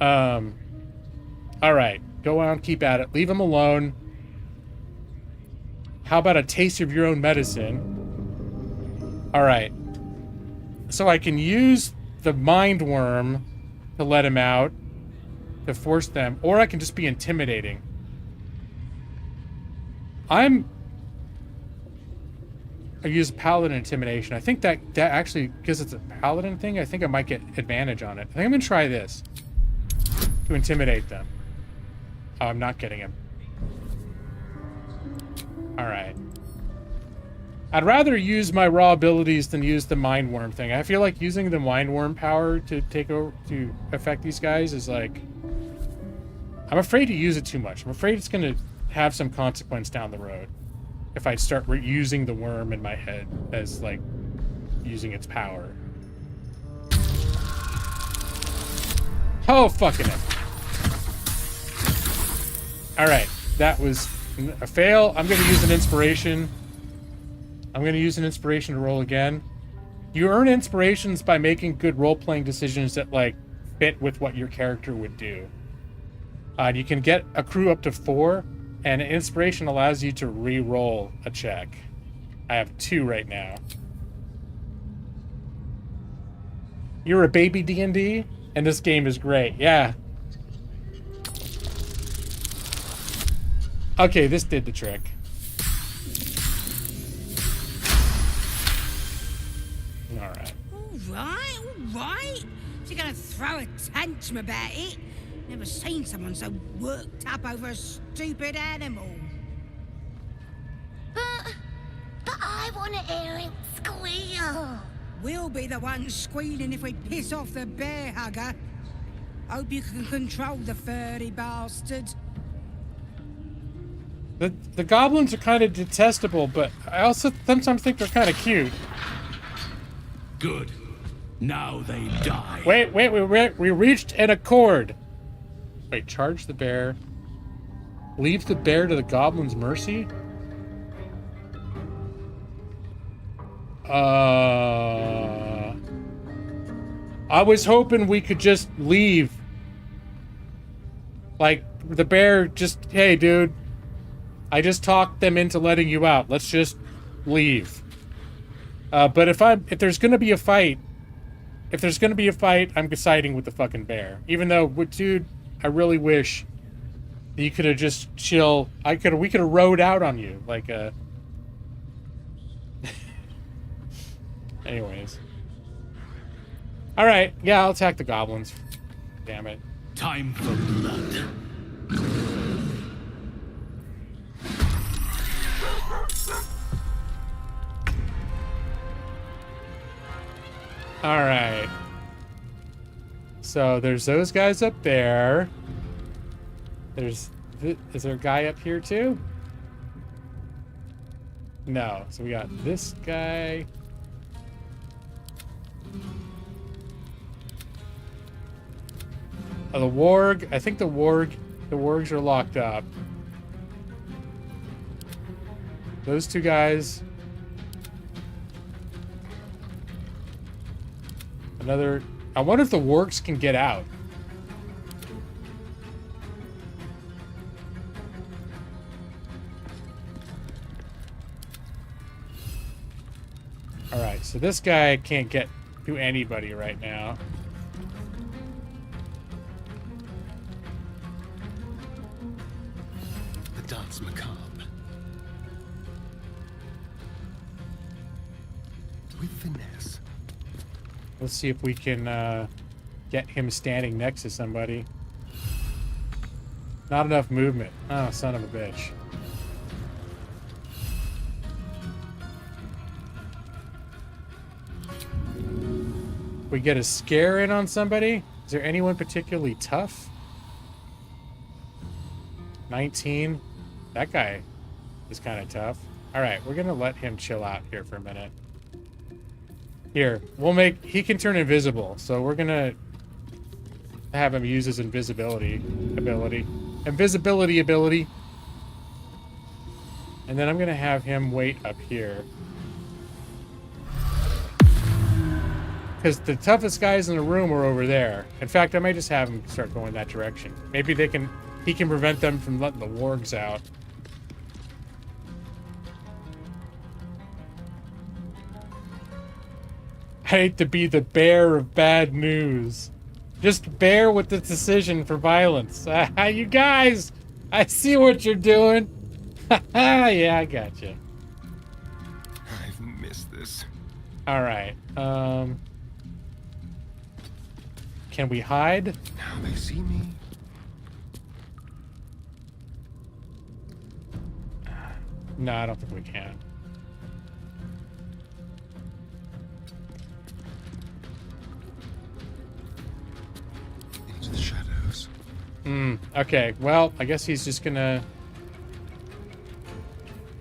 All right, go on, keep at it. Leave him alone. How about a taste of your own medicine? All right. So I can use the mind worm to let him out, to force them, or I can just be intimidating. I use paladin intimidation. I think that actually, because it's a paladin thing, I think I might get advantage on it. I think I'm gonna try this to intimidate them. Oh, I'm not getting him. All right. I'd rather use my raw abilities than use the mind worm thing. I feel like using the mind worm power to affect these guys is like, I'm afraid to use it too much. I'm afraid it's gonna have some consequence down the road if I start using the worm in my head as like using its power. Oh, fucking it. All right, that was a fail. I'm gonna use an inspiration. I'm gonna use an inspiration to roll again. You earn inspirations by making good role-playing decisions that like fit with what your character would do. You can accrue up to 4, and inspiration allows you to re-roll a check. I have 2 right now. You're a baby D&D, and this game is great. Yeah. Okay, this did the trick. Alright. Alright. So you're gonna throw a tantrum about it? Never seen someone so worked up over a stupid animal. But I want to hear it squeal. We'll be the ones squealing if we piss off the bear hugger. Hope you can control the furry bastard. The goblins are kind of detestable, but I also sometimes think they're kind of cute. Good. Now they die. Wait, we reached an accord. Wait, charge the bear. Leave the bear to the goblin's mercy? I was hoping we could just leave. Like, the bear just, hey, dude, I just talked them into letting you out. Let's just leave. But if there's gonna be a fight, I'm siding with the fucking bear. Even though, dude, I really wish that you could have just chill. We could have rode out on you, like, anyways. Alright, yeah, I'll attack the goblins. Damn it. Time for blood. Alright. So there's those guys up there. Is there a guy up here too? No. So we got this guy. Oh, the warg. I think the wargs are locked up. Those two guys. Another. I wonder if the wargs can get out. Alright, so this guy can't get to anybody right now. The dance macabre. With finesse. Let's see if we can get him standing next to somebody. Not enough movement. Oh, son of a bitch. We get a scare in on somebody? Is there anyone particularly tough? 19. That guy is kind of tough. Alright, we're gonna let him chill out here for a minute. Here, he can turn invisible, so we're gonna have him use his invisibility ability. Invisibility ability. And then I'm gonna have him wait up here. Because the toughest guys in the room are over there. In fact, I might just have him start going that direction. Maybe he can prevent them from letting the wargs out. I hate to be the bearer of bad news. Just bear with the decision for violence. You guys, I see what you're doing. Yeah, I gotcha. I've missed this. All right. Can we hide? Now they see me. No, I don't think we can. Into the shadows. Okay, well, I guess he's just gonna...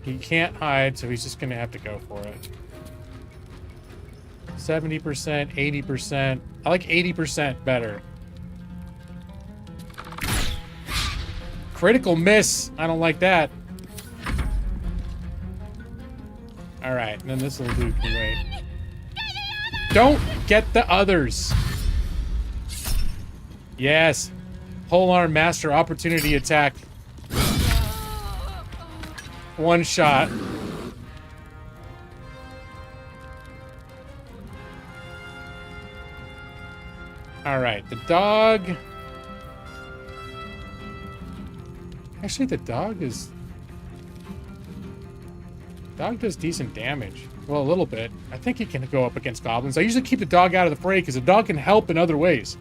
He can't hide, so he's just gonna have to go for it. 70%, 80%. I like 80% better. Critical miss. I don't like that. Alright, and then this little dude can wait. Don't get the others. Yes. Polearm master opportunity attack. One shot. Alright, the dog... Actually, the dog is... Dog does decent damage. Well, a little bit. I think he can go up against goblins. I usually keep the dog out of the fray because the dog can help in other ways.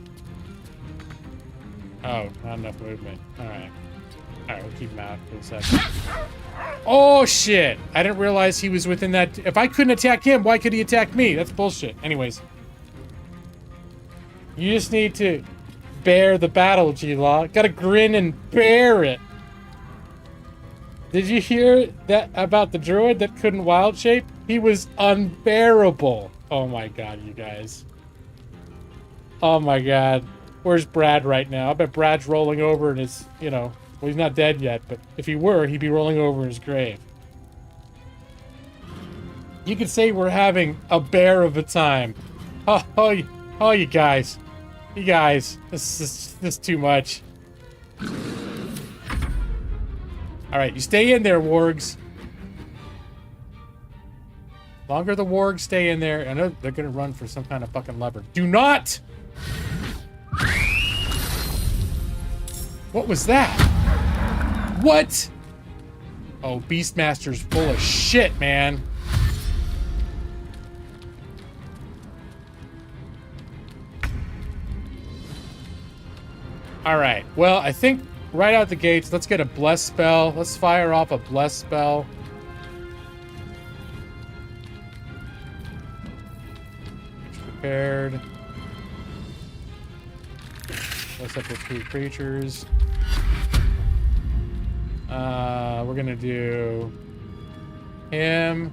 Oh, not enough movement. Alright. Alright, we'll keep him out for a second. Oh, shit! I didn't realize he was within that... If I couldn't attack him, why could he attack me? That's bullshit. Anyways. You just need to bear the battle, G-Law. Gotta grin and bear it. Did you hear that about the druid that couldn't wild shape? He was unbearable. Oh my god, you guys. Oh my god. Where's Brad right now? I bet Brad's rolling over in his, you know... Well, he's not dead yet, but if he were, he'd be rolling over in his grave. You could say we're having a bear of a time. Oh, you guys. You guys. This is too much. Alright, you stay in there, wargs. Longer the wargs stay in there. I know they're gonna run for some kind of fucking lever. Do not! What was that? What? Oh, Beastmaster's full of shit, man. Alright, well, I think right out the gates, let's get a bless spell. Let's fire off a bless spell. Prepared. Bless up with 3 creatures. We're gonna do him,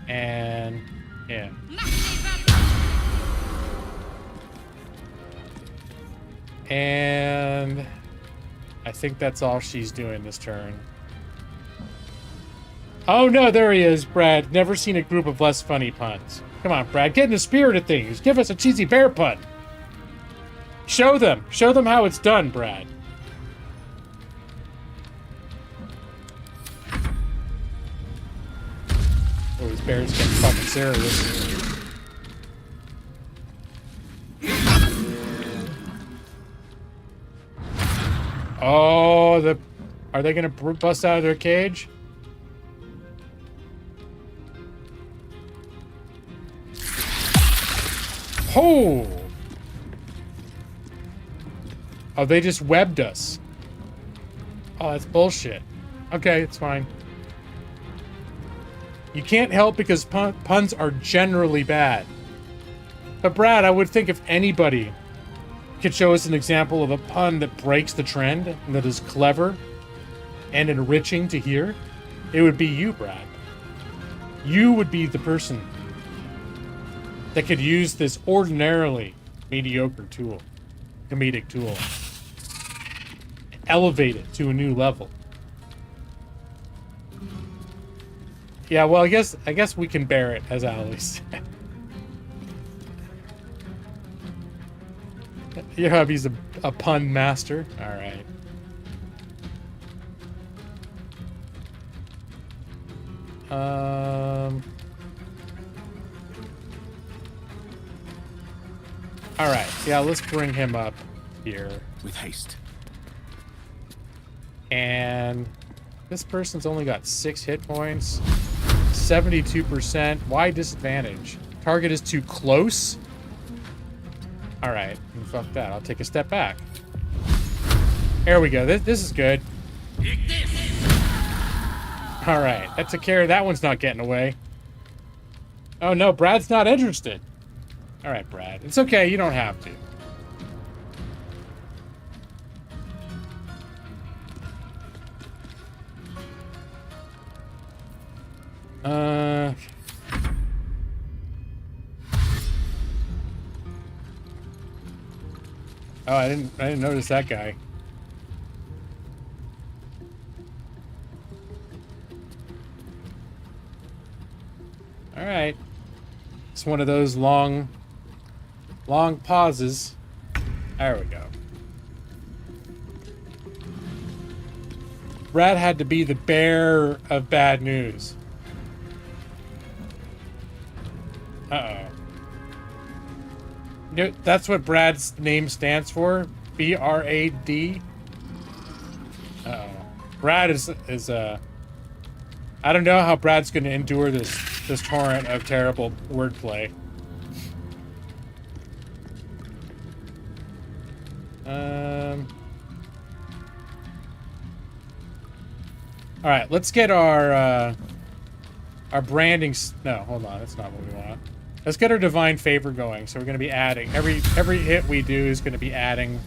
and him. And I think that's all she's doing this turn. Oh no, there he is, Brad. Never seen a group of less funny puns. Come on, Brad, get in the spirit of things. Give us a cheesy bear pun. Show them how it's done, Brad. Oh, these bears getting fucking serious. Oh, are they gonna bust out of their cage? Oh! Oh, they just webbed us. Oh, that's bullshit. Okay, it's fine. You can't help because puns are generally bad. But Brad, I would think if anybody could show us an example of a pun that breaks the trend and that is clever and enriching to hear, it would be you, Brad. You would be the person that could use this ordinarily mediocre tool, comedic tool, elevate it to a new level. Yeah, well, I guess we can bear it, as Ali said. Your hubby's a pun master. All right. All right. Yeah, let's bring him up here with haste. And this person's only got 6 hit points, 72%. Why disadvantage? Target is too close. All right, fuck that. I'll take a step back. There we go. This is good. All right, that took care of that. One's not getting away. Oh no, Brad's not interested. All right, Brad. It's okay. You don't have to. Oh, I didn't notice that guy. All right. It's one of those long pauses. There we go. Brad had to be the bearer of bad news. Uh-oh. You know, that's what Brad's name stands for. B-R-A-D. Uh-oh. Brad is I don't know how Brad's going to endure this torrent of terrible wordplay. All right, let's get our branding. No, hold on, that's not what we want. Let's get our divine favor going. So we're going to be adding every hit we do is going to be adding.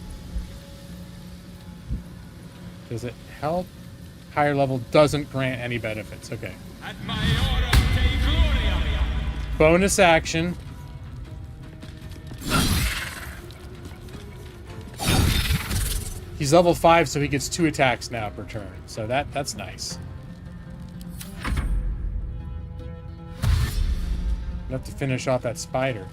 Does it help? Higher level doesn't grant any benefits. Okay. Bonus action. He's level 5, so he gets 2 attacks now per turn. So that's nice. Enough to finish off that spider.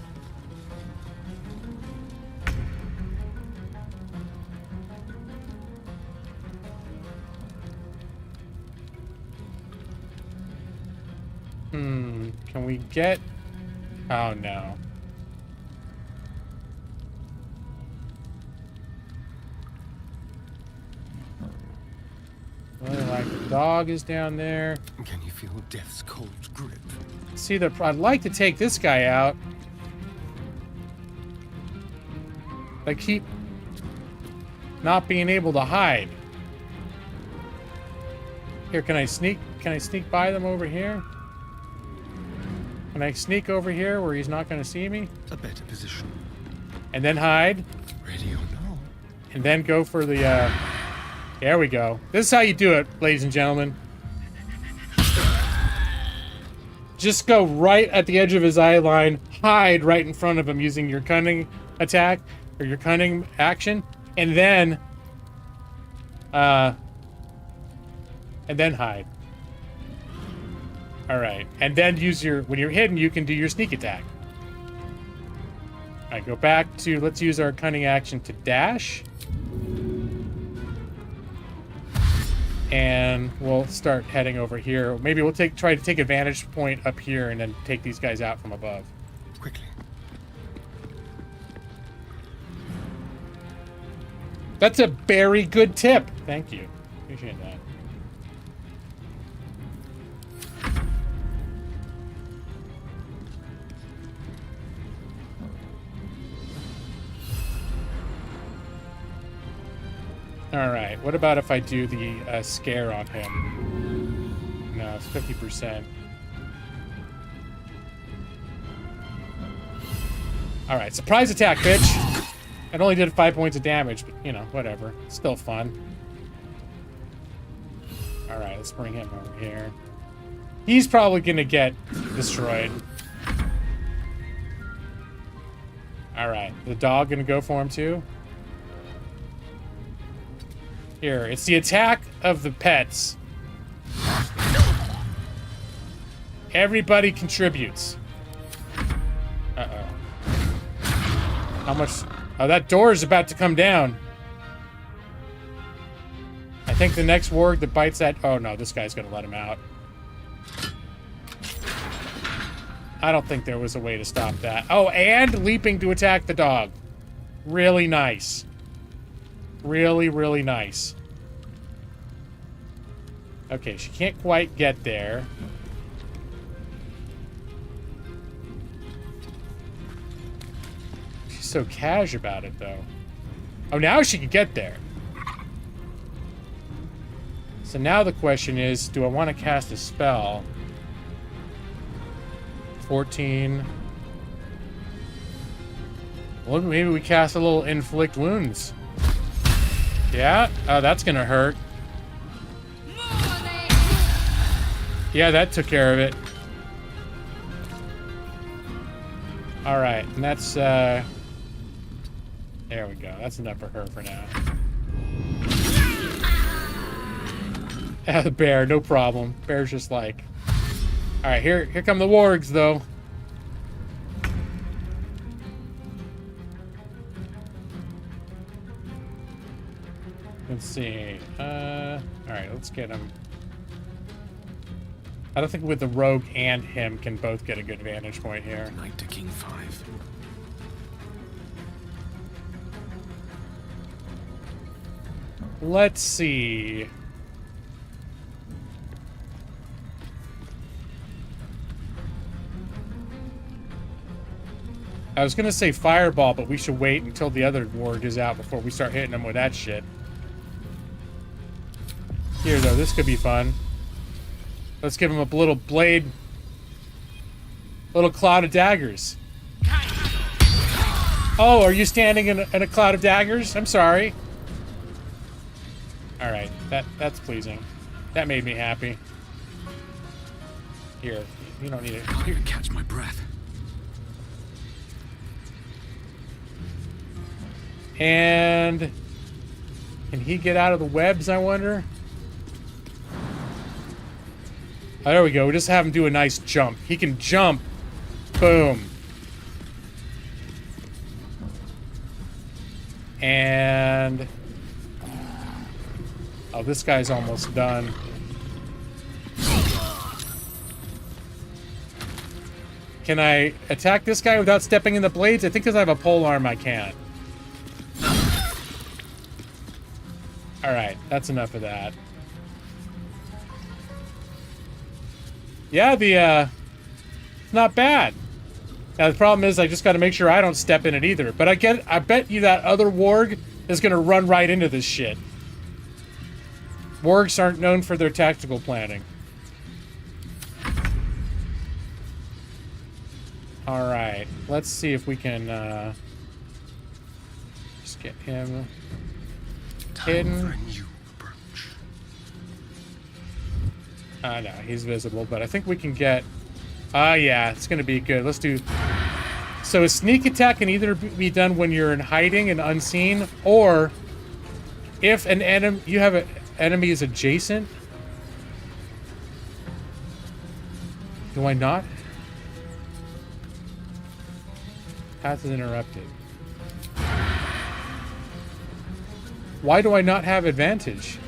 Can we get... Oh, no. Really like the dog is down there. Can you feel death's cold grip? See, I'd like to take this guy out. I keep not being able to hide. Here, can I sneak by them over here? Can I sneak over here where he's not going to see me? A better position. And then hide. Ready or no? And then go for the, there we go. This is how you do it, ladies and gentlemen. Just go right at the edge of his eye line, hide right in front of him using your cunning attack, or your cunning action, and then hide. Alright, and then use your, when you're hidden, you can do your sneak attack. Alright, go back to, let's use our cunning action to dash. And we'll start heading over here. Maybe we'll try to take a vantage point up here and then take these guys out from above. Quickly. That's a very good tip. Thank you. Appreciate that. Alright, what about if I do the scare on him? No, it's 50%. Alright, surprise attack, bitch! It only did 5 points of damage, but, you know, whatever. It's still fun. Alright, let's bring him over here. He's probably gonna get destroyed. Alright, the dog gonna go for him too? Here, it's the attack of the pets. Everybody contributes. Uh-oh. How much... Oh, that door is about to come down. I think the next warg that bites that... Oh, no, this guy's gonna let him out. I don't think there was a way to stop that. Oh, and leaping to attack the dog. Really nice. Really, really nice. Okay, she can't quite get there. She's so cash about it, though. Oh, now she can get there. So now the question is, do I want to cast a spell? 14. Well, maybe we cast a little inflict wounds. Yeah? Oh, that's gonna hurt. Yeah, that took care of it. Alright, and that's, there we go. That's enough for her for now. The bear, no problem. Bear's just like... Alright, here come the wargs, though. Let's see. Alright, let's get him. I don't think with the rogue and him can both get a good vantage point here. Knight to King 5. Let's see. I was gonna say fireball, but we should wait until the other warg is out before we start hitting them with that shit. Here, though, this could be fun. Let's give him a little blade. Little cloud of daggers. Oh, are you standing in a cloud of daggers? I'm sorry. Alright, that's pleasing. That made me happy. Here, you don't need it. Can't even catch my breath. And... Can he get out of the webs, I wonder? Oh, there we go. We just have him do a nice jump. He can jump Boom. And... oh, this guy's almost done. Can I attack this guy without stepping in the blades? I think because I have a pole arm, I can't. Alright, that's enough of that. Yeah, it's not bad. Now, the problem is I just got to make sure I don't step in it either. But I bet you that other warg is going to run right into this shit. Wargs aren't known for their tactical planning. Alright, let's see if we can, just get him hidden. No, he's visible, but I think we can get... yeah, it's gonna be good. Let's do... so a sneak attack can either be done when you're in hiding and unseen, or if an enemy... you have an enemy is adjacent. Do I not? Path is interrupted. Why do I not have advantage?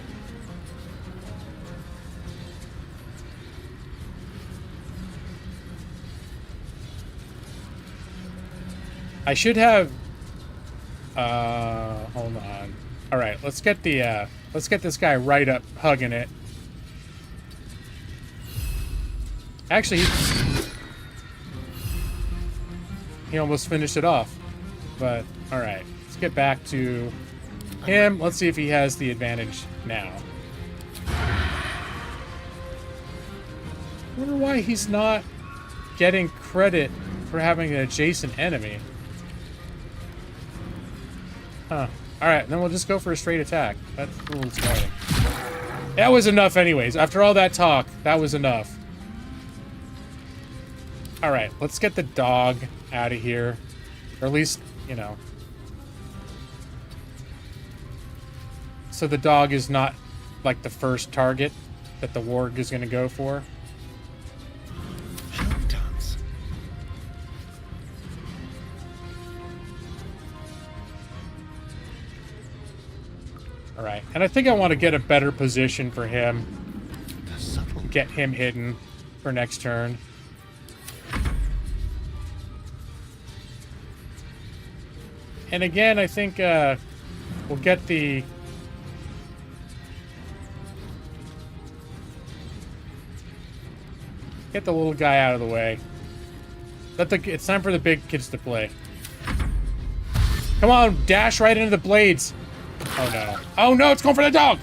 I should have... hold on. Alright, let's get this guy right up, hugging it. Actually, he almost finished it off. But, alright. Let's get back to him. Let's see if he has the advantage now. I wonder why he's not getting credit for having an adjacent enemy. Huh. Alright, then we'll just go for a straight attack. That's a little disappointing. That was enough anyways. After all that talk, that was enough. Alright, let's get the dog out of here. Or at least, you know. So the dog is not like the first target that the warg is going to go for. Alright, and I think I want to get a better position for him. Get him hidden for next turn. And again, I think we'll get the... get the little guy out of the way. It's time for the big kids to play. Come on, dash right into the blades. Oh no. Oh no, it's going for the dog!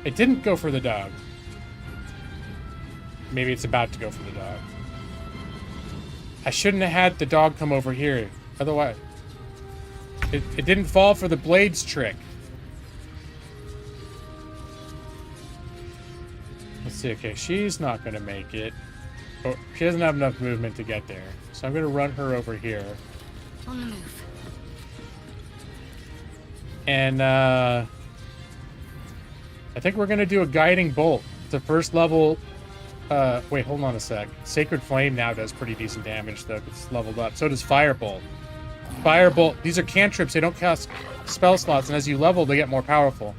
It didn't go for the dog. Maybe it's about to go for the dog. I shouldn't have had the dog come over here. Otherwise... It didn't fall for the blades trick. Let's see. Okay, she's not going to make it. Oh, she doesn't have enough movement to get there. So I'm going to run her over here. On the move. And, I think we're going to do a guiding bolt. It's a first level... wait, hold on a sec. Sacred Flame now does pretty decent damage, though, if it's leveled up. So does Firebolt. Firebolt, these are cantrips. They don't cast spell slots, and as you level, they get more powerful.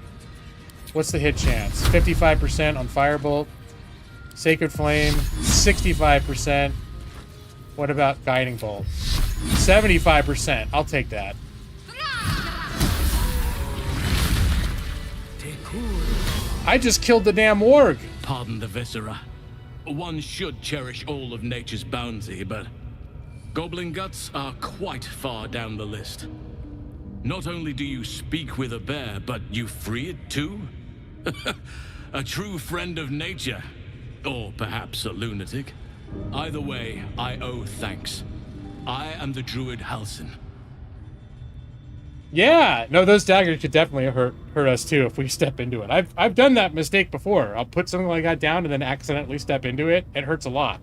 What's the hit chance? 55% on Firebolt. Sacred Flame, 65%. What about Guiding Bolt? 75%. I'll take that. I just killed the damn warg. Pardon the viscera. One should cherish all of nature's bounty, but goblin guts are quite far down the list. Not only do you speak with a bear, but you free it too? A true friend of nature. Or perhaps a lunatic. Either way, I owe thanks. I am the druid Halsin. Yeah, no, those daggers could definitely hurt us too if we step into it. I've done that mistake before. I'll put something like that down and then accidentally step into it. It hurts a lot.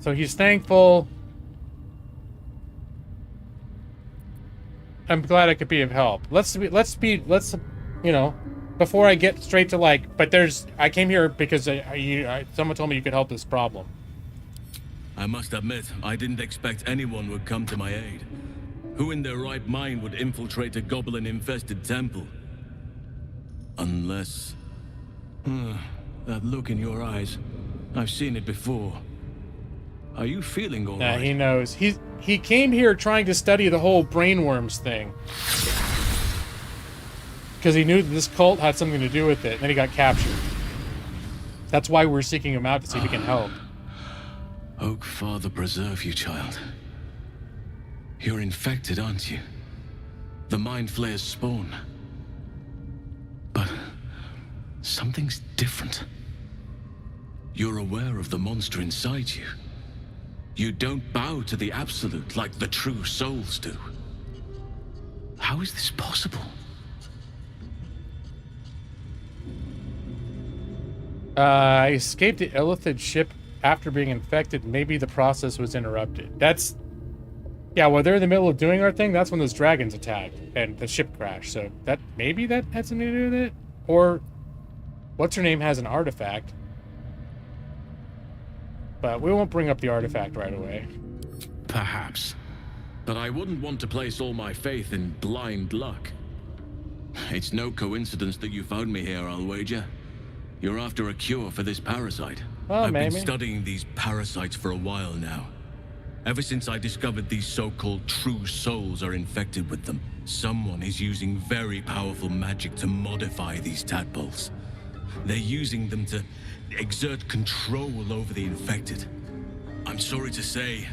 So he's thankful. I'm glad I could be of help. Let's you know, before I get straight to like, but I came here because someone told me you could help this problem. I must admit, I didn't expect anyone would come to my aid. Who in their right mind would infiltrate a goblin-infested temple? Unless... that look in your eyes. I've seen it before. Are you feeling all right? He knows. He came here trying to study the whole brainworms thing. Because he knew that this cult had something to do with it, and then he got captured. That's why we're seeking him out, to see if he can help. Oak Father preserve you, child. You're infected, aren't you? The Mind Flayer's spawn. But something's different. You're aware of the monster inside you. You don't bow to the Absolute like the true souls do. How is this possible? I escaped the Illithid ship after being infected. Maybe the process was interrupted. Yeah, while they're in the middle of doing our thing, that's when those dragons attacked and the ship crashed. So maybe that had something to do with it? Or what's her name has an artifact. But we won't bring up the artifact right away. Perhaps. But I wouldn't want to place all my faith in blind luck. It's no coincidence that you found me here, I'll wager. You're after a cure for this parasite. Well, I've maybe. been studying these parasites for a while now. Ever since I discovered these so-called true souls are infected with them, someone is using very powerful magic to modify these tadpoles. They're using them to exert control over the infected. I'm sorry to say,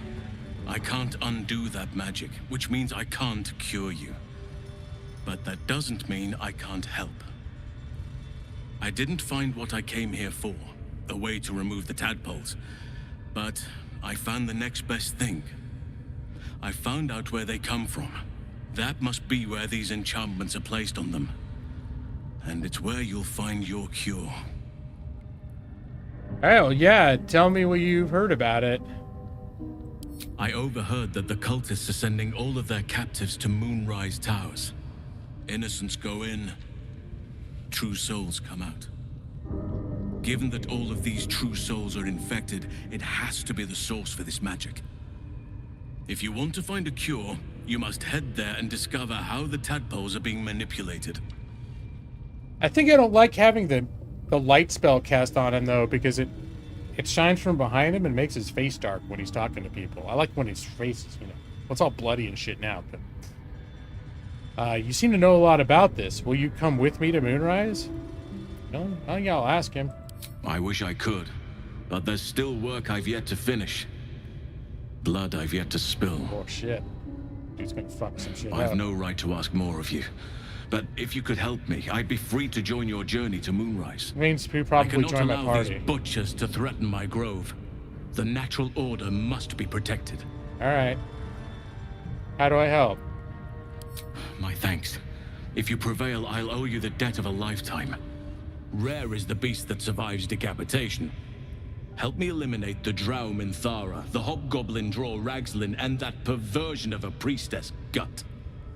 I can't undo that magic, which means I can't cure you. But that doesn't mean I can't help. I didn't find what I came here for, a way to remove the tadpoles, but I found the next best thing. I found out where they come from. That must be where these enchantments are placed on them. And it's where you'll find your cure. Oh, yeah. Tell me what you've heard about it. I overheard that the cultists are sending all of their captives to Moonrise Towers. Innocents go in, true souls come out. Given that all of these true souls are infected, it has to be the source for this magic. If you want to find a cure, you must head there and discover how the tadpoles are being manipulated. I think I don't like having the light spell cast on him, though, because it shines from behind him and makes his face dark when he's talking to people. I like when his face is, well, it's all bloody and shit now, but... you seem to know a lot about this. Will you come with me to Moonrise? No? Oh, yeah, I'll ask him. I wish I could, but there's still work I've yet to finish. Blood I've yet to spill. Oh, shit. Dude's gonna fuck some shit I've up. no right to ask more of you. But if you could help me, I'd be free to join your journey to Moonrise. Means we probably join my I cannot allow these butchers to threaten my grove. The natural order must be protected. Alright. How do I help? My thanks. If you prevail, I'll owe you the debt of a lifetime. Rare is the beast that survives decapitation. Help me eliminate the Drow Minthara, the Hobgoblin Draw Ragslin, and that perversion of a priestess, Gut.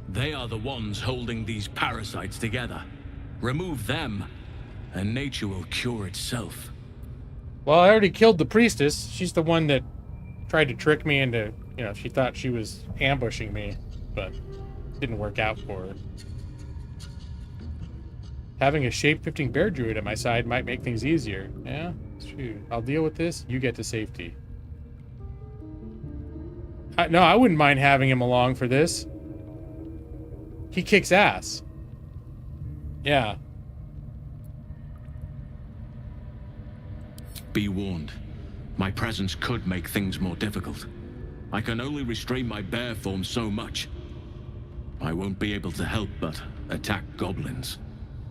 They are the ones holding these parasites together. Remove them, and nature will cure itself. Well, I already killed the priestess. She's the one that tried to trick me into, she thought she was ambushing me, but it didn't work out for her. Having a shape-shifting bear druid at my side might make things easier. Yeah, shoot. I'll deal with this. You get to safety. No, I wouldn't mind having him along for this. He kicks ass. Yeah. Be warned. My presence could make things more difficult. I can only restrain my bear form so much. I won't be able to help but attack goblins.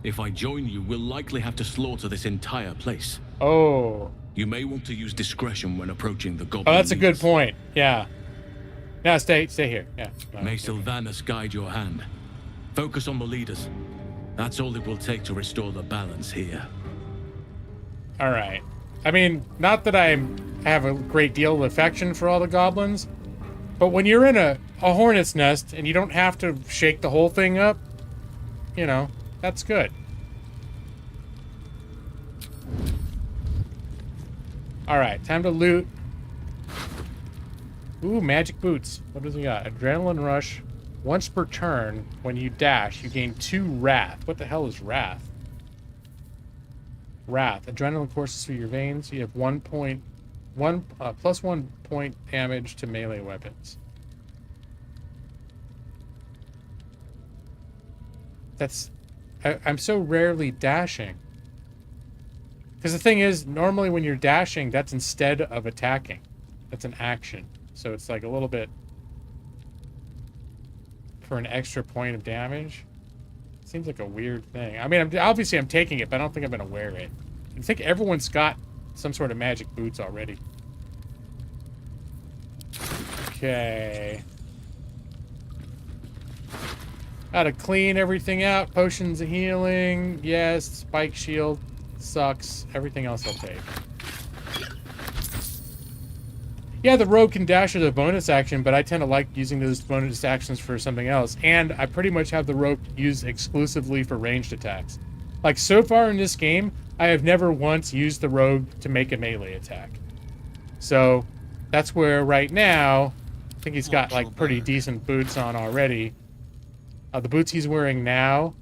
If I join you, we'll likely have to slaughter this entire place. Oh. You may want to use discretion when approaching the goblin. Oh, that's a good point. Yeah. No, stay here. Yeah. No, may Sylvanas guide your hand. Focus on the leaders. That's all it will take to restore the balance here. All right. I mean, not that I have a great deal of affection for all the goblins, but when you're in a hornet's nest and you don't have to shake the whole thing up, that's good. Alright, time to loot. Ooh, magic boots. What does he got? Adrenaline rush. Once per turn, when you dash, you gain 2 wrath. What the hell is wrath? Wrath. Adrenaline courses through your veins. You have plus 1 point damage to melee weapons. That's... I'm so rarely dashing. Because the thing is, normally when you're dashing, that's instead of attacking. That's an action. So it's like a little bit for an extra point of damage. Seems like a weird thing. I mean, obviously I'm taking it, but I don't think I'm going to wear it. I think everyone's got some sort of magic boots already. Okay. Gotta clean everything out. Potions of healing. Yes. Spike shield. Sucks. Everything else I'll take. Yeah, the rogue can dash as a bonus action, but I tend to like using those bonus actions for something else. And I pretty much have the rogue used exclusively for ranged attacks. Like, so far in this game, I have never once used the rogue to make a melee attack. So, that's where right now, I think he's got, like, pretty decent boots on already. The boots he's wearing now,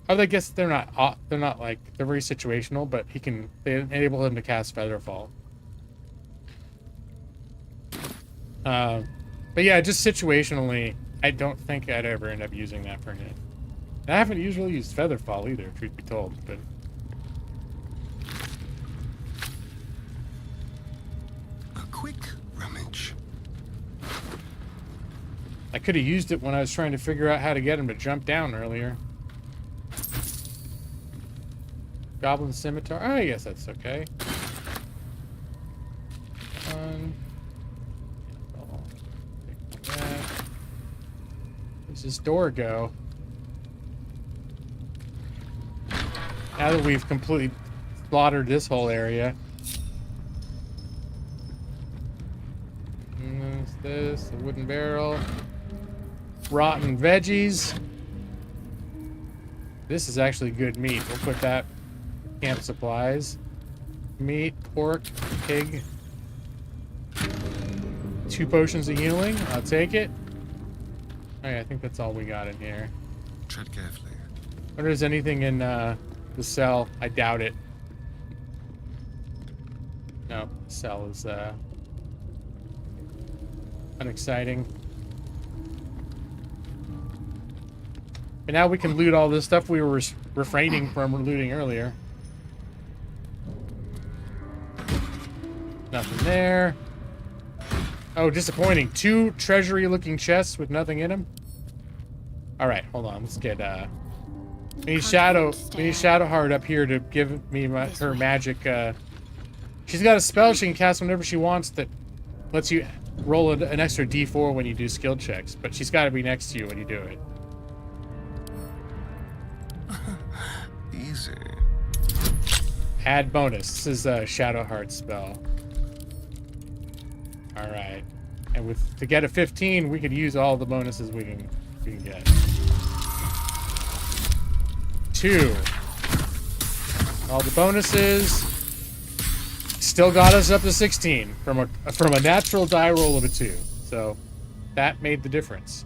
I guess they're not like, they're very situational, but they enable him to cast Featherfall. But yeah, just situationally, I don't think I'd ever end up using that for him. I haven't usually used Featherfall either, truth be told, but... A quick rummage. I could have used it when I was trying to figure out how to get him to jump down earlier. Goblin Scimitar. Oh, I guess that's okay. Where's this door go? Now that we've completely slaughtered this whole area. What's this? A wooden barrel. Rotten veggies. This is actually good meat. We'll put that camp supplies. Meat, pork, pig. 2 potions of healing. I'll take it. Oh yeah, I think that's all we got in here. Tread carefully. Wonder if there's anything in the cell. I doubt it. No, the cell is unexciting. But now we can loot all this stuff we were refraining from looting earlier. Nothing there. Oh, disappointing. 2 treasury-looking chests with nothing in them. All right, hold on. Let's get we need Shadowheart up here to give me her magic. She's got a spell she can cast whenever she wants that lets you roll an extra D4 when you do skill checks, but she's got to be next to you when you do it. Easy. Add bonus. This is a Shadowheart spell. All right, and to get a 15, we could use all the bonuses we can get. 2. All the bonuses still got us up to 16 from a natural die roll of a 2. So that made the difference.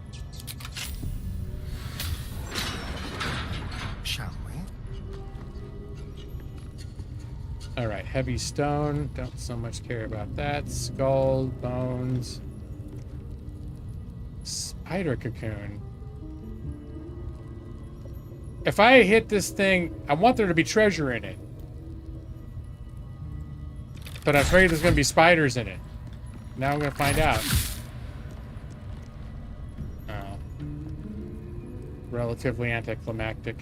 Shall we? All right, heavy stone. Don't so much care about that. Skull, bones. Spider cocoon. If I hit this thing, I want there to be treasure in it. But I'm afraid there's going to be spiders in it. Now I'm going to find out. Oh. Relatively anticlimactic.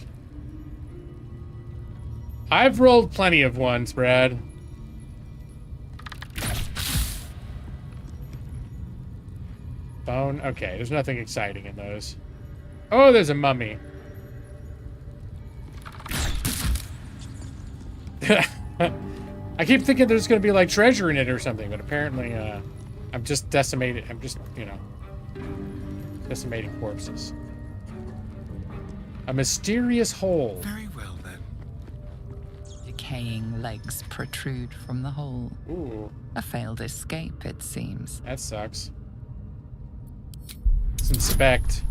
I've rolled plenty of ones, Brad. Bone. Okay, there's nothing exciting in those. Oh, there's a mummy. I keep thinking there's going to be like treasure in it or something, but apparently I'm just decimated. I'm just, you know, decimating corpses. A mysterious hole. Very well then. Decay decaying legs protrude from the hole. Ooh. A failed escape, it seems. That sucks. Let's inspect.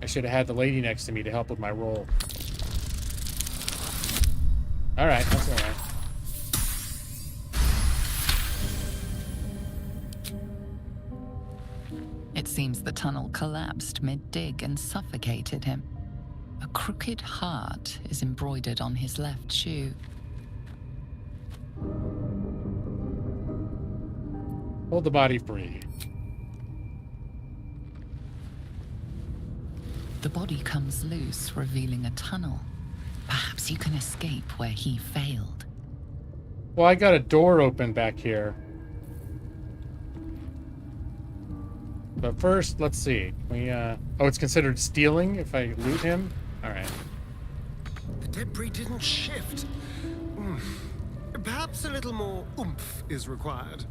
I should have had the lady next to me to help with my roll. Alright, that's alright. It seems the tunnel collapsed mid-dig and suffocated him. A crooked heart is embroidered on his left shoe. Hold the body free. The body comes loose, revealing a tunnel. Perhaps you can escape where he failed. Well, I got a door open back here. But first, let's see. Oh, it's considered stealing if I loot him? Alright. The debris didn't shift. Perhaps a little more oomph is required.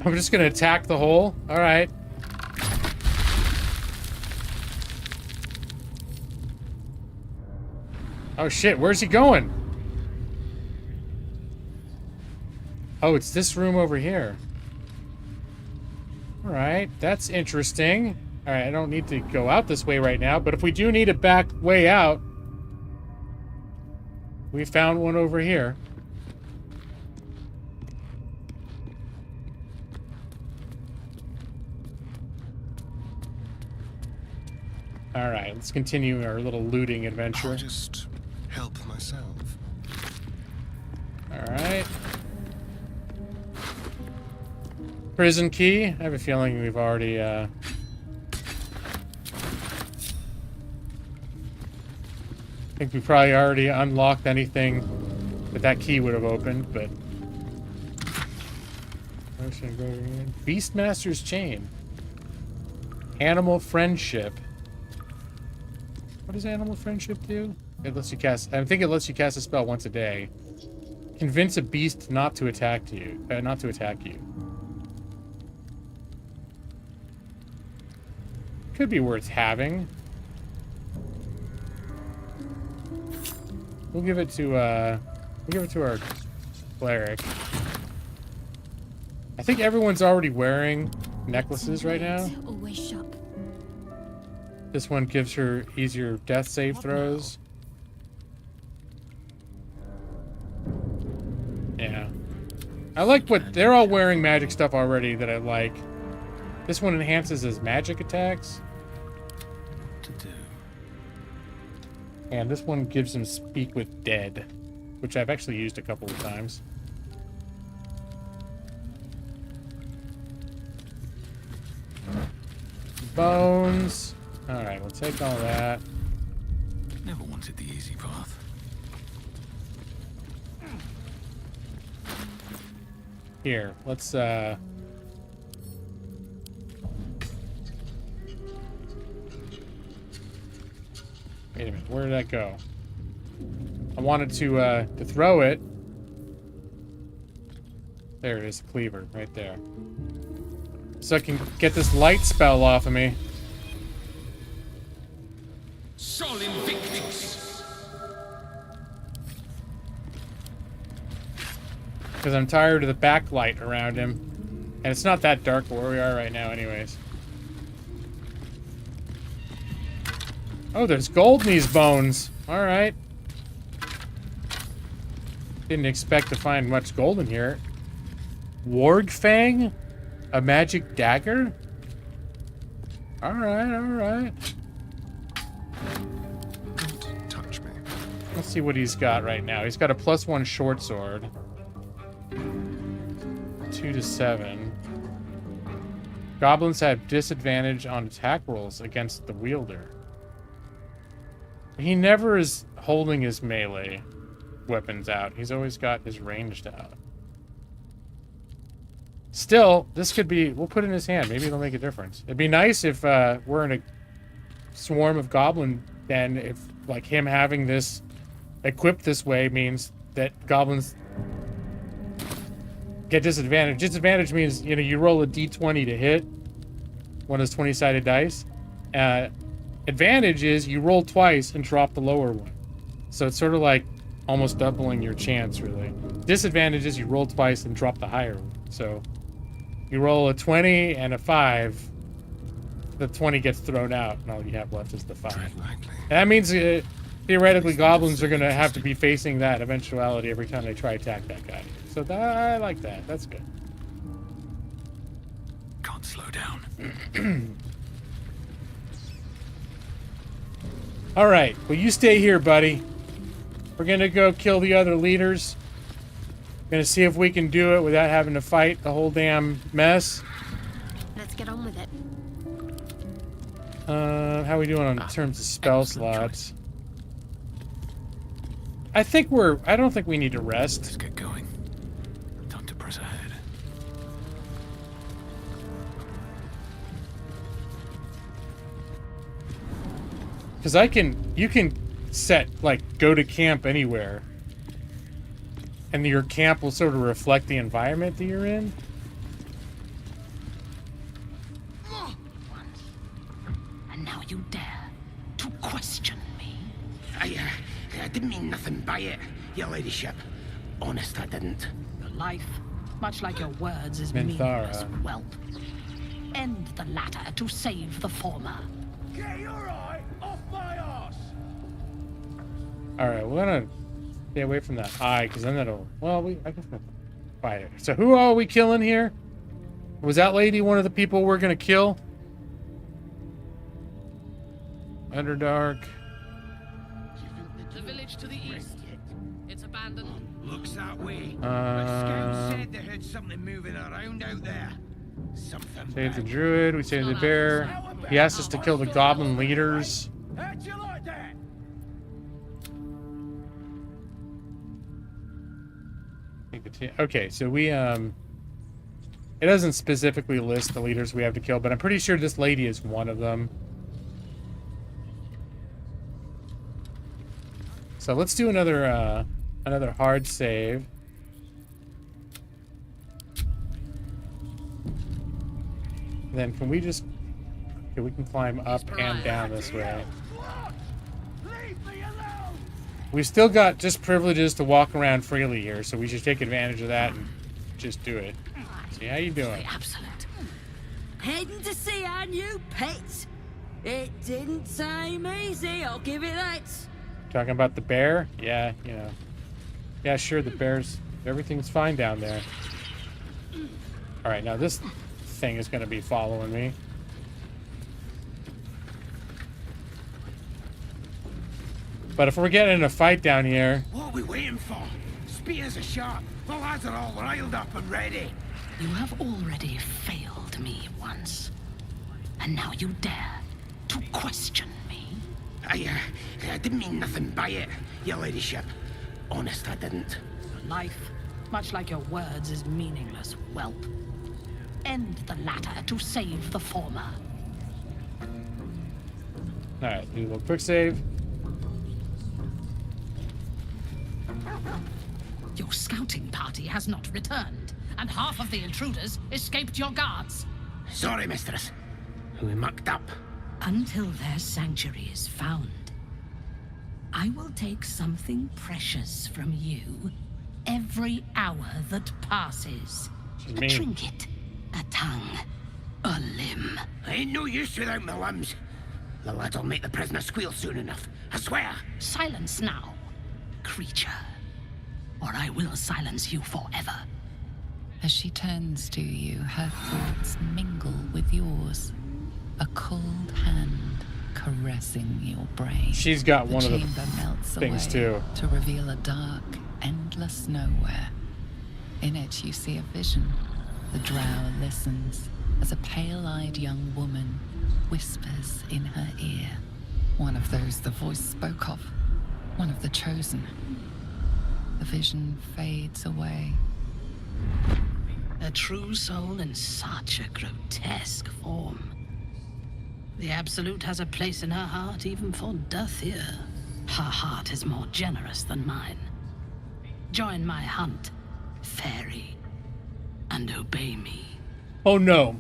I'm just gonna attack the hole? Alright. Oh shit, where's he going? Oh, it's this room over here. Alright, that's interesting. Alright, I don't need to go out this way right now, but if we do need a back way out, we found one over here. Alright, let's continue our little looting adventure. I'll just help myself. Alright. Prison key. I have a feeling we've already, I think we probably already unlocked anything that key would have opened, but... Where should I go again? Beastmaster's Chain. Animal Friendship. What does Animal Friendship do? It lets you cast... I think it lets you cast a spell once a day. Convince a beast not to attack you. Could be worth having. We'll give it to our cleric. I think everyone's already wearing necklaces right now. Always shop. This one gives her easier death save throws. Yeah. I like what they're all wearing magic stuff already that I like. This one enhances his magic attacks. To do. And this one gives him Speak with Dead, which I've actually used a couple of times. Bones. Alright, we'll take all that. Never wanted the easy path. Here, let's wait a minute, where did that go? I wanted to throw it. There it is, the cleaver, right there. So I can get this light spell off of me. Sol Invictus. Because I'm tired of the backlight around him. And it's not that dark where we are right now anyways. Oh, there's gold in these bones. Alright. Didn't expect to find much gold in here. Warg Fang? A magic dagger? Alright, alright. Don't touch me. Let's see what he's got right now. He's got a +1 short sword. 2 to 7. Goblins have disadvantage on attack rolls against the wielder. He never is holding his melee weapons out. He's always got his ranged out. Still, this could be... We'll put it in his hand. Maybe it'll make a difference. It'd be nice if we're in a swarm of goblin, then if, like, him having this equipped this way means that goblins get disadvantage. Disadvantage means, you know, you roll a d20 to hit. one of those 20-sided dice. Advantage is you roll twice and drop the lower one. So it's sort of like almost doubling your chance, really. Disadvantage is you roll twice and drop the higher one. So you roll a 20 and a 5. The 20 gets thrown out, and all you have left is the 5. And that means theoretically goblins are going to have to be facing that eventuality every time they try to attack that guy. So I like that. That's good. Can't slow down. All right. Well, you stay here, buddy. We're going to go kill the other leaders. Going to see if we can do it without having to fight the whole damn mess. Let's get on with it. How are we doing on terms of spell slots? I don't think we need to rest. Let's get going. Time to press ahead. Because you can set, like, go to camp anywhere. And your camp will sort of reflect the environment that you're in. And now you dare to question me. I didn't mean nothing by it, your ladyship. Honest, I didn't. Your life, much like your words, is Minthara. meaningless, whelp. End the latter to save the former. Get your eye off my arse! Alright, we're gonna stay away from that eye, because then that'll... Well, I guess we'll fight it. So who are we killing here? Was that lady one of the people we're gonna kill? Underdark. The village to the east. It's abandoned. Looks that way. But scouts said they heard something moving around out there. Something. Saved the druid, we saved the bear. He asked us to kill the goblin leaders. How'd you like that? Okay, so we, it doesn't specifically list the leaders we have to kill, but I'm pretty sure this lady is one of them. So let's do another hard save. Then can we just... Okay, we can climb up and down this way. We've still got just privileges to walk around freely here, so we should take advantage of that and just do it. See, how you doing? Absolute. Heading to see our new pet. It didn't seem easy, I'll give it that. Talking about the bear? Yeah, you know. Yeah, sure, the bear's... Everything's fine down there. Alright, now this thing is going to be following me. But if we're getting in a fight down here... What are we waiting for? Spears are sharp. The lads are all riled up and ready. You have already failed me once. And now you dare to question me. I didn't mean nothing by it, your ladyship. Honest, I didn't. Your life, much like your words, is meaningless, whelp. End the latter to save the former. Alright, do a little quick save. Your scouting party has not returned, and half of the intruders escaped your guards. Sorry, mistress. We mucked up. Until their sanctuary is found, I will take something precious from you every hour that passes. A trinket, a tongue, a limb. I ain't no use without my limbs. The lad'll make the prisoner squeal soon enough, I swear. Silence now, creature, or I will silence you forever. As she turns to you, her thoughts mingle with yours. A cold hand caressing your brain. She's got one of the chamber melts things away too. To reveal a dark, endless nowhere. In it you see a vision. The drow listens as a pale-eyed young woman whispers in her ear. One of those the voice spoke of. One of the chosen. The vision fades away. A true soul in such a grotesque form. The Absolute has a place in her heart even for Dathir. Her heart is more generous than mine. Join my hunt, fairy, and obey me. Oh no.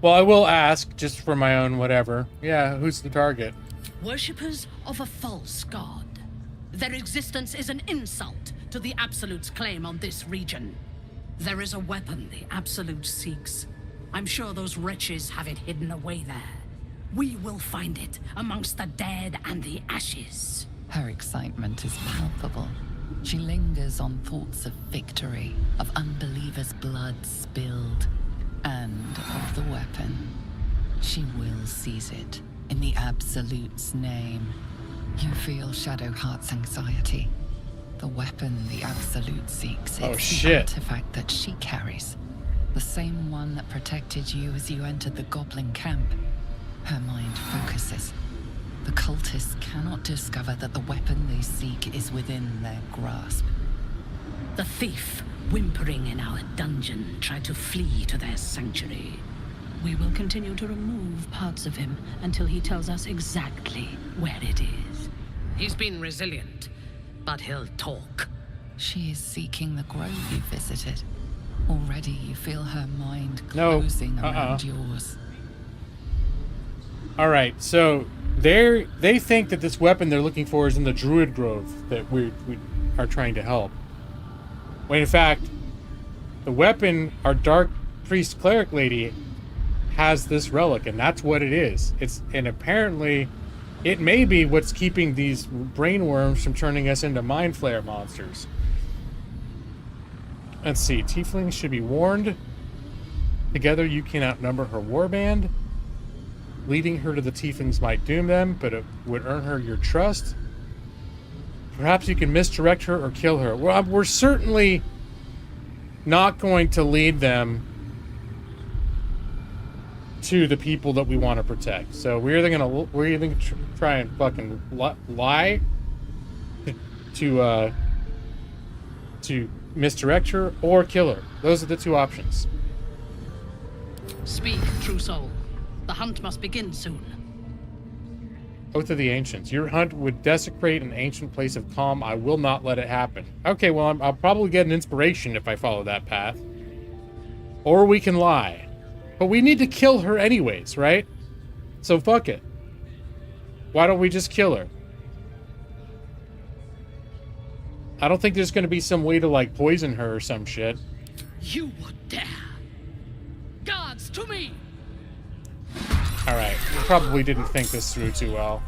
Well, I will ask, just for my own whatever. Yeah, who's the target? Worshippers of a false god. Their existence is an insult to the Absolute's claim on this region. There is a weapon the Absolute seeks. I'm sure those wretches have it hidden away there. We will find it amongst the dead and the ashes. Her excitement is palpable. She lingers on thoughts of victory, of unbelievers' blood spilled, and of the weapon. She will seize it, in the Absolute's name. You feel Shadowheart's anxiety. The weapon the Absolute seeks is the artifact that she carries. The same one that protected you as you entered the Goblin camp. Her mind focuses. The cultists cannot discover that the weapon they seek is within their grasp. The thief, whimpering in our dungeon, tried to flee to their sanctuary. We will continue to remove parts of him until he tells us exactly where it is. He's been resilient, but he'll talk. She is seeking the grove you visited. Already you feel her mind closing around yours. All right, so they think that this weapon they're looking for is in the Druid Grove that we are trying to help. When in fact, the weapon our Dark Priest Cleric lady has this relic, and that's what it is. And apparently, it may be what's keeping these brain worms from turning us into Mind Flayer monsters. Let's see. Tieflings should be warned. Together you can outnumber her warband. Leading her to the Tieflings might doom them, but it would earn her your trust. Perhaps you can misdirect her or kill her. Well, we're certainly not going to lead them to the people that we want to protect. So we're either gonna try and fucking lie to misdirect her or kill her. Those are the two options. Speak, true soul. The hunt must begin soon. Oath of the Ancients. Your hunt would desecrate an ancient place of calm. I will not let it happen. Okay, well, I'll probably get an inspiration if I follow that path. Or we can lie. But we need to kill her anyways, right? So fuck it. Why don't we just kill her? I don't think there's going to be some way to, like, poison her or some shit. You would dare. Guards, to me! Alright, we probably didn't think this through too well.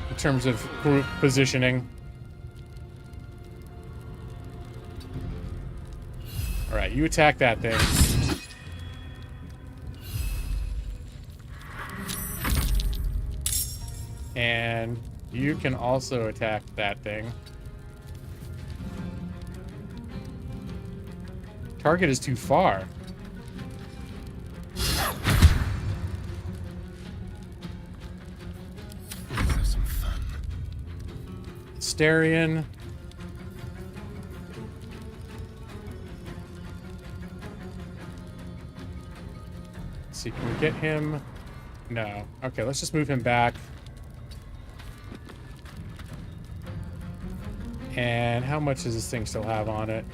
In terms of group positioning. Alright, you attack that thing. And you can also attack that thing. Target is too far. Let's have some fun. Starion. Let's see, can we get him? No. Okay, let's just move him back. And how much does this thing still have on it?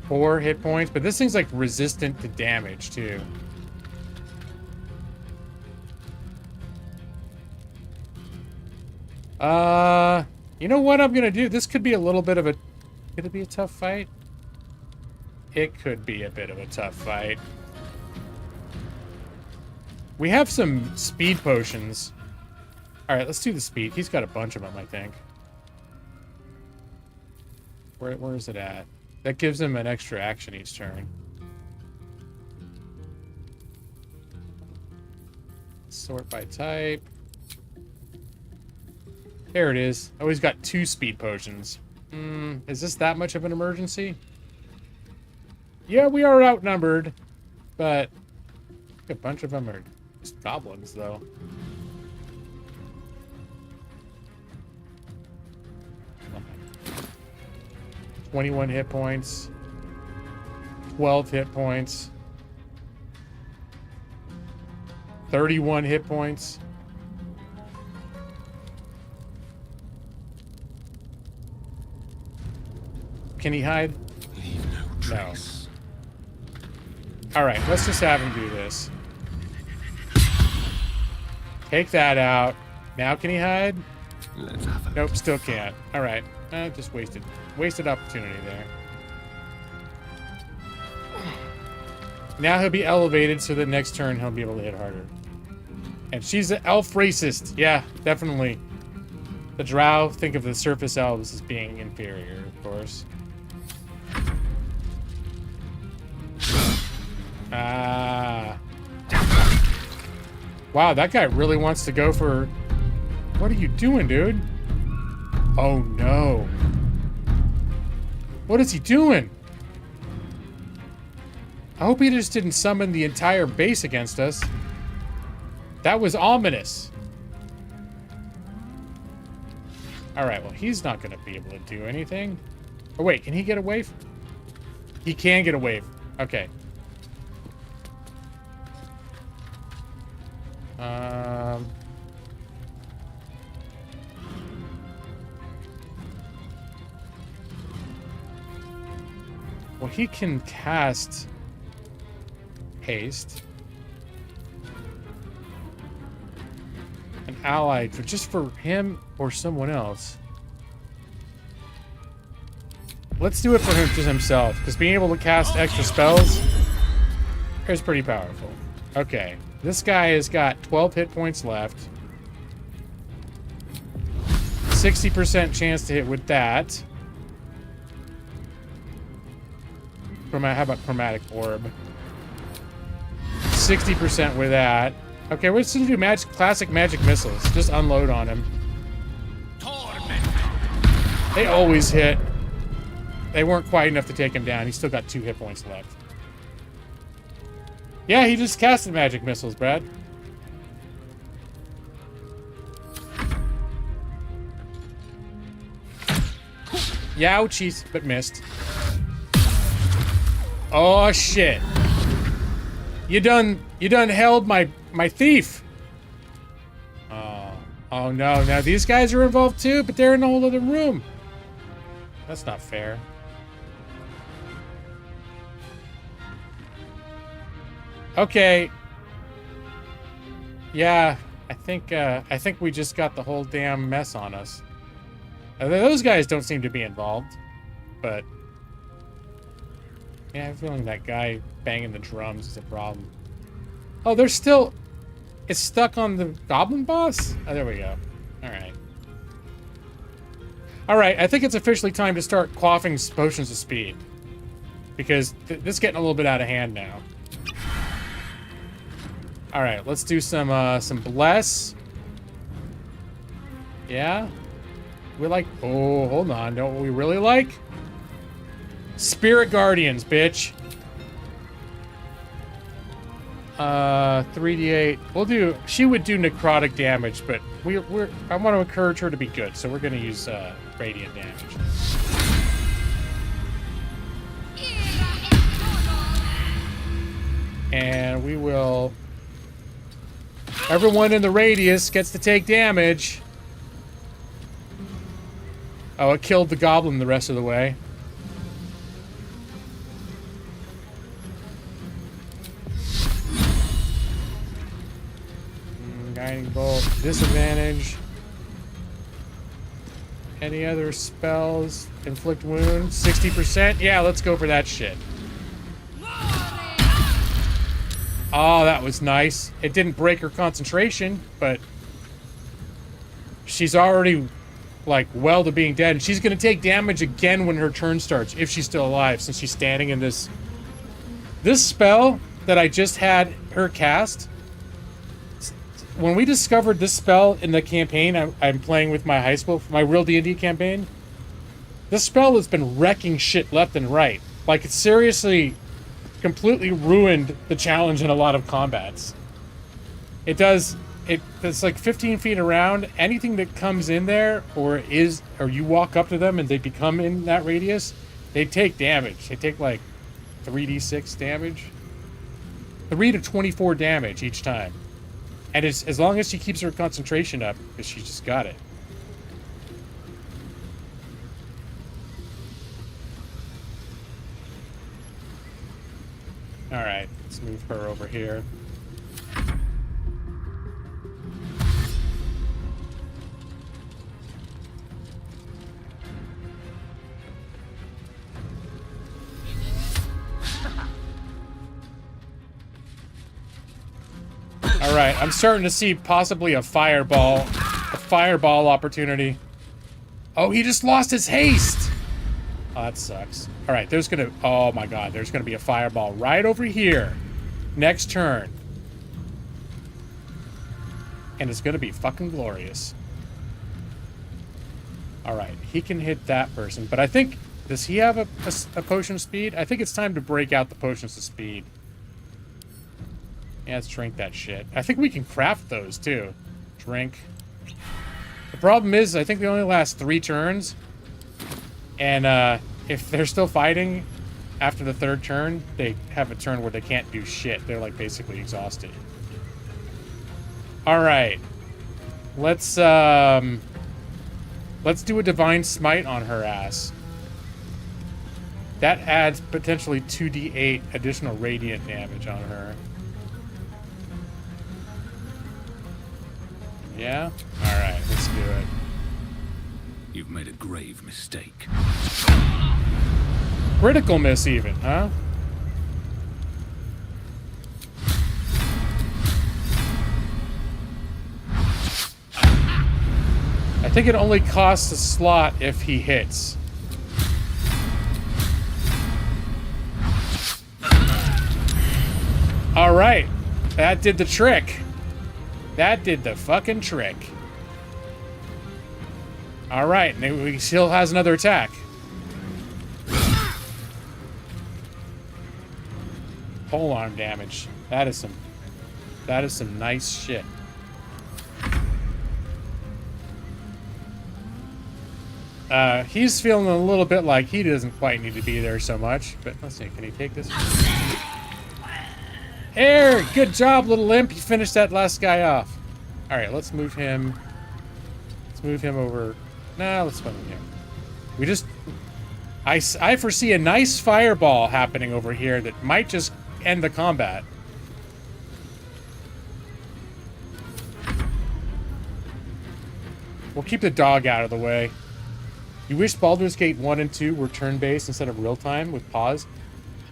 4 hit points, but this thing's like resistant to damage too. You know what I'm gonna do? This could be a little bit of a... Could it be a tough fight? It could be a bit of a tough fight. We have some speed potions. Alright, let's do the speed. He's got a bunch of them, I think. Where is it at? That gives him an extra action each turn. Sort by type. There it is. Oh, he's got 2 speed potions. Is this that much of an emergency? Yeah, we are outnumbered, but a bunch of them are just goblins, though. Come on. 21 hit points. 12 hit points. 31 hit points. Can he hide? Leave no trace. Alright, let's just have him do this. Take that out. Now can he hide? Let's have a nope, still can't. Alright. Just wasted opportunity there. Now he'll be elevated, so the next turn he'll be able to hit harder. And she's an elf racist. Yeah, definitely. The drow think of the surface elves as being inferior, of course. Ah. Wow, that guy really wants to go for... What are you doing, dude? Oh, no. What is he doing? I hope he just didn't summon the entire base against us. That was ominous. Alright, well, he's not going to be able to do anything. Oh, wait, can he get away? He can get away. Okay. Well, he can cast haste. An ally for just for him or someone else. Let's do it for him, just himself, because being able to cast extra spells is pretty powerful. Okay, this guy has got 12 hit points left. 60% chance to hit with that. How about Chromatic Orb? 60% with that. Okay, we're just gonna do classic magic missiles. Just unload on him. They always hit. They weren't quite enough to take him down. He's still got 2 hit points left. Yeah, he just casted magic missiles, Brad. Youchies, but missed. Oh shit. You done held my thief. Oh no, now these guys are involved too, but they're in a whole other room. That's not fair. Okay. Yeah, I think we just got the whole damn mess on us. Those guys don't seem to be involved, but yeah, I have a feeling that guy banging the drums is a problem. Oh, there's still... It's stuck on the goblin boss? Oh, there we go. Alright. Alright, I think it's officially time to start quaffing potions of speed. Because this is getting a little bit out of hand now. Alright, let's do some bless. Yeah? We like... Oh, hold on. Know what we really like? Spirit Guardians, bitch. 3d8. We'll do... She would do necrotic damage, but I want to encourage her to be good, so we're going to use radiant damage. And we will... Everyone in the radius gets to take damage. Oh, it killed the goblin the rest of the way. Guiding Bolt, disadvantage. Any other spells? Inflict wound, 60%? Yeah, let's go for that shit. Oh, that was nice. It didn't break her concentration, but she's already, like, well to being dead. And she's going to take damage again when her turn starts, if she's still alive, since she's standing in this... This spell that I just had her cast... When we discovered this spell in the campaign I'm playing with my high school, my real D&D campaign, this spell has been wrecking shit left and right. Like, it's seriously completely ruined the challenge in a lot of combats. It's like 15 feet around. Anything that comes in there or you walk up to them and they become in that radius, they take damage. They take like 3d6 damage. 3 to 24 damage each time. And as long as she keeps her concentration up, because she's just got it. Alright, let's move her over here. Alright, I'm starting to see possibly a fireball opportunity. Oh, he just lost his haste! Oh, that sucks. Alright, there's gonna... Oh my god, there's gonna be a fireball right over here. Next turn. And it's gonna be fucking glorious. Alright, he can hit that person. But I think... Does he have a potion of speed? I think it's time to break out the potions of speed. Yeah, let's drink that shit. I think we can craft those, too. Drink. The problem is, I think they only last 3 turns. And, if they're still fighting after the 3rd turn, they have a turn where they can't do shit. They're, like, basically exhausted. Alright. Let's do a Divine Smite on her ass. That adds potentially 2d8 additional radiant damage on her. Yeah? Alright, let's do it. You've made a grave mistake. Critical miss even, huh? I think it only costs a slot if he hits. Alright. That did the trick. That did the fucking trick. Alright, he still has another attack. Polearm damage. That is some nice shit. He's feeling a little bit like he doesn't quite need to be there so much, but let's see, can he take this? There! Good job, little imp. You finished that last guy off. Alright, let's move him. Let's move him over. Nah, let's put him here. We just... I foresee a nice fireball happening over here that might just end the combat. We'll keep the dog out of the way. You wish Baldur's Gate 1 and 2 were turn-based instead of real-time with pause?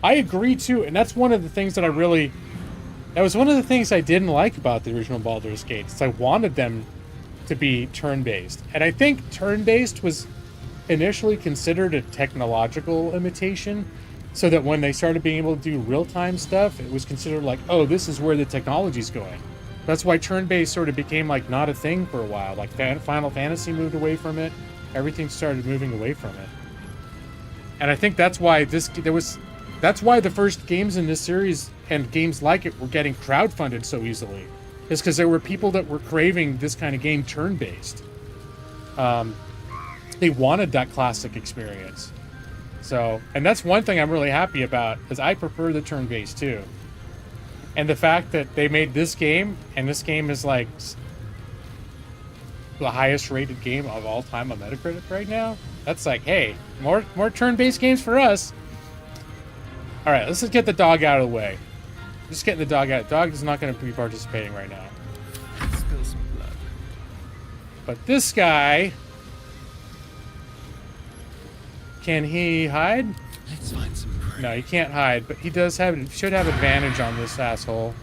I agree, too, and that's one of the things that I really... That was one of the things I didn't like about the original Baldur's Gate, is I wanted them to be turn-based. And I think turn-based was initially considered a technological limitation, so that when they started being able to do real-time stuff, it was considered like, oh, this is where the technology's going. That's why turn-based sort of became, like, not a thing for a while. Like, Final Fantasy moved away from it. Everything started moving away from it. And I think that's why that's why the first games in this series and games like it were getting crowdfunded so easily. Is because there were people that were craving this kind of game turn-based. They wanted that classic experience. So, and that's one thing I'm really happy about, is I prefer the turn-based too. And the fact that they made this game, and this game is like the highest rated game of all time on Metacritic right now, that's like, hey, more turn-based games for us. All right, let's just get the dog out of the way. Just getting the dog out. Dog is not going to be participating right now. Spill some blood. But this guy, can he hide? Let's find some prey. No, he can't hide, but he does have, should have advantage on this asshole.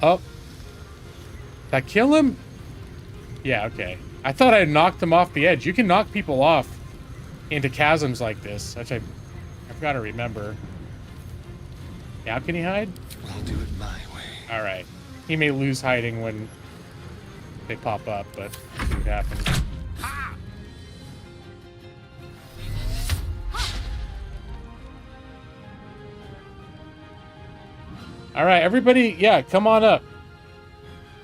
Oh. That kill him? Yeah, okay. I thought I had knocked him off the edge. You can knock people off into chasms like this, which I've got to remember. Now can he hide? I'll do it my way. Alright. He may lose hiding when they pop up, but let's see what happens. Alright, everybody, yeah, come on up.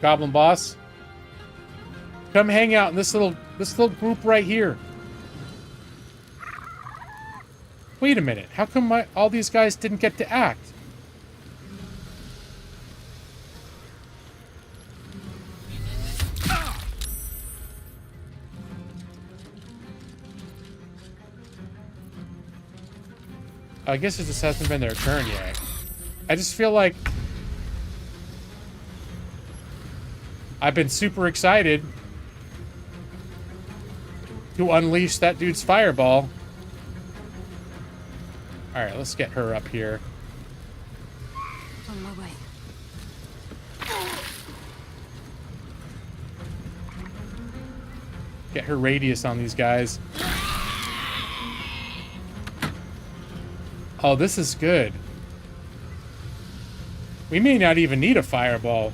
Goblin boss. Come hang out in this little group right here. Wait a minute. How come all these guys didn't get to act? I guess it just hasn't been their turn yet. I just feel like I've been super excited to unleash that dude's fireball. Alright, let's get her up here. On my way. Get her radius on these guys. Oh, this is good. We may not even need a fireball.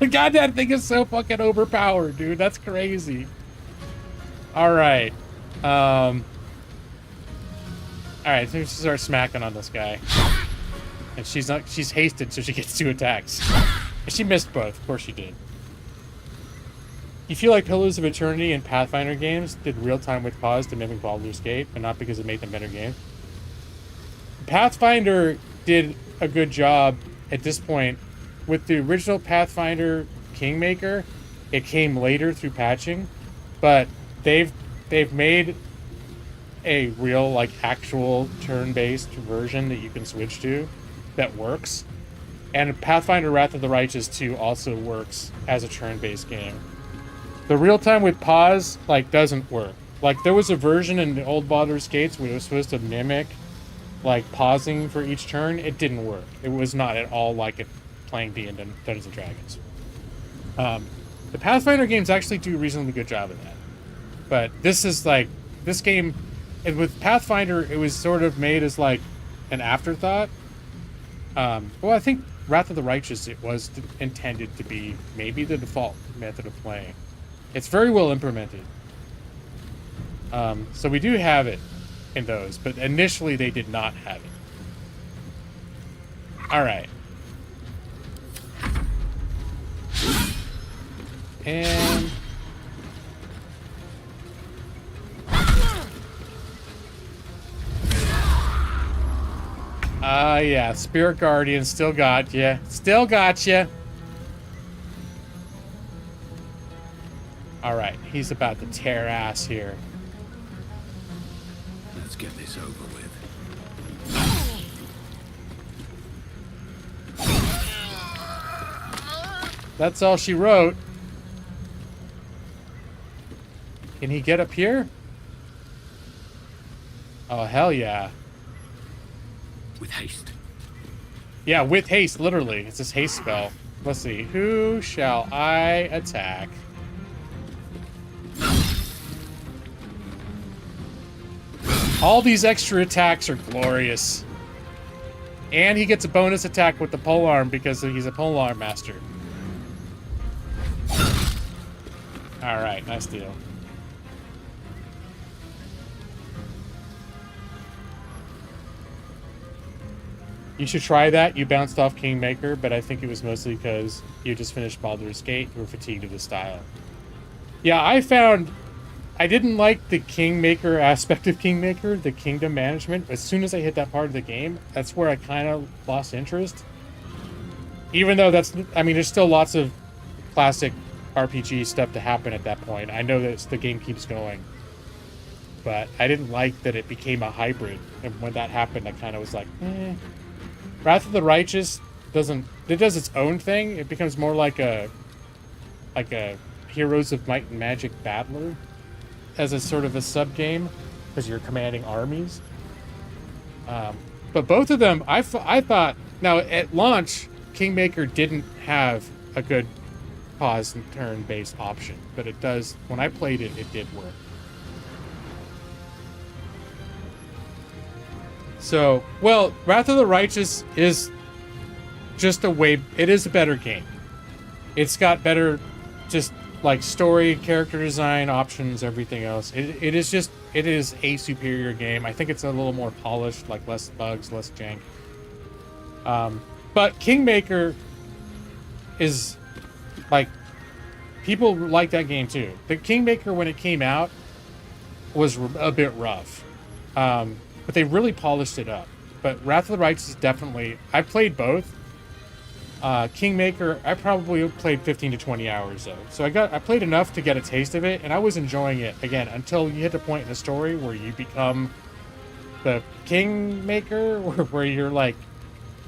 God, that thing is so fucking overpowered, dude. That's crazy. Alright. Alright, so we start smacking on this guy. And she's hasted, so she gets 2 attacks. And she missed both. Of course she did. You feel like Pillars of Eternity and Pathfinder games did real-time with pause to mimic Baldur's Gate, but not because it made them better games. Pathfinder did a good job at this point. With the original Pathfinder Kingmaker, it came later through patching, but they've made a real, like, actual turn-based version that you can switch to that works. And Pathfinder Wrath of the Righteous 2 also works as a turn-based game. The real-time with pause, like, doesn't work. Like, there was a version in the old Baldur's Gates where it was supposed to mimic, like, pausing for each turn. It didn't work. It was not at all like it playing D&D and Dungeons & Dragons. The Pathfinder games actually do a reasonably good job of that. But this is, like, this game, and with Pathfinder, it was sort of made as, like, an afterthought. Well, I think Wrath of the Righteous, it was intended to be maybe the default method of playing. It's very well implemented. So we do have it in those, but initially they did not have it. Alright. And... yeah, Spirit Guardian still got ya. Still got ya. Alright, he's about to tear ass here. Let's get this over with. That's all she wrote. Can he get up here? Oh, hell yeah. With haste. Yeah, with haste, literally. It's this haste spell. Let's see. Who shall I attack? All these extra attacks are glorious. And he gets a bonus attack with the polearm because he's a polearm master. Alright, nice deal. You should try that. You bounced off Kingmaker, but I think it was mostly because you just finished Baldur's Gate. You were fatigued of the style. Yeah, I found... I didn't like the Kingmaker aspect of Kingmaker, the kingdom management. As soon as I hit that part of the game, that's where I kind of lost interest. Even though that's... I mean, there's still lots of classic RPG stuff to happen at that point. I know that the game keeps going. But I didn't like that it became a hybrid. And when that happened, I kind of was like, eh. Wrath of the Righteous doesn't... It does its own thing. It becomes more like a Heroes of Might and Magic battler as a sort of a sub-game because you're commanding armies. But both of them, I thought... Now, at launch, Kingmaker didn't have a good pause and turn-based option. But it does... When I played it, it did work. So, well, Wrath of the Righteous is just a way... It is a better game. It's got better, just, like, story, character design, options, everything else. It is a superior game. I think it's a little more polished, like, less bugs, less jank. But Kingmaker is, like... People like that game, too. The Kingmaker, when it came out, was a bit rough. But they really polished it up. But Wrath of the Righteous is definitely... I played both. Kingmaker, I probably played 15 to 20 hours of. So I played enough to get a taste of it, and I was enjoying it, again, until you hit a point in the story where you become the Kingmaker, where you're like,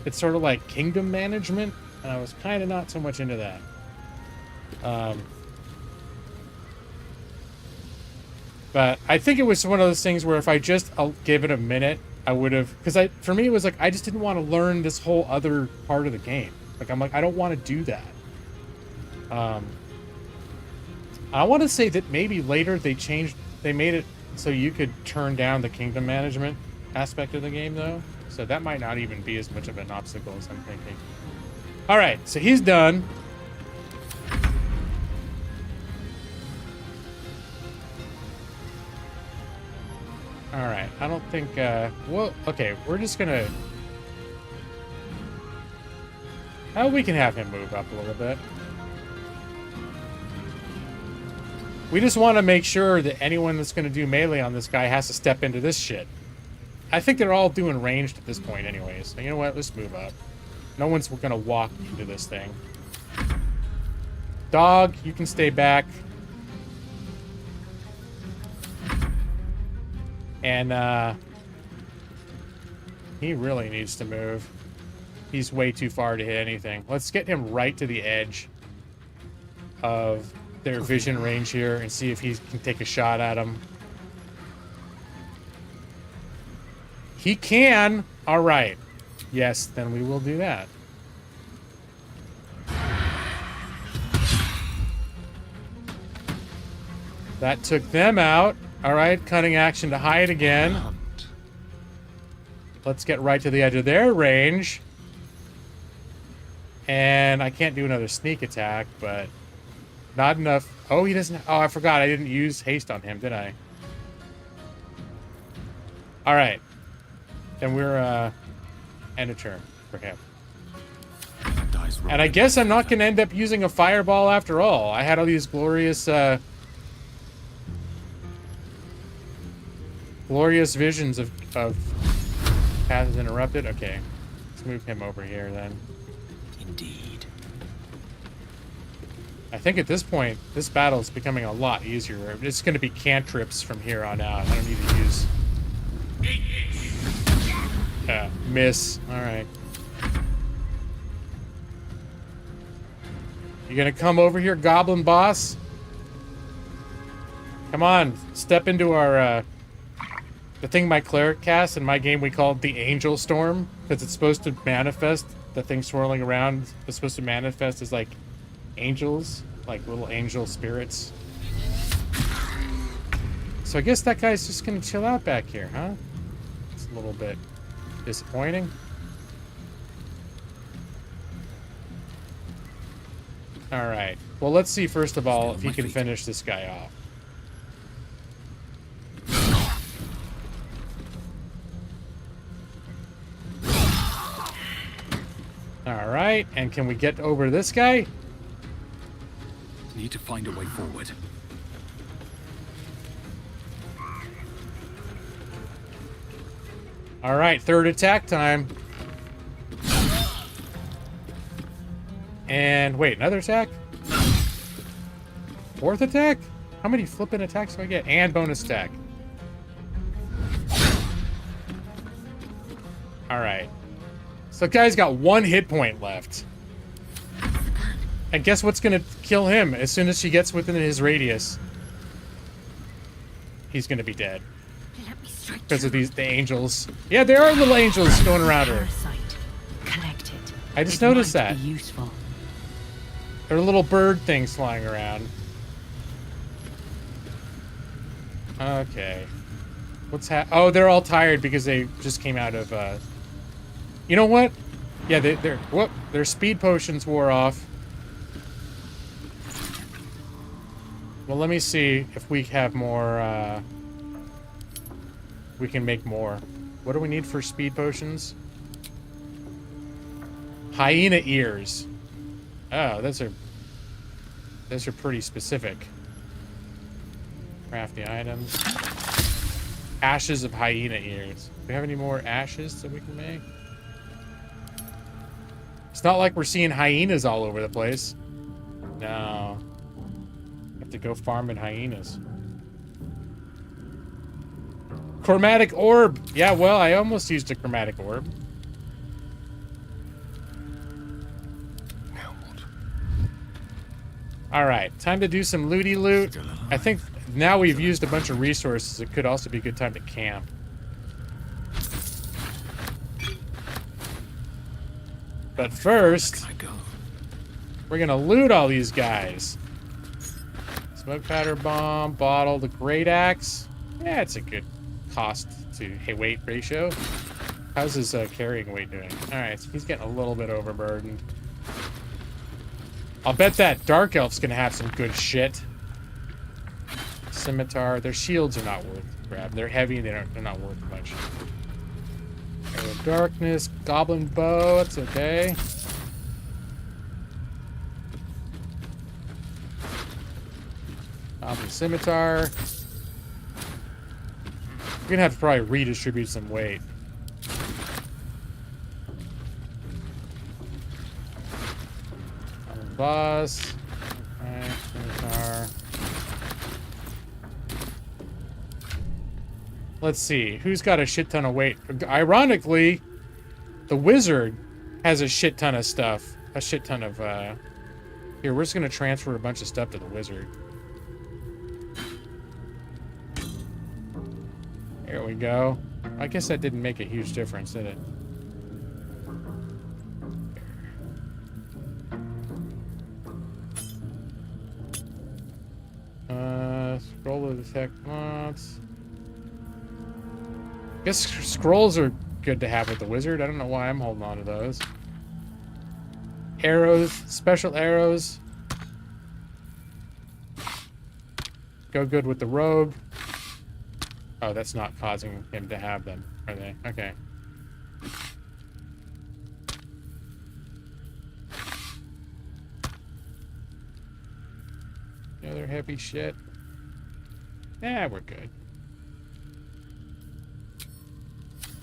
it's sort of like kingdom management, and I was kind of not so much into that. But I think it was one of those things where if I just gave it a minute, I would have, because for me it was like I just didn't want to learn this whole other part of the game. Like I'm like, I don't want to do that. I want to say that maybe later they made it so you could turn down the kingdom management aspect of the game though. So that might not even be as much of an obstacle as I'm thinking. All right, so he's done. All right, I don't think, well, okay, we're just gonna, we can have him move up a little bit. We just want to make sure that anyone that's going to do melee on this guy has to step into this shit. I think they're all doing ranged at this point anyways. So you know what, let's move up. No one's going to walk into this thing. Dog, you can stay back. And, he really needs to move. He's way too far to hit anything. Let's get him right to the edge of their vision range here and see if he can take a shot at him. He can! All right. Yes, then we will do that. That took them out. All right, cutting action to hide again. Let's get right to the edge of their range. And I can't do another sneak attack, but not enough. Oh, he doesn't. Oh, I forgot. I didn't use haste on him, did I? All right. Then we're end of turn for him. And I guess I'm not going to end up using a fireball after all. I had all these glorious glorious visions of paths interrupted. Okay, let's move him over here then. Indeed. I think at this point, this battle is becoming a lot easier. It's going to be cantrips from here on out. I don't need to use... miss. All right. You gonna come over here, Goblin Boss? Come on, step into our, the thing my cleric casts. In my game, we call it the Angel Storm, because it's supposed to manifest, the thing swirling around is supposed to manifest as, like, angels, like little angel spirits. So I guess that guy's just gonna chill out back here, huh? It's a little bit disappointing. All right. Well, let's see first of all if he can finish this guy off. All right. And can we get over this guy? Need to find a way forward. All right. Third attack time. And wait, another attack? Fourth attack? How many flippin' attacks do I get? And bonus attack. Alright. So the guy's got one hit point left. And guess what's gonna kill him as soon as she gets within his radius? He's gonna be dead. Because of the angels. Yeah, there are little angels going around her. I just noticed that. Useful. There are little bird things flying around. Okay. Oh, they're all tired because they just came out of, You know what? Yeah, their speed potions wore off. Well, let me see if we have more, we can make more. What do we need for speed potions? Hyena ears. Oh, those are pretty specific. Craft the items. Ashes of hyena ears. Do we have any more ashes that we can make? not like we're seeing hyenas all over the place. No. Have to go farming hyenas. Chromatic orb. Yeah, well, I almost used a chromatic orb. Alright, time to do some looty loot. I think now we've used a bunch of resources, it could also be a good time to camp. But first, we're gonna loot all these guys. Smoke powder bomb, bottle, the great axe. Yeah, it's a good cost to weight ratio. How's his carrying weight doing? Alright, so he's getting a little bit overburdened. I'll bet that Dark Elf's gonna have some good shit. Scimitar. Their shields are not worth grab. They're heavy, they're not worth much. Arrow of Darkness, Goblin Bow, that's okay. Goblin Scimitar. We're gonna have to probably redistribute some weight. Boss. Alright, Scimitar. Let's see. Who's got a shit ton of weight? Ironically, the wizard has a shit ton of stuff. A shit ton of, Here, we're just gonna transfer a bunch of stuff to the wizard. There we go. I guess that didn't make a huge difference, did it? Scroll to detect mods. I guess scrolls are good to have with the wizard. I don't know why I'm holding on to those. Arrows, special arrows. Go good with the rogue. Oh, that's not causing him to have them, are they? Okay. Other heavy shit. Yeah, we're good.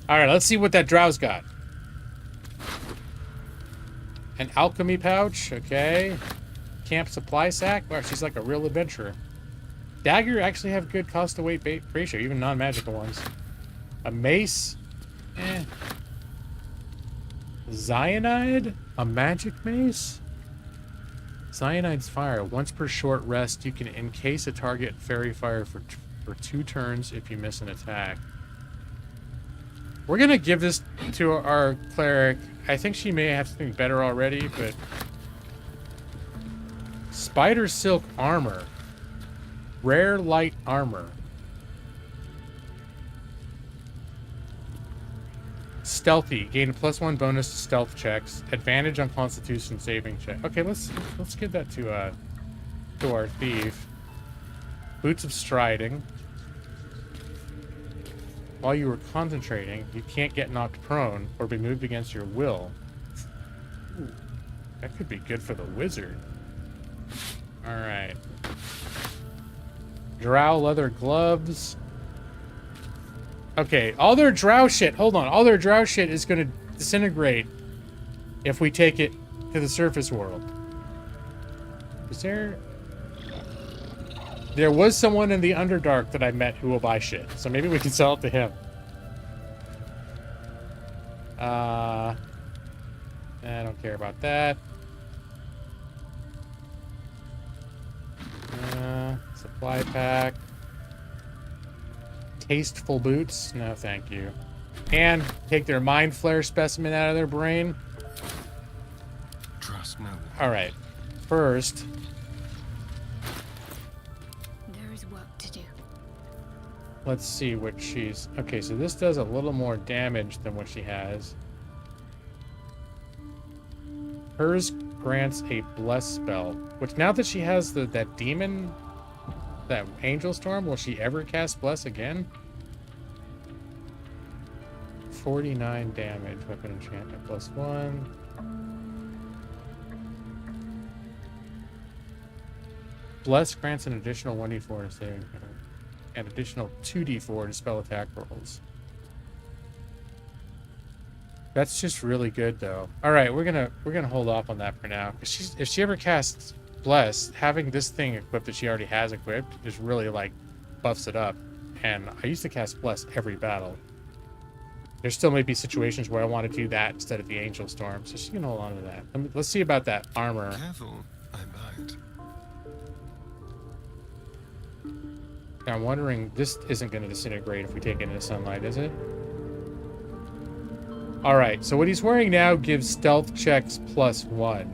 Alright, let's see what that drow's got. An alchemy pouch, okay. Camp supply sack. Wow, she's like a real adventurer. Dagger actually have good cost to weight ratio, even non-magical ones. A mace. Eh. Cyanide? A magic mace? Cyanide's fire. Once per short rest, you can encase a target fairy fire for 2 turns if you miss an attack. We're gonna give this to our cleric. I think she may have something better already, but... Spider silk armor. Rare light armor. Stealthy. Gain a +1 bonus to stealth checks. Advantage on constitution saving check. Okay, let's give that to our thief. Boots of striding. While you were concentrating, you can't get knocked prone or be moved against your will. Ooh, that could be good for the wizard. Alright. Drow leather gloves. Okay, all their drow shit, hold on. All their drow shit is going to disintegrate if we take it to the surface world. Is there... There was someone in the Underdark that I met who will buy shit, so maybe we can sell it to him. I don't care about that. Supply pack. Tasteful boots? No, thank you. And take their mind flare specimen out of their brain. Trust no one. Alright. First... Let's see what she's... Okay, so this does a little more damage than what she has. Hers grants a bless spell, which now that she has that demon, that angel storm, will she ever cast bless again? 49 damage, weapon enchantment +1. Bless grants an additional 1d4 to saving throw. An additional 2d4 to spell attack rolls. That's just really good, though. All right, we're gonna hold off on that for now. Cause if she ever casts Bless, having this thing equipped that she already has equipped just really like buffs it up. And I used to cast Bless every battle. There still may be situations where I want to do that instead of the Angel Storm, so she can hold on to that. Let's see about that armor. Careful, I might. Now, I'm wondering, this isn't going to disintegrate if we take it into sunlight, is it? Alright, so what he's wearing now gives stealth checks +1.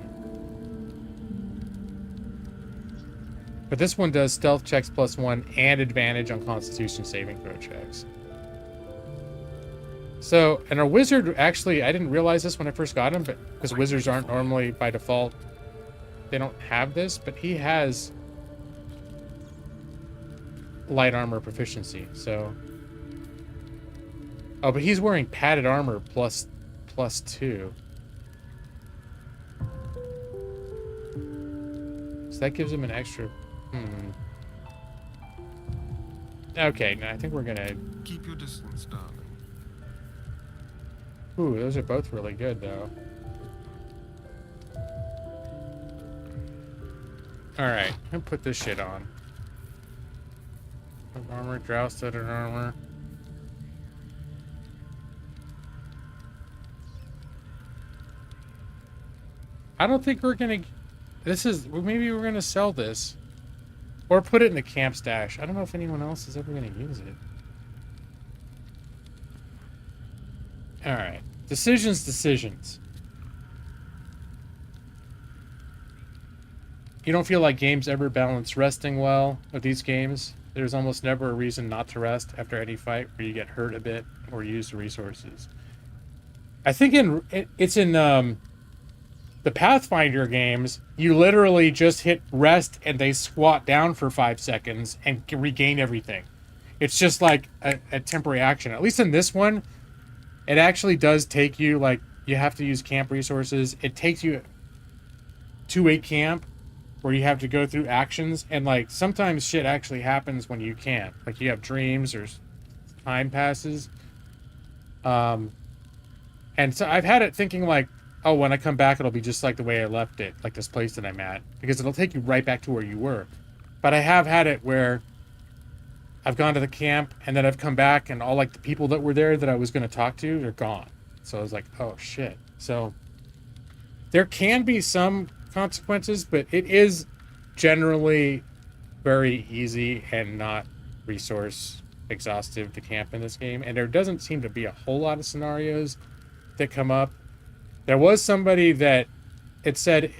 But this one does stealth checks +1 and advantage on Constitution saving throw checks. So, and our wizard, actually, I didn't realize this when I first got him, but because wizards aren't normally, by default, they don't have this, but he has light armor proficiency, so... Oh, but he's wearing padded armor +2. So that gives him an extra... Okay, no, I think we're gonna... Keep your distance, darling. Ooh, those are both really good, though. Alright, I'm gonna put this shit on. Armor, drow-studded armor. I don't think we're gonna... Maybe we're gonna sell this. Or put it in the camp stash. I don't know if anyone else is ever gonna use it. Alright. Decisions. You don't feel like games ever balance resting well with these games? There's almost never a reason not to rest after any fight where you get hurt a bit or use the resources. I think it's in the Pathfinder games, you literally just hit rest and they squat down for 5 seconds and regain everything. It's just like a temporary action. At least in this one, it actually does take you, like, you have to use camp resources. It takes you to a camp where you have to go through actions, and, like, sometimes shit actually happens when you can't. Like, you have dreams or time passes. And so I've had it thinking, like, oh, when I come back, it'll be just like the way I left it, like this place that I'm at, because it'll take you right back to where you were. But I have had it where I've gone to the camp, and then I've come back, and all, like, the people that were there that I was going to talk to, they're gone. So I was like, oh, shit. So there can be some consequences, but it is generally very easy and not resource exhaustive to camp in this game. And there doesn't seem to be a whole lot of scenarios that come up. There was somebody that it said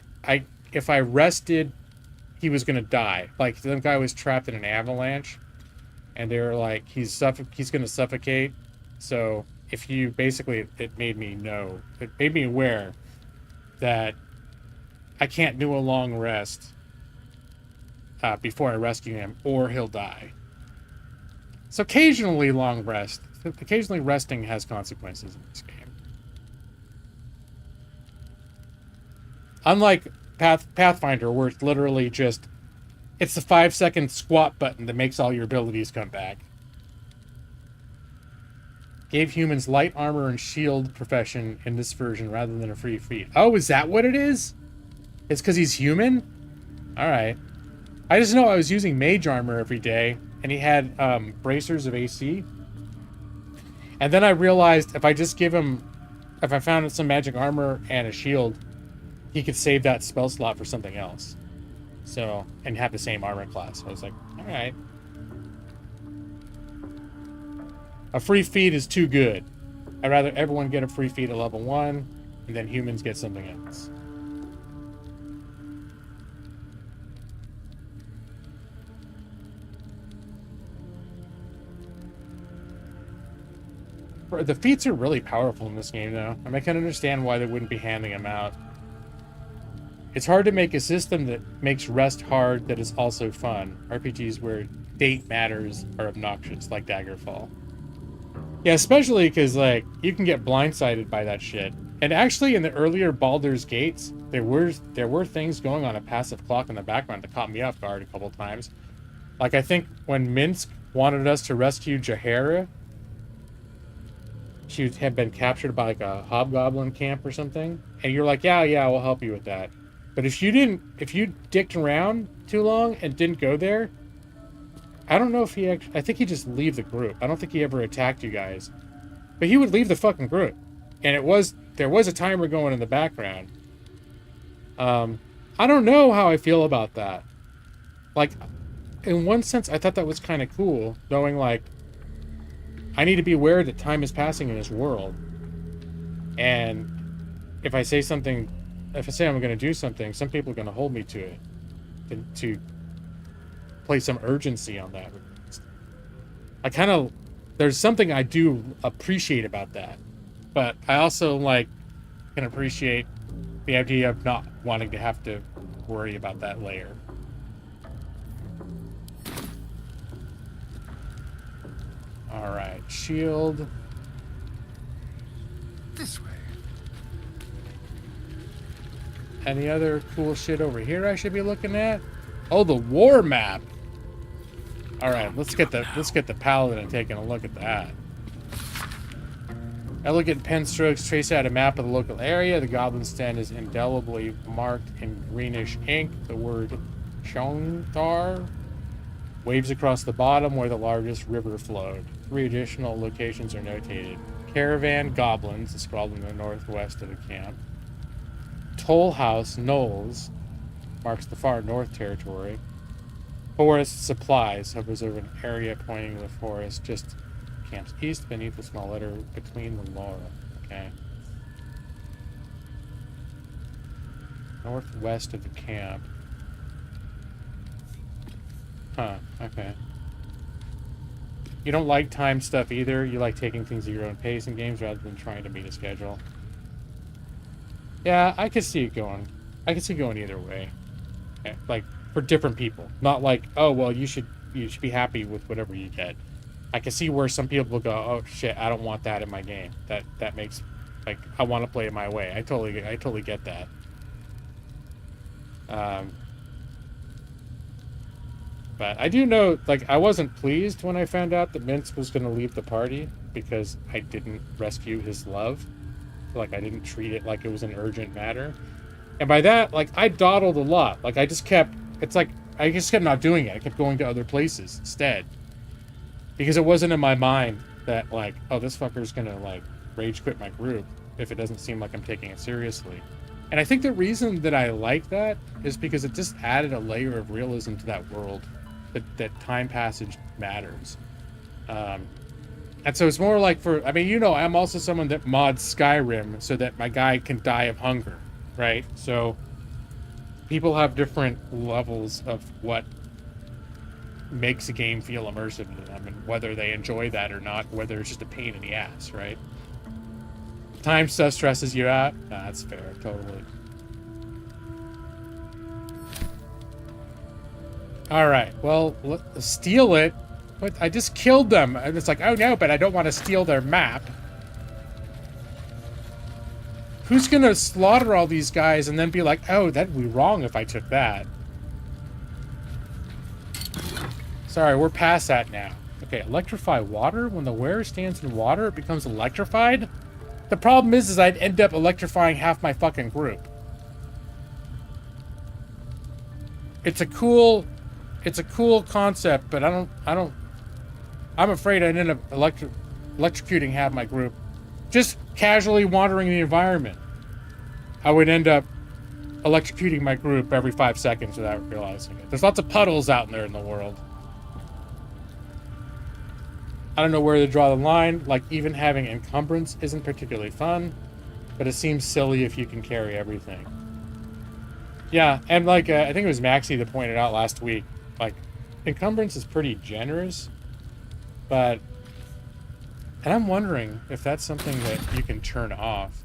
if I rested, he was going to die. Like, the guy was trapped in an avalanche, and they were like, he's going to suffocate. So if you basically, it made me aware that I can't do a long rest before I rescue him, or he'll die. So occasionally resting has consequences in this game. Unlike Pathfinder, where it's literally just, it's the 5-second squat button that makes all your abilities come back. Gave humans light armor and shield profession in this version rather than a free feat. Oh, is that what it is? It's because he's human? Alright. I just know I was using mage armor every day, and he had bracers of AC. And then I realized if I found some magic armor and a shield, he could save that spell slot for something else. So, and have the same armor class. So I was like, alright. A free feat is too good. I'd rather everyone get a free feat at level 1, and then humans get something else. The feats are really powerful in this game, though. I mean, I can understand why they wouldn't be handing them out. It's hard to make a system that makes rest hard that is also fun. RPGs where date matters are obnoxious, like Daggerfall. Yeah, especially because, like, you can get blindsided by that shit. And actually, in the earlier Baldur's Gates, there were things going on a passive clock in the background that caught me off guard a couple times. Like, I think when Minsk wanted us to rescue Jaheira, she had been captured by like a hobgoblin camp or something, and you're like, yeah, we'll help you with that. But if you dicked around too long and didn't go there, I don't know if he actually, I think he just leave the group. I don't think he ever attacked you guys, but he would leave the fucking group, and there was a timer going in the background. I don't know how I feel about that. Like, in one sense, I thought that was kind of cool, knowing, like, I need to be aware that time is passing in this world. And if I say I'm going to do something, some people are going to hold me to it. To place some urgency on that. There's something I do appreciate about that. But I also, like, can appreciate the idea of not wanting to have to worry about that layer. Alright, shield. This way. Any other cool shit over here I should be looking at? Oh, the war map. Alright, let's get the paladin and taking a look at that. Elegant pen strokes trace out a map of the local area. The goblin stand is indelibly marked in greenish ink. The word Shontar waves across the bottom where the largest river flowed. 3 additional locations are notated. Caravan Goblins is scrawled in the northwest of the camp. Toll House Knolls marks the far north territory. Forest Supplies hovers over an area pointing to the forest just camp's east beneath a small letter between the Laura. Okay. Northwest of the camp. Huh, okay. You don't like time stuff either. You like taking things at your own pace in games rather than trying to meet a schedule. Yeah, I could see it going. I could see it going either way. Okay, like, for different people. Not like, oh, well, you should be happy with whatever you get. I can see where some people go, oh shit, I don't want that in my game. That makes, like, I want to play it my way. I totally get that. But I do know, like, I wasn't pleased when I found out that Mince was going to leave the party because I didn't rescue his love. Like, I didn't treat it like it was an urgent matter. And by that, like, I dawdled a lot. Like, I just kept not doing it. I kept going to other places instead. Because it wasn't in my mind that, like, oh, this fucker's gonna, like, rage quit my group if it doesn't seem like I'm taking it seriously. And I think the reason that I like that is because it just added a layer of realism to that world, that time passage matters. And so it's more like I mean, you know, I'm also someone that mods Skyrim so that my guy can die of hunger, right? So people have different levels of what makes a game feel immersive to them, and whether they enjoy that or not, whether it's just a pain in the ass, right? Time stuff stresses you out. Nah, that's fair, totally. Alright, well, steal it. But I just killed them. And it's like, oh no, but I don't want to steal their map. Who's gonna slaughter all these guys and then be like, oh, that'd be wrong if I took that? Sorry, we're past that now. Okay, electrify water. When the wearer stands in water, it becomes electrified. The problem is I'd end up electrifying half my fucking group. It's a cool concept, but I'm afraid I'd end up electrocuting half my group. Just casually wandering the environment. I would end up electrocuting my group every 5 seconds without realizing it. There's lots of puddles out there in the world. I don't know where to draw the line. Like, even having encumbrance isn't particularly fun, but it seems silly if you can carry everything. Yeah, and like, I think it was Maxie that pointed out last week, like, encumbrance is pretty generous, and I'm wondering if that's something that you can turn off.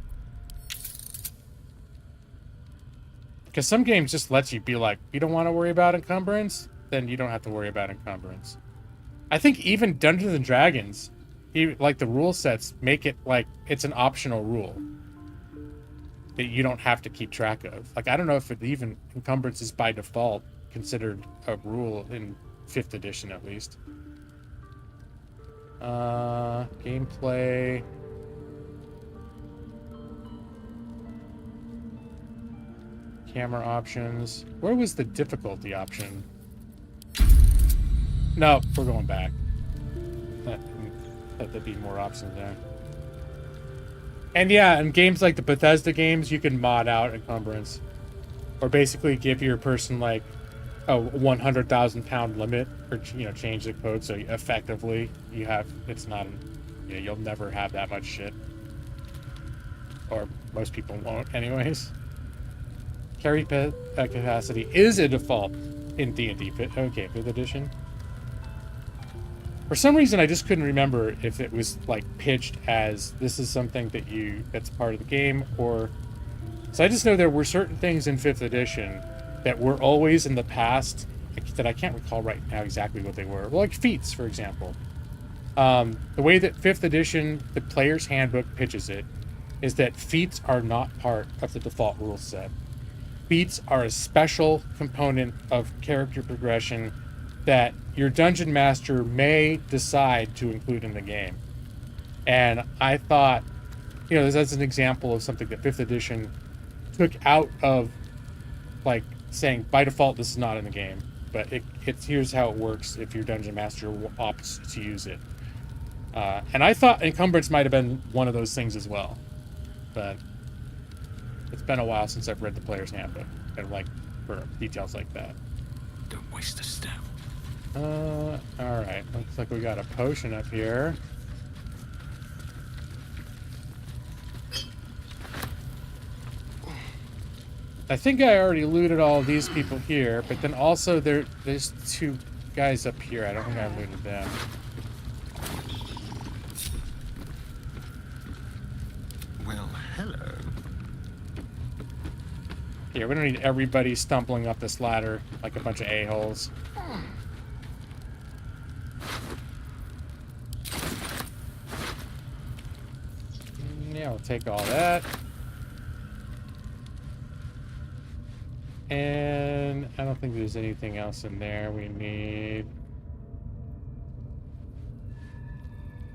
Because some games just lets you be like, you don't want to worry about encumbrance? Then you don't have to worry about encumbrance. I think even Dungeons and Dragons, like the rule sets, make it like it's an optional rule that you don't have to keep track of. Like, I don't know if even encumbrance is by default considered a rule in 5th edition, at least. Gameplay. Camera options. Where was the difficulty option? No, we're going back. There'd be more options there. And yeah, in games like the Bethesda games, you can mod out encumbrance. Or basically give your person like a 100,000 pound limit, or change the code so effectively you have, it's not, you'll never have that much shit. Or most people won't anyways. Carry capacity is a default in D&D. Okay, 5th edition. For some reason, I just couldn't remember if it was like pitched as this is something that's part of the game, or so I just know there were certain things in 5th edition that were always in the past that I can't recall right now exactly what they were. Well, like feats, for example. The way that 5th edition, the player's handbook pitches it, is that feats are not part of the default rule set. Feats are a special component of character progression that your dungeon master may decide to include in the game. And I thought, that's an example of something that 5th edition took out of, like, saying, by default, this is not in the game. But it's here's how it works if your dungeon master opts to use it. And I thought encumbrance might have been one of those things as well. But it's been a while since I've read the player's handbook, and like for details like that. Don't waste a step. Alright. Looks like we got a potion up here. I think I already looted all of these people here, but then also there's 2 guys up here. I don't think I looted them. Well, hello. Yeah, we don't need everybody stumbling up this ladder like a bunch of a-holes. Yeah, we'll take all that. And I don't think there's anything else in there we need.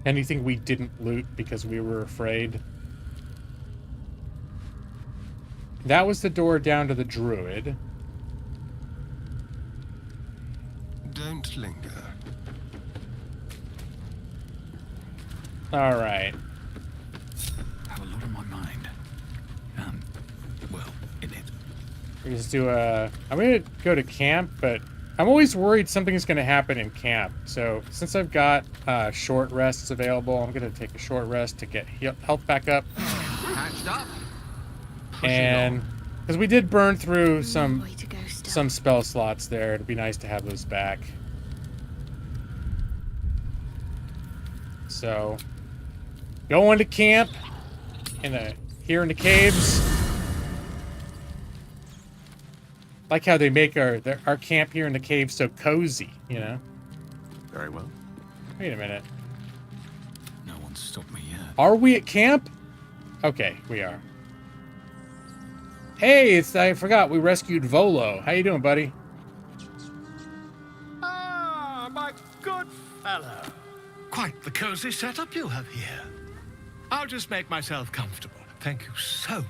Anything we didn't loot because we were afraid. That was the door down to the druid. Don't linger. All right. Have a lot on my mind. Well, in it. We just do I'm gonna go to camp, but I'm always worried something's gonna happen in camp. So since I've got short rests available, I'm gonna take a short rest to get health back up. Patched up. And because we did burn through some spell slots there, it'd be nice to have those back. So going to camp here in the caves. Like how they make our camp here in the cave so cozy, Very well. Wait a minute. No one's stopped me yet. Are we at camp? Okay, we are. Hey, I forgot we rescued Volo. How you doing, buddy? Ah, my good fellow. Quite the cozy setup you have here. I'll just make myself comfortable. Thank you so much.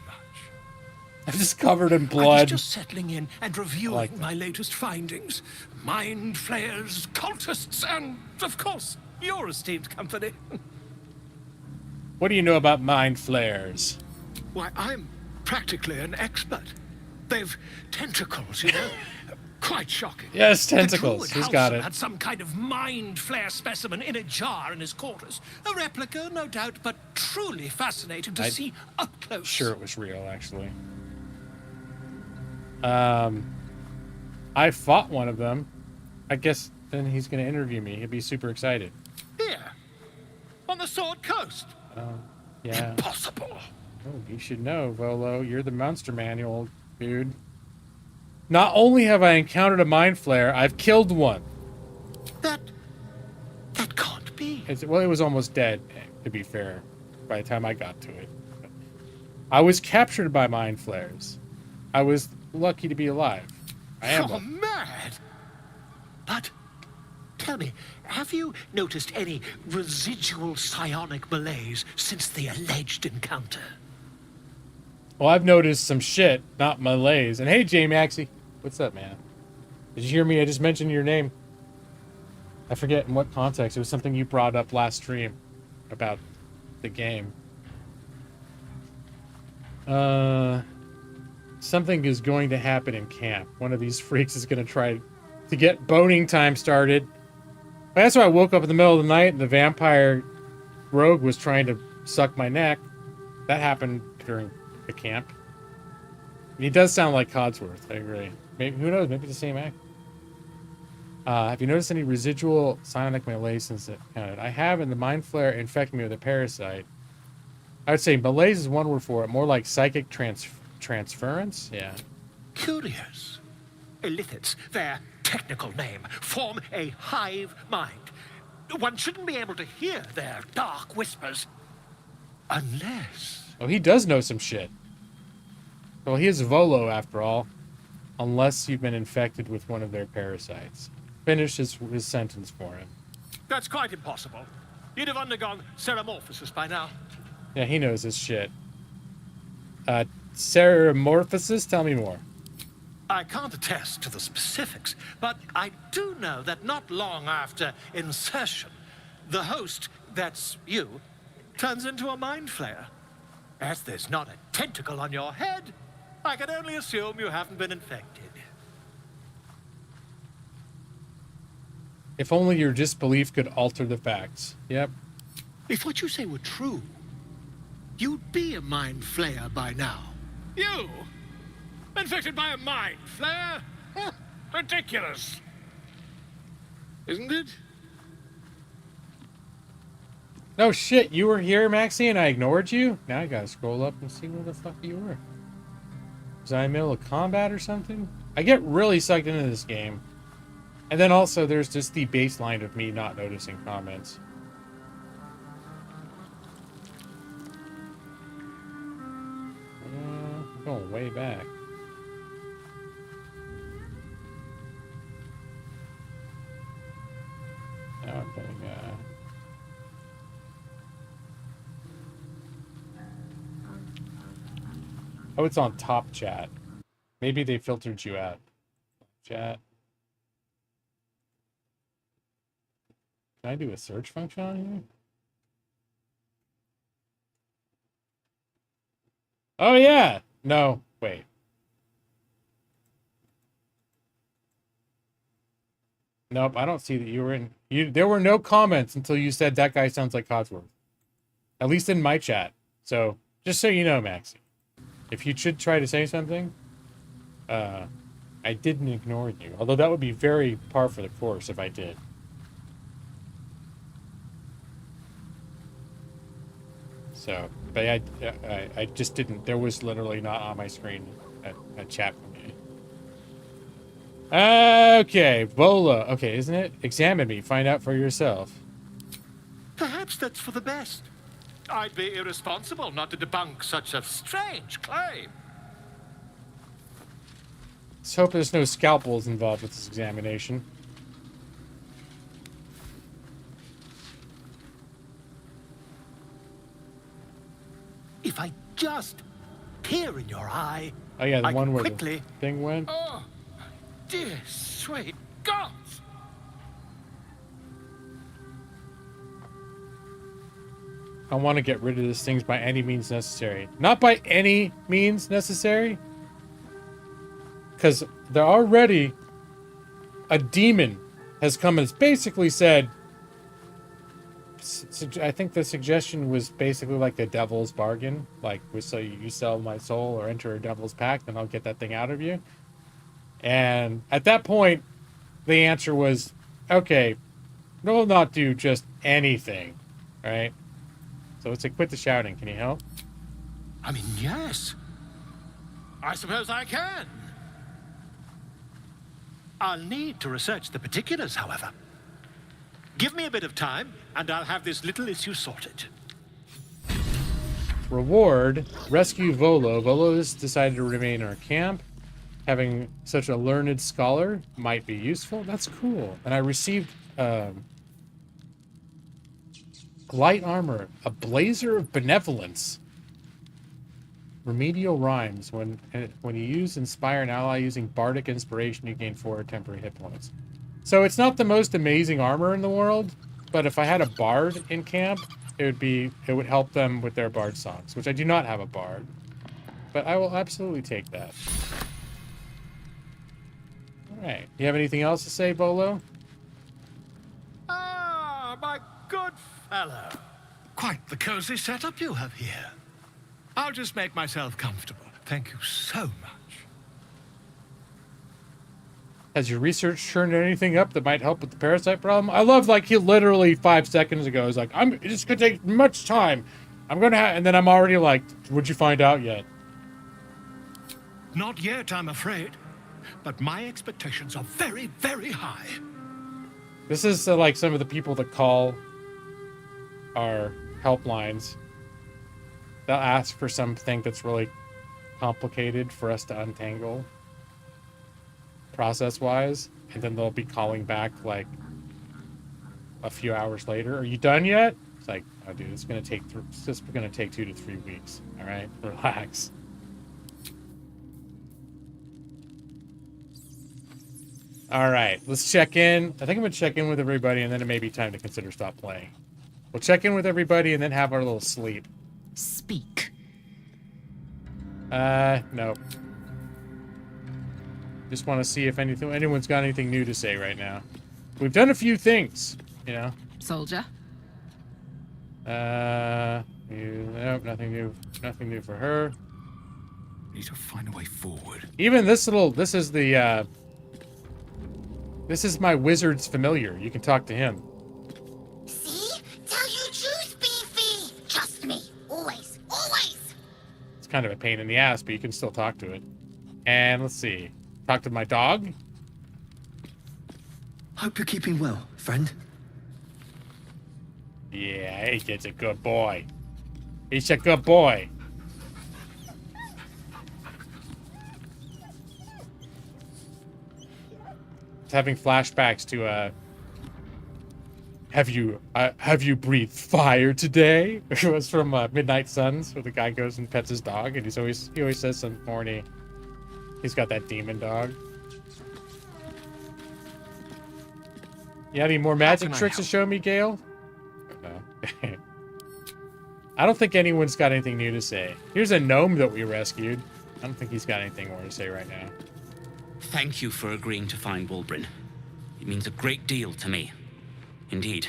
I'm just covered in blood. I was just settling in and reviewing my latest findings. Mind flayers, cultists, and, of course, your esteemed company. What do you know about mind flayers? Why, I'm practically an expert. They've tentacles, Quite shocking. Yes, tentacles. He's got it. Had some kind of mind flare specimen in a jar in his quarters. A replica, no doubt, but truly fascinating to see up close. Sure it was real, actually. I fought one of them. I guess then he's going to interview me. He'll be super excited. Here, on the Sword Coast. Yeah. Impossible. Oh, you should know, Volo. You're the monster manual, dude. Not only have I encountered a mind flare, I've killed one. That can't be. Well, it was almost dead, to be fair, by the time I got to it. But I was captured by mind flares. I was lucky to be alive. I am. You're mad. But tell me, have you noticed any residual psionic malaise since the alleged encounter? Well, I've noticed some shit, not malaise. And hey, J Maxie, what's up, man? Did you hear me? I just mentioned your name. I forget in what context. It was something you brought up last stream about the game. Something is going to happen in camp. One of these freaks is going to try to get boning time started. That's why I woke up in the middle of the night and the vampire rogue was trying to suck my neck. That happened during the camp. And he does sound like Codsworth, I agree. Maybe, who knows, maybe the same act. Have you noticed any residual psionic malaise since it counted? I have, and the mind flare infected me with a parasite. I would say malaise is one word for it, more like psychic transference? Yeah. Curious. Illithids, their technical name, form a hive mind. One shouldn't be able to hear their dark whispers unless... Oh, he does know some shit. Well, he is Volo, after all. Unless you've been infected with one of their parasites. Finish his sentence for him. That's quite impossible. You'd have undergone ceramorphosis by now. Yeah, he knows his shit. Ceramorphosis? Tell me more. I can't attest to the specifics, but I do know that not long after insertion, the host, that's you, turns into a mind flayer. As there's not a tentacle on your head, I can only assume you haven't been infected. If only your disbelief could alter the facts. Yep. If what you say were true, you'd be a mind flayer by now. You? Infected by a mind flare? Huh, ridiculous. Isn't it? No shit, you were here, Maxie, and I ignored you? Now I gotta scroll up and see where the fuck you were. Was I in the middle of combat or something? I get really sucked into this game. And then also there's just the baseline of me not noticing comments. I'm going way back. Okay, oh, it's on top chat. Maybe they filtered you out. Chat. Can I do a search function on here? Oh, yeah. No, wait. Nope, I don't see that you were in. There were no comments until you said that guy sounds like Codsworth. At least in my chat. So, just so you know, Maxie. If you should try to say something, I didn't ignore you. Although that would be very par for the course if I did. So, but I just didn't. There was literally not on my screen a chat from you. Okay, Vola. Okay, isn't it? Examine me. Find out for yourself. Perhaps that's for the best. I'd be irresponsible not to debunk such a strange claim. Let's hope there's no scalpels involved with this examination. If I just peer in your eye, Oh yeah, the I one where quickly... the thing went. Oh, dear sweet God! I want to get rid of these things by any means necessary. Not by any means necessary. Because they're already... A demon has come and has basically said... I think the suggestion was basically like the devil's bargain. Like, so you sell my soul or enter a devil's pact, and I'll get that thing out of you. And at that point, the answer was, okay, we'll not do just anything. Right? So it's like, quit the shouting. Can you help? I mean, yes. I suppose I can. I'll need to research the particulars, however. Give me a bit of time, and I'll have this little issue sorted. Reward, rescue Volo. Volo has decided to remain in our camp. Having such a learned scholar might be useful. That's cool. And I received light armor, a blazer of benevolence. Remedial rhymes. When you use inspire an ally using bardic inspiration, you gain 4 temporary hit points. So it's not the most amazing armor in the world, but if I had a bard in camp, it would help them with their bard songs, which I do not have a bard. But I will absolutely take that. All right. You have anything else to say, Bolo? Ah, my good fellow. Quite the cozy setup you have here. I'll just make myself comfortable. Thank you so much. Has your research turned anything up that might help with the parasite problem? I love, like, he literally 5 seconds ago was like, it's gonna take much time. I'm gonna have, and then I'm already like, would you find out yet? Not yet, I'm afraid. But my expectations are very, very high. This is like some of the people that call our helplines. They'll ask for something that's really complicated for us to untangle process-wise, and then they'll be calling back like a few hours later. Are you done yet? It's like, oh, dude, it's gonna take 2 to 3 weeks. All right, relax. All right, let's check in. I think I'm gonna check in with everybody, and then it may be time to consider stop playing. We'll check in with everybody and then have our little sleep. Speak. No. Just want to see if anyone's got anything new to say right now. We've done a few things, you know. Soldier. Nope, nothing new. Nothing new for her. Need to find a way forward. Even this is the, this is my wizard's familiar. You can talk to him. See? Tell you truth, Beefy. Trust me. Always. Always. It's kind of a pain in the ass, but you can still talk to it. And let's see. Talk to my dog. Hope you're keeping well, friend. Yeah, he's a good boy. He's a good boy. It's having flashbacks to have you breathed fire today? It was from Midnight Suns, where the guy goes and pets his dog, and he always says something corny. He's got that demon dog. You have any more magic tricks to show me, Gale? No. I don't think anyone's got anything new to say. Here's a gnome that we rescued. I don't think he's got anything more to say right now. Thank you for agreeing to find Wulbren. It means a great deal to me. Indeed.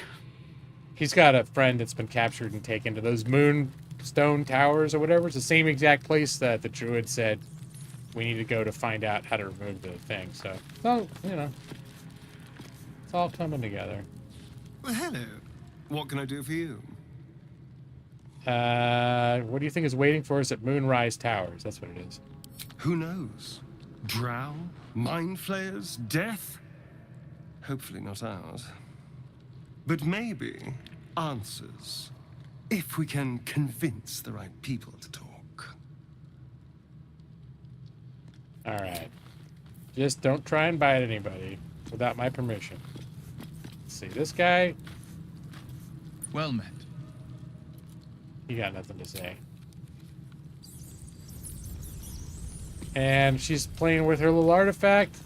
He's got a friend that's been captured and taken to those moonstone towers or whatever. It's the same exact place that the druid said we need to go to find out how to remove the thing. So, you know, it's all coming together. Well, hello. What can I do for you? What do you think is waiting for us at Moonrise Towers? That's what it is. Who knows? Drow? Mind flayers? Death? Hopefully not ours. But maybe answers. If we can convince the right people to talk. Alright. Just don't try and bite anybody without my permission. Let's see, this guy... Well met. He got nothing to say. And she's playing with her little artifact.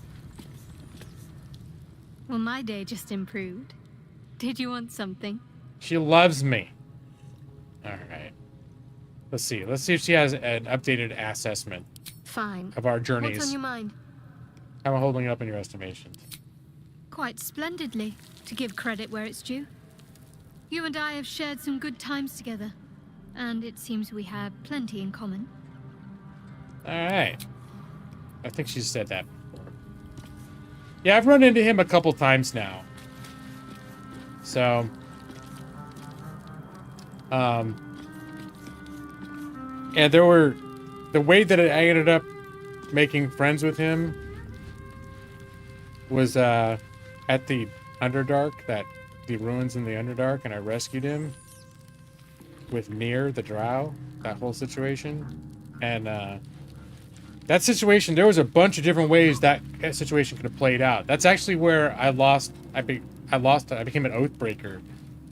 Well, my day just improved. Did you want something? She loves me. Alright. Let's see. Let's see if she has an updated assessment. Fine. Of our journeys. What's on your mind? How am I holding up in your estimation? Quite splendidly, to give credit where it's due. You and I have shared some good times together, and it seems we have plenty in common. Alright. I think she's said that before. Yeah, I've run into him a couple times now. So... and there were... The way that I ended up making friends with him was at the Underdark, the ruins in the Underdark, and I rescued him with Mir, the drow, that whole situation. And that situation, there was a bunch of different ways that situation could have played out. That's actually where I became an Oathbreaker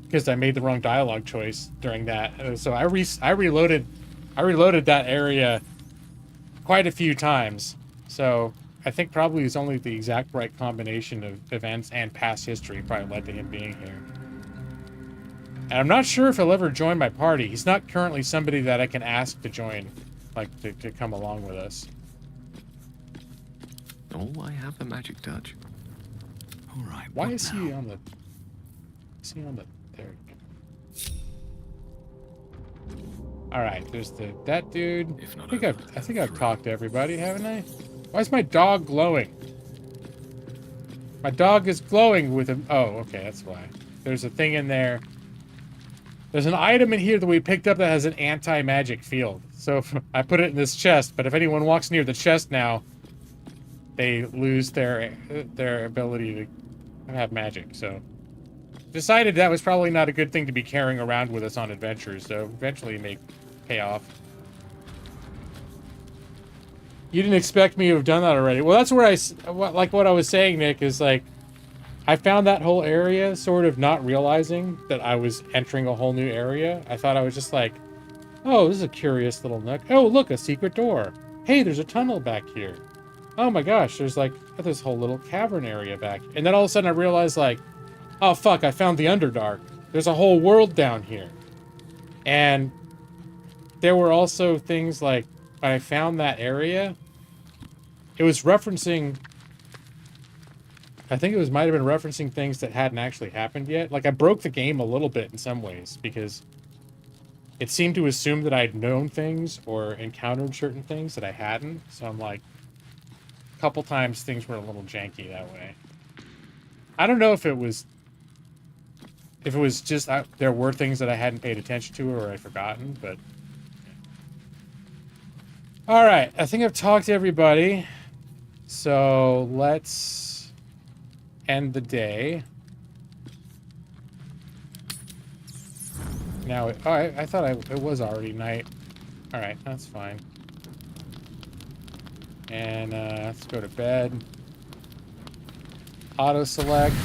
because I made the wrong dialogue choice during that. So I reloaded that area quite a few times. So I think probably it's only the exact right combination of events and past history probably led to him being here. And I'm not sure if he'll ever join my party. He's not currently somebody that I can ask to join, like to come along with us. Oh, I have a magic touch. All right. Why is he on the? Is he on the? There. All right. There's that dude. I think I've talked to everybody, haven't I? Why is my dog glowing? My dog is glowing with him. Oh, okay, that's why. There's a thing in there. There's an item in here that we picked up that has an anti-magic field. So if I put it in this chest, but if anyone walks near the chest now, they lose their ability to have magic. So decided that was probably not a good thing to be carrying around with us on adventures. So eventually it may pay off. You didn't expect me to have done that already. Well, that's where what I was saying, Nick, is like, I found that whole area sort of not realizing that I was entering a whole new area. I thought I was just like, oh, this is a curious little nook. Oh, look, a secret door. Hey, there's a tunnel back here. Oh my gosh, there's like this whole little cavern area back. And then all of a sudden I realized like, oh fuck, I found the Underdark. There's a whole world down here. And there were also things like, when I found that area, it was referencing, I think it might have been referencing things that hadn't actually happened yet. Like I broke the game a little bit in some ways because it seemed to assume that I'd known things or encountered certain things that I hadn't. So I'm like, a couple times things were a little janky that way. I don't know if it was just there were things that I hadn't paid attention to or I'd forgotten, but all right, I think I've talked to everybody. So let's end the day. Now, I thought it was already night. All right, that's fine. And let's go to bed. Auto select.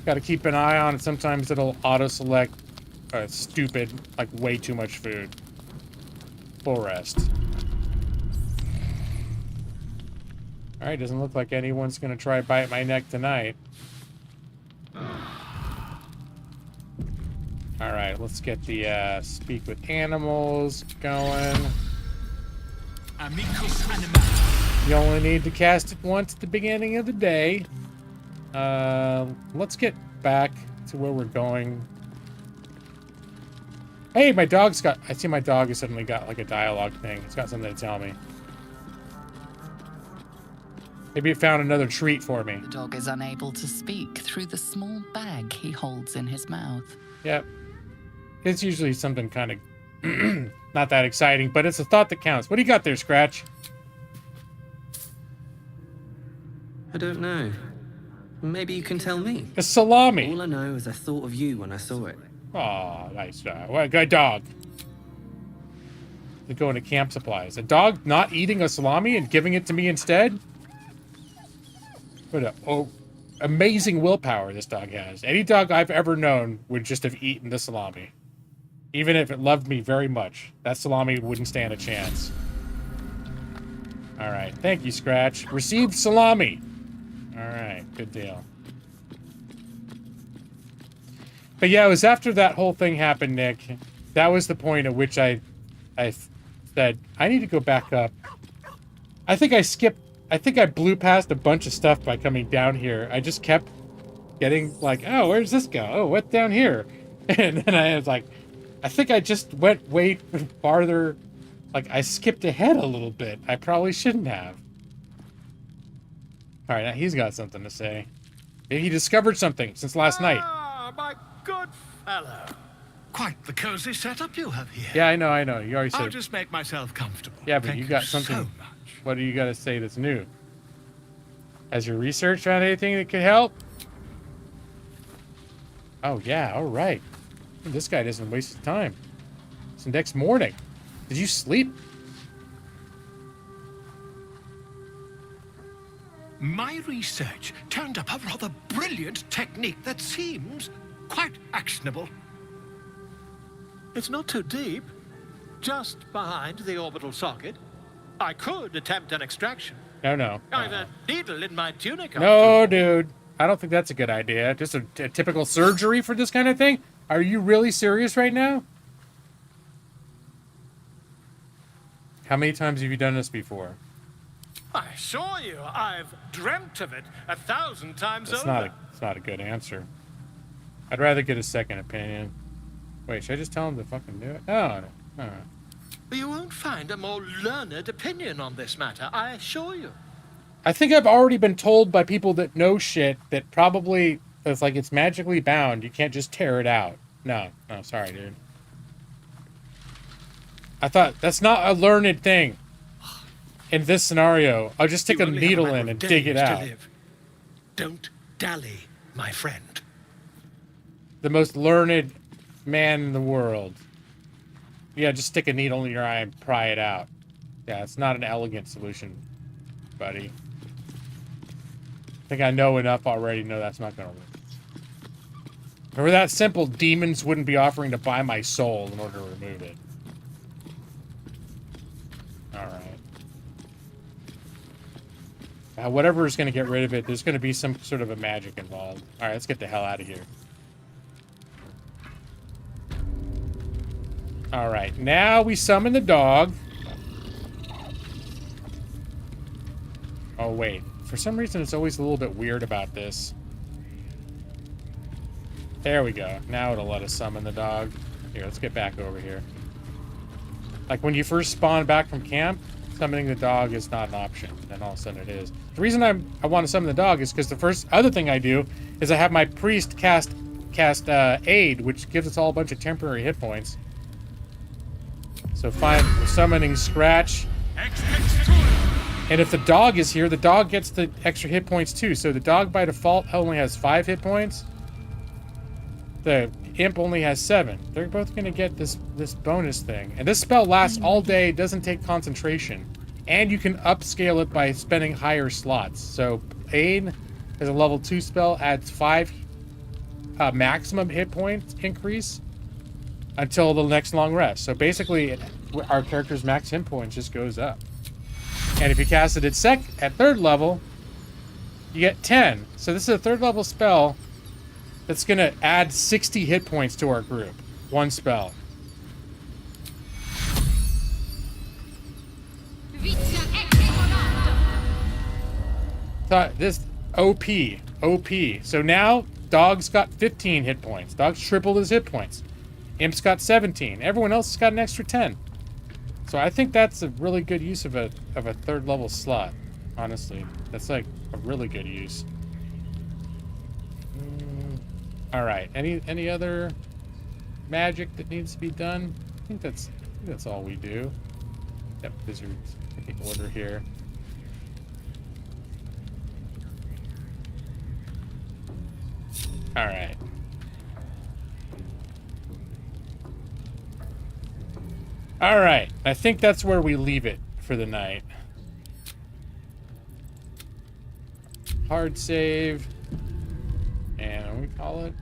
Got to keep an eye on it. Sometimes it'll auto select stupid, like way too much food. Full rest. All right, doesn't look like anyone's gonna try bite my neck tonight. All right, let's get the speak with animals going. You only need to cast it once at the beginning of the day. Let's get back to where we're going. Hey, I see my dog has suddenly got like a dialogue thing. It's got something to tell me. Maybe it found another treat for me. The dog is unable to speak through the small bag he holds in his mouth. Yep. It's usually something kind of not that exciting, but it's a thought that counts. What do you got there, Scratch? I don't know. Maybe you can tell me. A salami. All I know is I thought of you when I saw it. Oh, nice. What a good dog. They're going to camp supplies. A dog not eating a salami and giving it to me instead? What amazing willpower this dog has. Any dog I've ever known would just have eaten the salami. Even if it loved me very much. That salami wouldn't stand a chance. Alright, thank you, Scratch. Received salami. Alright, good deal. But yeah, it was after that whole thing happened, Nick. That was the point at which I said, I need to go back up. I think I blew past a bunch of stuff by coming down here. I just kept getting like, oh, where's this go? Oh, what's down here? And then I was like, I think I just went way farther. Like, I skipped ahead a little bit. I probably shouldn't have. All right, now he's got something to say. Maybe he discovered something since last night. Ah, my good fellow. Quite the cozy setup you have here. Yeah, I know. You already said. I'll just make myself comfortable. Yeah, but Thank you got something. so much. What do you got to say that's new? Has your research found anything that could help? Oh, yeah, all right. This guy doesn't waste his time. It's the next morning. Did you sleep? My research turned up a rather brilliant technique that seems quite actionable. It's not too deep, just behind the orbital socket. I could attempt an extraction. No. I've a needle in my tunic. No, dude. I don't think that's a good idea. Just a typical surgery for this kind of thing? Are you really serious right now? How many times have you done this before? I assure you, I've dreamt of it 1,000 times over. It's not a good answer. I'd rather get a second opinion. Wait, should I just tell him to fucking do it? Oh, no. You won't find a more learned opinion on this matter, I assure you. I think I've already been told by people that know shit that probably it's like it's magically bound. You can't just tear it out. No, sorry, dude. I thought that's not a learned thing. In this scenario, I'll just stick a needle in and dig it out. Don't dally, my friend. The most learned man in the world. Yeah, just stick a needle in your eye and pry it out. Yeah, it's not an elegant solution, buddy. I think I know enough already to know that's not going to work. If it were that simple, demons wouldn't be offering to buy my soul in order to remove it. Alright. Whatever is going to get rid of it, there's going to be some sort of a magic involved. Alright, let's get the hell out of here. Alright, now we summon the dog. Oh, wait. For some reason, it's always a little bit weird about this. There we go. Now it'll let us summon the dog. Here, let's get back over here. Like, when you first spawn back from camp, summoning the dog is not an option. Then all of a sudden it is. The reason I want to summon the dog is because the first other thing I do is I have my priest cast aid, which gives us all a bunch of temporary hit points. So fine, we're summoning Scratch. And if the dog is here, the dog gets the extra hit points too. So the dog by default only has 5 hit points. The imp only has 7. They're both going to get this bonus thing. And this spell lasts all day, doesn't take concentration. And you can upscale it by spending higher slots. So Aid is a level 2 spell, adds 5 maximum hit points increase until the next long rest. So basically, our character's max hit points just goes up. And if you cast it at 3rd level, you get 10. So this is a 3rd level spell that's going to add 60 hit points to our group. One spell. This OP. So now, Dog's got 15 hit points. Dog's tripled his hit points. Imp's got 17. Everyone else has got an extra 10. So I think that's a really good use of a 3rd level slot. Honestly, that's like a really good use. All right. Any other magic that needs to be done? I think that's all we do. Yep, wizards. Taking order here. All right. All right. I think that's where we leave it for the night. Hard save. And we call it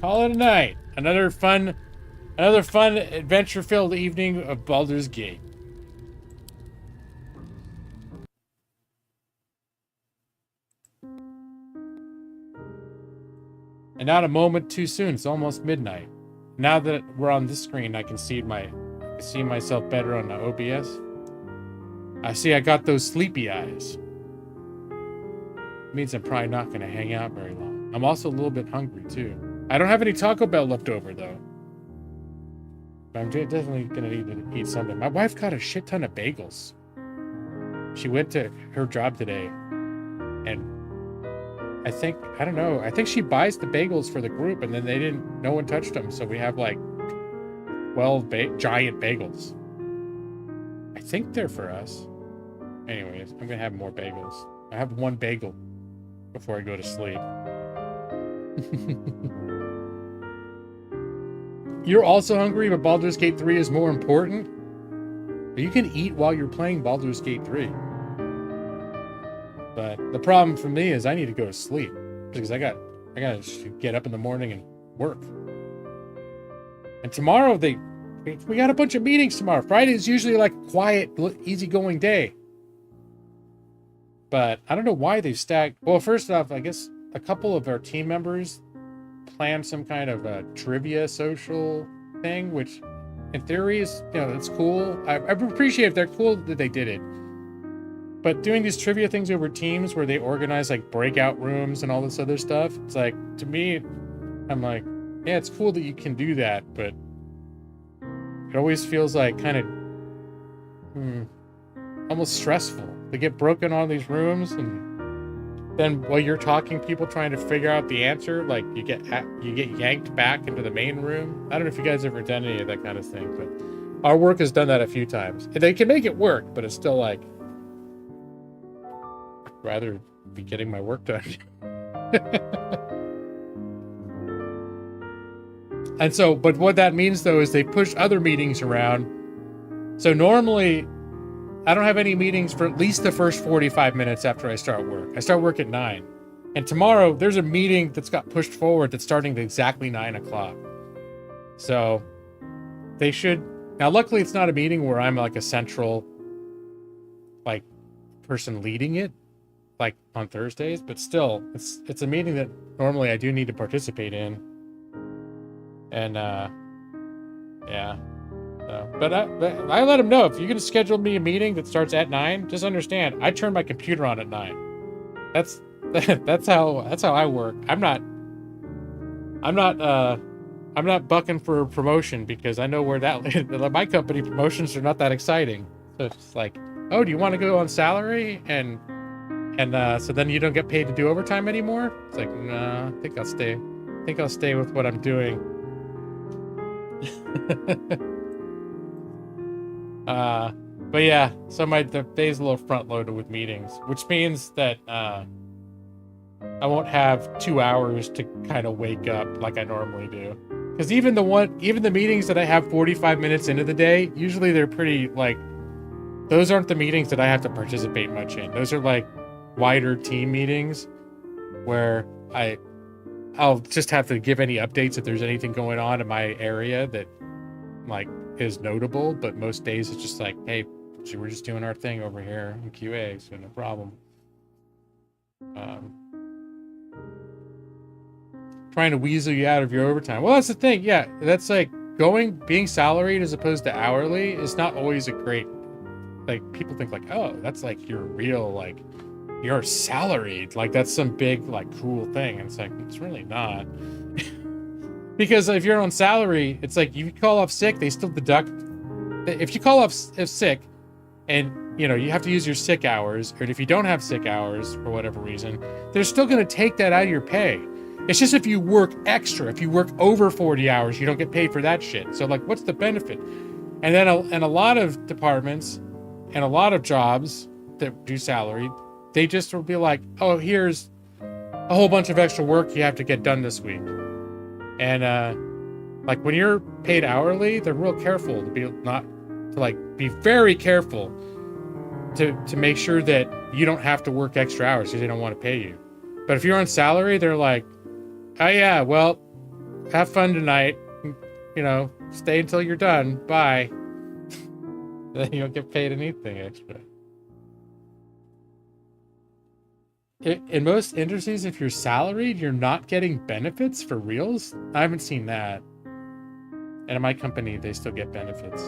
a night. Another fun adventure-filled evening of Baldur's Gate. And not a moment too soon. It's almost midnight. Now that we're on this screen, I can see myself better on the OBS. I see I got those sleepy eyes. It means I'm probably not going to hang out very long. I'm also a little bit hungry, too. I don't have any Taco Bell left over, though. But I'm definitely going to need to eat something. My wife got a shit ton of bagels. She went to her job today, and I think she buys the bagels for the group, and then no one touched them, so we have like 12 giant bagels. I think they're for us. Anyways, I'm gonna have more bagels. I have one bagel before I go to sleep. You're also hungry, but Baldur's Gate 3 is more important? You can eat while you're playing Baldur's Gate 3. But the problem for me is I need to go to sleep because I gotta get up in the morning and work. And tomorrow we got a bunch of meetings tomorrow. Friday is usually like a quiet, easygoing day. But I don't know why they've stacked. Well, first off, I guess a couple of our team members planned some kind of a trivia social thing, which in theory is, it's cool. I appreciate if they're cool that they did it. But doing these trivia things over Teams where they organize like breakout rooms and all this other stuff, it's like, to me, I'm like, yeah, it's cool that you can do that, but it always feels like kind of almost stressful. They get broken on these rooms, and then while you're talking, people trying to figure out the answer, like you get yanked back into the main room. I don't know if you guys ever done any of that kind of thing, but our work has done that a few times. They can make it work, but it's still like, rather be getting my work done. And so, but what that means though is they push other meetings around. So normally I don't have any meetings for at least the first 45 minutes after I start work. I start work at 9. And tomorrow there's a meeting that's got pushed forward that's starting at exactly 9 o'clock. So they should, now luckily it's not a meeting where I'm like a central like person leading it, like on Thursdays, but still it's a meeting that normally I do need to participate in. And yeah, so, but I let them know, if you're gonna schedule me a meeting that starts at 9, just understand I turn my computer on at 9. That's how I work. I'm not bucking for a promotion, because I know where that my company promotions are not that exciting. So it's like, oh, do you want to go on salary and so then you don't get paid to do overtime anymore? It's like, no, I think I'll stay with what I'm doing. But yeah, so the day's a little front loaded with meetings, which means that I won't have 2 hours to kind of wake up like I normally do. Because even the meetings that I have 45 minutes into the day, usually they're pretty like, those aren't the meetings that I have to participate much in. Those are like wider team meetings where I'll just have to give any updates if there's anything going on in my area that like is notable. But most days it's just like, hey, so we're just doing our thing over here in QA, so no problem. Trying to weasel you out of your overtime. Well, that's the thing. Yeah, that's like being salaried as opposed to hourly is not always a great, like, people think like, oh, that's like your real, like, you're salaried, like that's some big like cool thing. And it's like, it's really not. Because if you're on salary, it's like you call off sick, they still deduct. If you call off sick and you have to use your sick hours, or if you don't have sick hours for whatever reason, they're still going to take that out of your pay. It's just if you work extra, if you work over 40 hours, you don't get paid for that shit. So like, what's the benefit? And then a lot of departments and a lot of jobs that do salary, they just will be like, oh, here's a whole bunch of extra work you have to get done this week. And like when you're paid hourly, they're real careful to be very careful to make sure that you don't have to work extra hours because they don't want to pay you. But if you're on salary, they're like, oh yeah, well, have fun tonight. Stay until you're done. Bye. Then you don't get paid anything extra. In most industries, if you're salaried, you're not getting benefits for reals. I haven't seen that. And in my company, they still get benefits.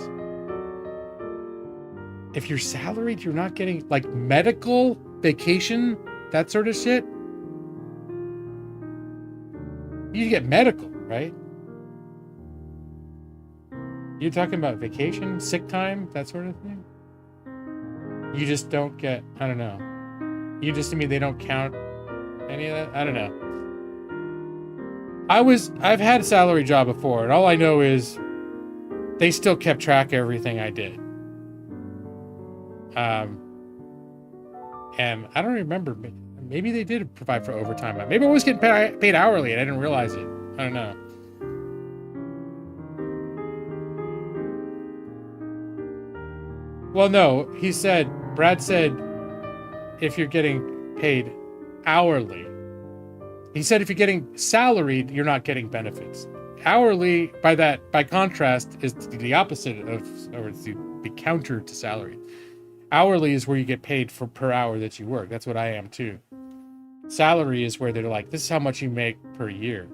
If you're salaried, you're not getting like medical, vacation, that sort of shit. You get medical, right? You're talking about vacation, sick time, that sort of thing? You just don't get, I don't know. You just mean they don't count any of that? I don't know. I've had a salary job before, and all I know is they still kept track of everything I did. And I don't remember, maybe they did provide for overtime. Maybe I was getting paid hourly and I didn't realize it. I don't know. Well, no, Brad said, if you're getting paid hourly. He said if you're getting salaried, you're not getting benefits. Hourly, by contrast, is the opposite of, or it's the counter to salary. Hourly is where you get paid for per hour that you work. That's what I am too. Salary is where they're like, this is how much you make per year,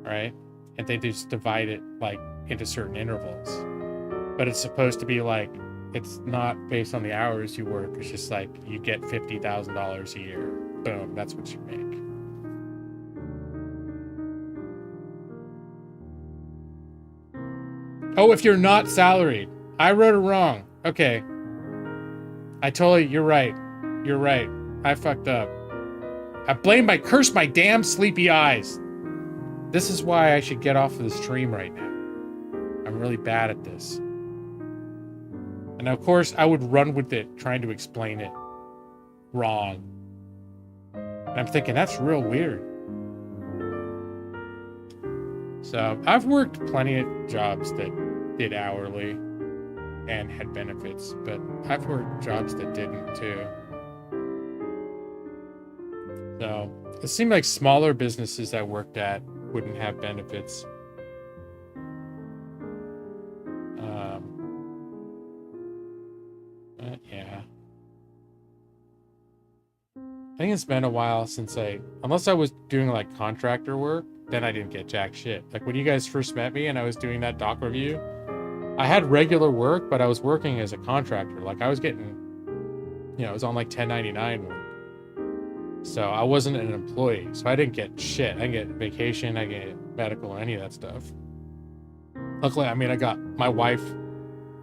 right? And they just divide it like into certain intervals. But it's supposed to be like, it's not based on the hours you work. It's just like you get $50,000 a year. Boom, that's what you make. Oh, if you're not salaried. I wrote it wrong. Okay. You're right. You're right. I fucked up. I curse my damn sleepy eyes. This is why I should get off of the stream right now. I'm really bad at this. And of course, I would run with it, trying to explain it wrong. And I'm thinking, that's real weird. So, I've worked plenty of jobs that did hourly and had benefits, but I've worked jobs that didn't too. So, it seemed like smaller businesses I worked at wouldn't have benefits. Yeah. I think it's been a while since unless I was doing like contractor work, then I didn't get jack shit. Like when you guys first met me and I was doing that doc review, I had regular work, but I was working as a contractor. Like I was getting, I was on like 1099 work. So I wasn't an employee. So I didn't get shit. I didn't get vacation, I didn't get medical or any of that stuff. Luckily, I got my wife,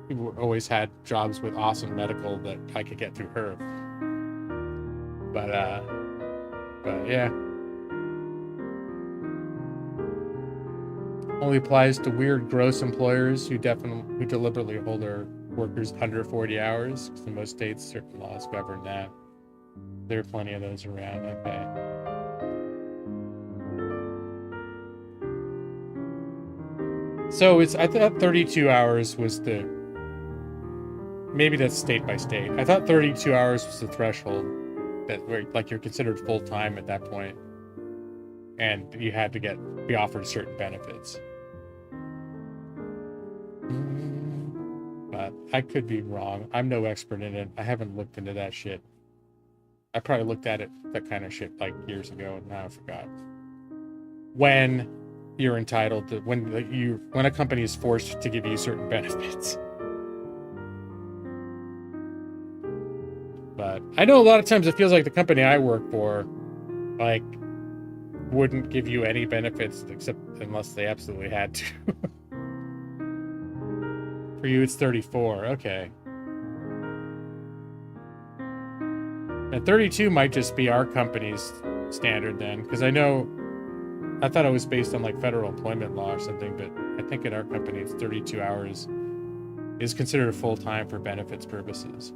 who always had jobs with awesome medical that I could get through her. But yeah. Only applies to weird, gross employers who deliberately hold their workers under 40 hours. Because in most states, certain laws govern that. There are plenty of those around. Okay. So I thought 32 hours was maybe that's state by state. I thought 32 hours was the threshold where you're considered full time at that point, and you had to be offered certain benefits. But I could be wrong. I'm no expert in it. I haven't looked into that shit. I probably looked at that kind of shit like years ago, and now I forgot. When you're entitled to, when a company is forced to give you certain benefits. But I know a lot of times it feels like the company I work for, wouldn't give you any benefits except unless they absolutely had to. For you, it's 34. Okay. And 32 might just be our company's standard then, because I thought it was based on federal employment law or something, but I think in our company it's 32 hours is considered full time for benefits purposes.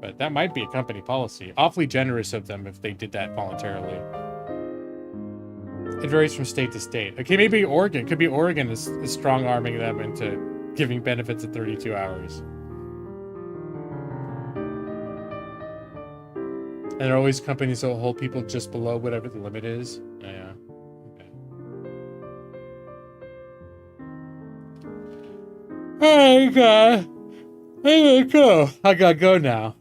But that might be a company policy. Awfully generous of them if they did that voluntarily. It varies from state to state. Okay, maybe Oregon. Could be Oregon is strong-arming them into giving benefits at 32 hours. And there are always companies that will hold people just below whatever the limit is. Yeah. Okay. Alright, go. I gotta go now.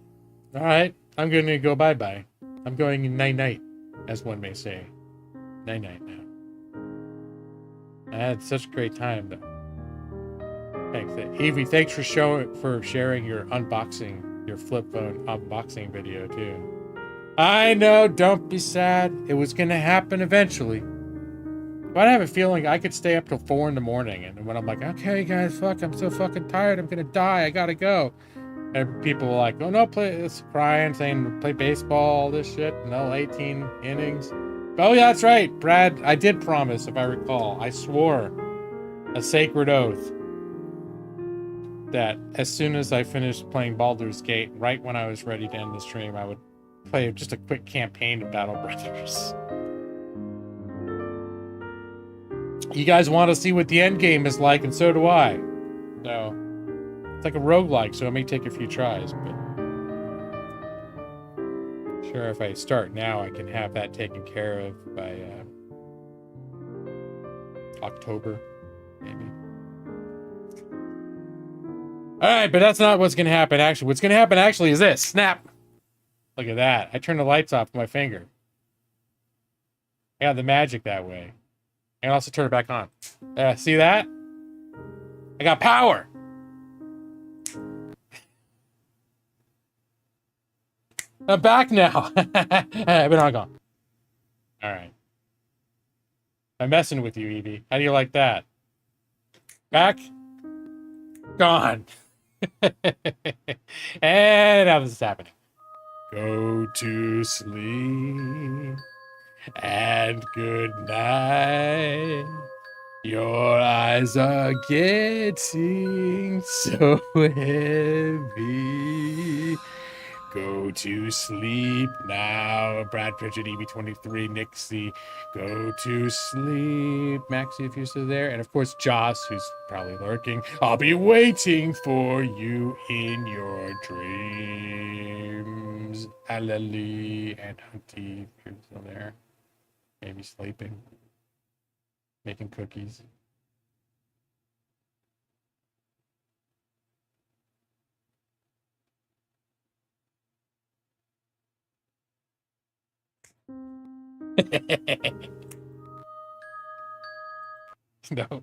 Alright, I'm gonna go bye-bye. I'm going night-night, as one may say. Night-night now. I had such a great time, though. Thanks. Evie, thanks for sharing your flip phone unboxing video, too. I know, don't be sad. It was gonna happen eventually. But I have a feeling I could stay up till 4 in the morning, and when I'm like, okay, guys, I'm so fucking tired, I'm gonna die, I gotta go. And people were like, oh no, crying, saying play baseball, all this shit, no 18 innings. Oh yeah, that's right, Brad, I did promise, if I recall. I swore a sacred oath that as soon as I finished playing Baldur's Gate, right when I was ready to end the stream, I would play just a quick campaign of Battle Brothers. You guys want to see what the end game is like, and so do I. So, it's like a roguelike, so it may take a few tries, but sure, if I start now, I can have that taken care of by October, maybe. Alright, but that's not what's gonna happen actually. What's gonna happen actually is this. Snap! Look at that. I turned the lights off with my finger. I got the magic that way. I can also turn it back on. See that? I got power! I'm back now! I've been on gone. Alright. I'm messing with you, Evie. How do you like that? Back? Gone. And now this is happening. Go to sleep and good night. Your eyes are getting so heavy. Go to sleep now. Brad Pritchard, EB23, Nixie. Go to sleep. Maxie, if you're still there. And of course, Joss, who's probably lurking. I'll be waiting for you in your dreams. Alali and Hunty, if you're still there. Maybe sleeping. Making cookies. No.